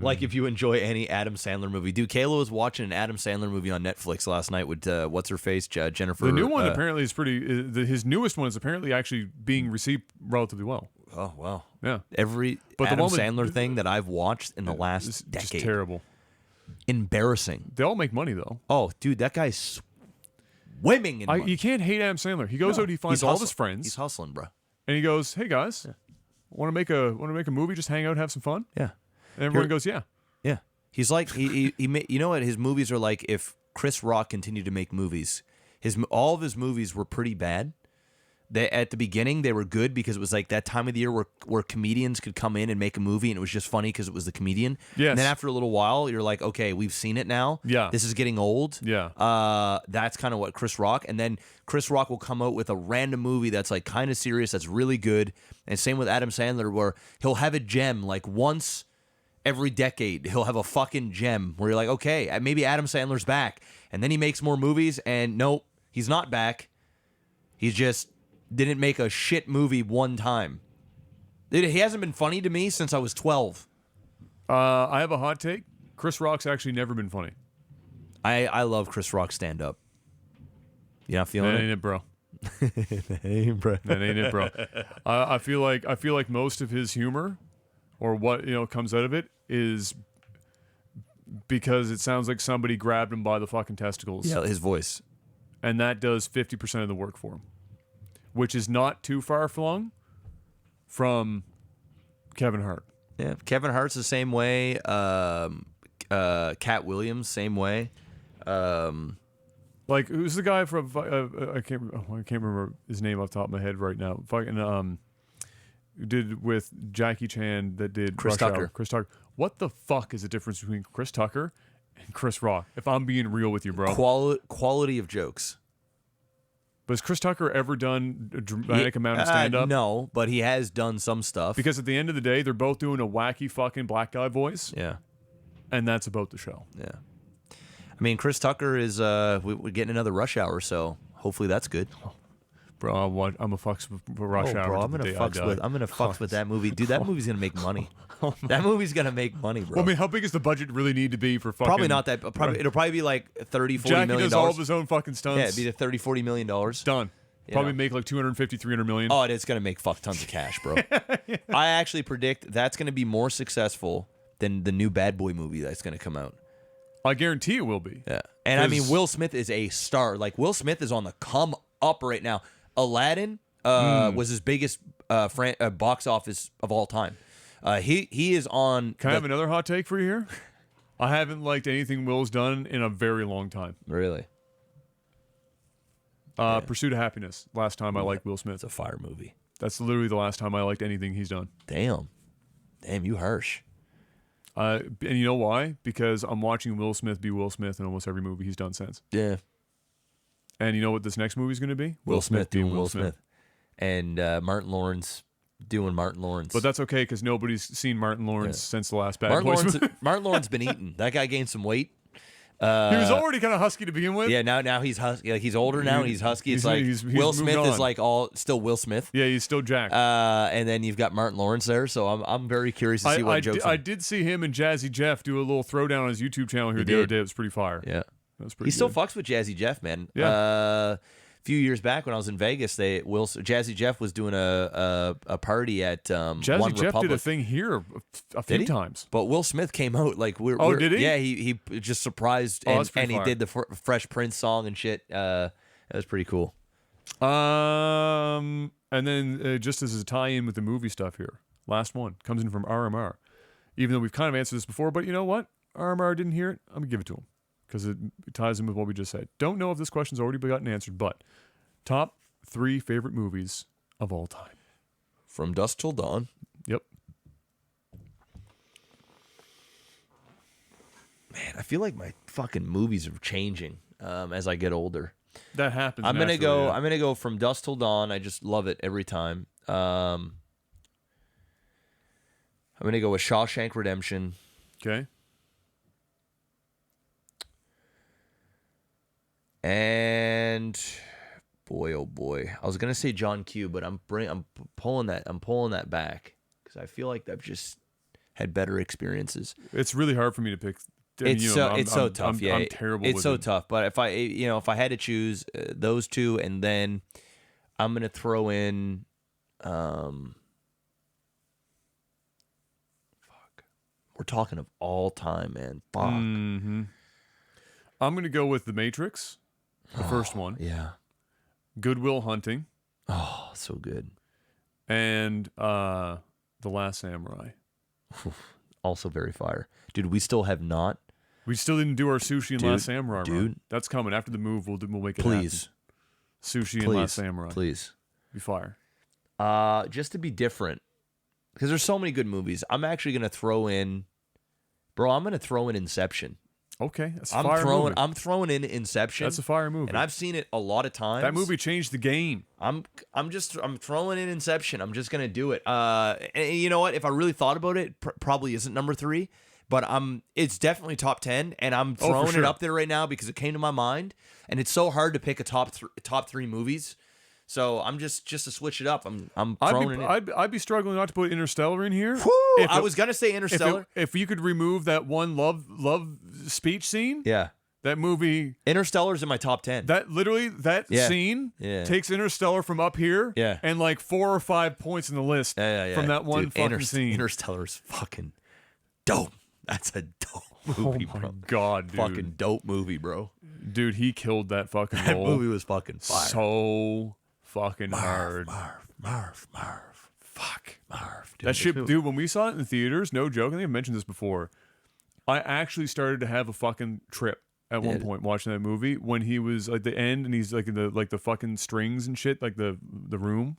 Like if you enjoy any Adam Sandler movie. Dude, Kayla was watching an Adam Sandler movie on Netflix last night with what's her face, Jennifer. The new one apparently is pretty. His newest one is apparently actually being received relatively well. Oh wow. Yeah, Every But the Adam one with- Sandler thing that I've watched in the it's last just decade, terrible. embarrassing. They all make money though. Oh, dude, that guy's swimming in money. You can't hate Adam Sandler. He goes out, he finds He's all hustling. his friends, He's hustling, bro. and he goes, "Hey guys, want to make a movie? Just hang out, have some fun." Yeah, And everyone Here- goes, "Yeah." yeah. He's like you know what his movies are like. If Chris Rock continued to make movies, all of his movies were pretty bad. At the beginning they were good because it was like that time of the year where comedians could come in and make a movie and it was just funny because it was the comedian. Yes. And then after a little while you're like, okay, we've seen it now. Yeah. This is getting old. Yeah. That's kind of what Chris Rock. And then Chris Rock will come out with a random movie that's like kind of serious, that's really good. And same with Adam Sandler, where he'll have a gem like once every decade. He'll have a fucking gem where you're like, okay, maybe Adam Sandler's back. And then he makes more movies and nope, he's not back. He's just didn't make a shit movie one time. He hasn't been funny to me since I was 12. I have a hot take. Chris Rock's actually never been funny. I love Chris Rock stand up. You not feeling That it? ain't it, bro. Hey, bro. That ain't it, bro. I feel like most of his humor, or what comes out of it, is because it sounds like somebody grabbed him by the fucking testicles, Yeah, his voice. and that does 50% of the work for him, which is not too far flung from Kevin Hart. Yeah, Kevin Hart's the same way. Cat Williams, same way. Like, who's the guy from? I can't remember his name off the top of my head right now. Fucking who did with Jackie Chan that did Chris Rush Tucker. Hour. Chris Tucker. What the fuck is the difference between Chris Tucker and Chris Rock? If I'm being real with you, bro. Quality of jokes. But has Chris Tucker ever done a dramatic amount of stand up? No, but he has done some stuff. Because at the end of the day, they're both doing a wacky fucking black guy voice, Yeah, and that's about the show. yeah. I mean, Chris Tucker is we're getting another Rush Hour, so hopefully that's good. Bro, I'm a fucks for Rush Hour. bro, to I'm the gonna day I fucks die. with with that movie, dude. That movie's gonna make money. That movie's gonna make money, bro. Well, I mean, how big does the budget really need to be for fucking? Probably not that. It'll probably be like 30, 40 Jackie million does all dollars. of his own fucking stunts. Yeah, it'd be the 30, 40 million dollars. Done. You Probably know. make like 250, 300 million. Oh, it's gonna make fuck tons of cash, bro. I actually predict that's gonna be more successful than the new Bad Boy movie that's gonna come out. I guarantee it will be. Yeah, and I mean, 'Cause- Will Smith is a star. Like Will Smith is on the come up right now. Aladdin was his biggest box office of all time. He is on. Can I have another hot take for you here? I haven't liked anything Will's done in a very long time. Really? Pursuit of Happiness. Last time I liked Will Smith. It's a fire movie. That's literally the last time I liked anything he's done. Damn, you harsh. And you know why? Because I'm watching Will Smith be Will Smith in almost every movie he's done since. Yeah. And you know what this next movie's going to be? Will Smith doing Will Smith. And Martin Lawrence doing Martin Lawrence. But that's okay because nobody's seen Martin Lawrence since the last Bad Martin Boys Lawrence, movie. Martin Lawrence been eating. That guy gained some weight. He was already kind of husky to begin with. Yeah, now he's husky. Like he's older now. And he's husky. It's like he's Will moved Smith is on. like still Will Smith. Yeah, he's still jacked. And then you've got Martin Lawrence there. So I'm very curious to see what jokes. I did see him and Jazzy Jeff do a little throwdown on his YouTube channel here the other day. It was pretty fire. Yeah, that was pretty. He still fucks with Jazzy Jeff, man. Yeah. A few years back when I was in Vegas, Jazzy Jeff was doing a party at Jazzy One Jeff Republic. did a thing here a few times. But Will Smith came out like did he? Yeah, he just surprised and he fire. did the Fresh Prince song and shit. That was pretty cool. And then just as a tie-in with the movie stuff here, last one comes in from RMR. Even though we've kind of answered this before, but you know what? RMR didn't hear it. I'm gonna give it to him because it ties in with what we just said. Don't know if this question's already gotten answered, but top 3 favorite movies of all time. From Dusk Till Dawn. Yep. Man, I feel like my fucking movies are changing as I get older. That happens. I'm gonna go. Yeah. I'm gonna go From Dusk Till Dawn. I just love it every time. I'm gonna go with Shawshank Redemption. Okay. And boy, oh boy, I was gonna say John Q, but I'm pulling that back because I feel like I've just had better experiences. It's really hard for me to pick. I mean, It's so tough. Yeah, I'm terrible. It's with so it. tough. But if I had to choose those two, and then I'm gonna throw in, fuck, we're talking of all time, man. Fuck. Mm-hmm. I'm gonna go with The Matrix, the first one. Yeah. Good Will Hunting, Oh, so good. and The Last Samurai. Also very fire, dude. We still have not. We still didn't do our Sushi and Dude, Last Samurai. dude. Run. That's coming after the move. We'll make it Please, happen. Sushi and please, Last Samurai. please. Be fire. Just to be different, because there's so many good movies. I'm actually gonna throw in, bro. I'm gonna throw in Inception. Okay, that's a fire movie. I'm throwing in Inception. That's a fire movie. And I've seen it a lot of times. That movie changed the game. I'm throwing in Inception. I'm just gonna do it. And you know what? If I really thought about it, probably isn't number 3, but it's definitely top 10, and I'm throwing sure. it up there right now because it came to my mind, and it's so hard to pick a top 3 movies. So I'm just to switch it up. I'm throwing it in. I'd be struggling not to put Interstellar in here. I was gonna say Interstellar. If you could remove that one love speech scene, Yeah, that movie, Interstellar's in my top 10. that literally that Yeah. scene Yeah. takes Interstellar from up here, Yeah. and like 4 or 5 points in the list from that one Dude, fucking scene. Interstellar's fucking dope. That's a dope movie, Oh my bro. god, dude! Fucking dope movie, bro. Dude, he killed that fucking That role movie was fucking fire. so fucking hard. Marv. Fuck. Marv. That shit, dude, when we saw it in the theaters, no joke, I think I've mentioned this before, I actually started to have a fucking trip at one point watching that movie when he was like the end and he's like in the fucking strings and shit, like the room.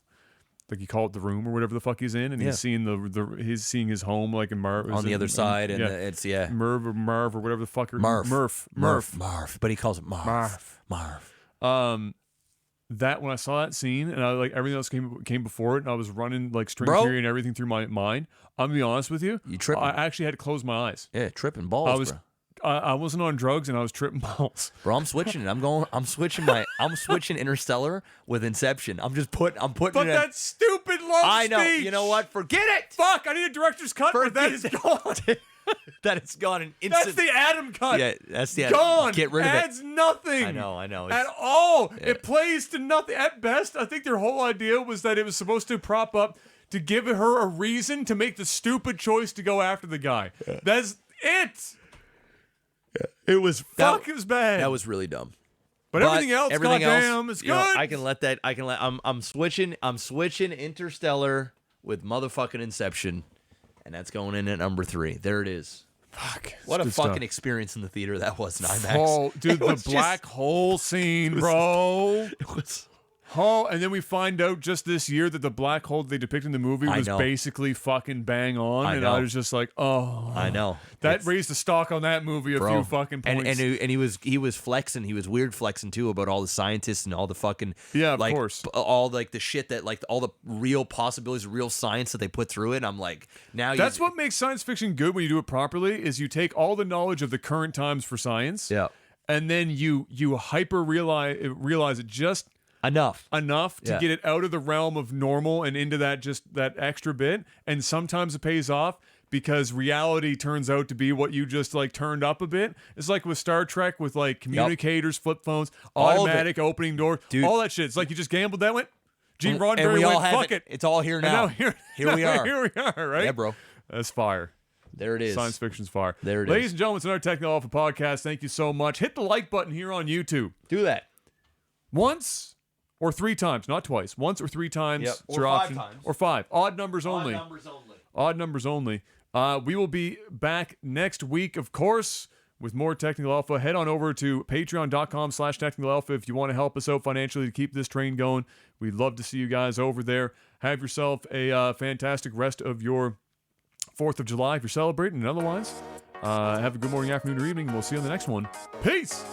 Like you call it the room or whatever the fuck he's in, and he's seeing he's seeing his home like in Marv on the other side, and it's Marv or whatever the fuck Murph. But he calls it Marv. That when I saw that scene and I like everything else came before it and I was running like string Bro. theory and everything through my mind. I'm gonna be honest with you. You tripping. I actually had to close my eyes. Yeah, tripping balls, bro. I wasn't on drugs and I was tripping balls. Bro, I'm switching it. I'm switching Interstellar with Inception. I'm putting But it in. that stupid love I know. speech. You know what? Forget it. Fuck! I need a director's cut where that is gone. That it's gone an That's instant. the Adam cut. Yeah, that's the Gone. Get rid of it. Adds nothing. I know. At all. It plays to nothing. At best, I think their whole idea was that it was supposed to prop up to give her a reason to make the stupid choice to go after the guy. Yeah. That's it. It was Fuck, it was bad. That was really dumb. But everything else, goddamn, is good. You know, I can let that. I'm switching Interstellar with motherfucking Inception, and that's going in at number 3. There it is. Fuck. What a good fucking stuff. experience in the theater that was in IMAX. Oh, dude, the black hole scene, bro. It was. Oh, and then we find out just this year that the black hole they depict in the movie I was know. basically fucking bang on, I and know. I was just like, oh, I know. that It's- raised the stock on that movie a Bro. few fucking points. And he was flexing. He was weird flexing too about all the scientists and all the fucking Yeah, of like, course. all like the shit that like all the real possibilities, real science that they put through it. And I'm like, now That's what makes science fiction good when you do it properly. Is you take all the knowledge of the current times for science, Yeah. and then you hyper realize it just enough. enough to Yeah. get it out of the realm of normal and into that just that extra bit. And sometimes it pays off because reality turns out to be what you just like turned up a bit. It's like with Star Trek with like communicators, flip phones, All of it. automatic opening doors, Dude. all that shit. It's like you just gambled that went. Gene And Roddenberry we all went, have fuck it. It's all here And now. now here we are. Here we are, right? Yeah, bro. That's fire. There it is. Science fiction's fire. There it Ladies is. and gentlemen, it's another Technical Alpha podcast. Thank you so much. Hit the like button here on YouTube. Do that. Once or 3 times, not twice. Once or 3 times. Yep. It's Or your 5 option. times. Or 5. Odd numbers only. Numbers only. Odd numbers only. We will be back next week, of course, with more Technical Alpha. Head on over to patreon.com/Technical Alpha if you want to help us out financially to keep this train going. We'd love to see you guys over there. Have yourself a fantastic rest of your 4th of July if you're celebrating, and otherwise, have a good morning, afternoon, or evening. We'll see you on the next one. Peace!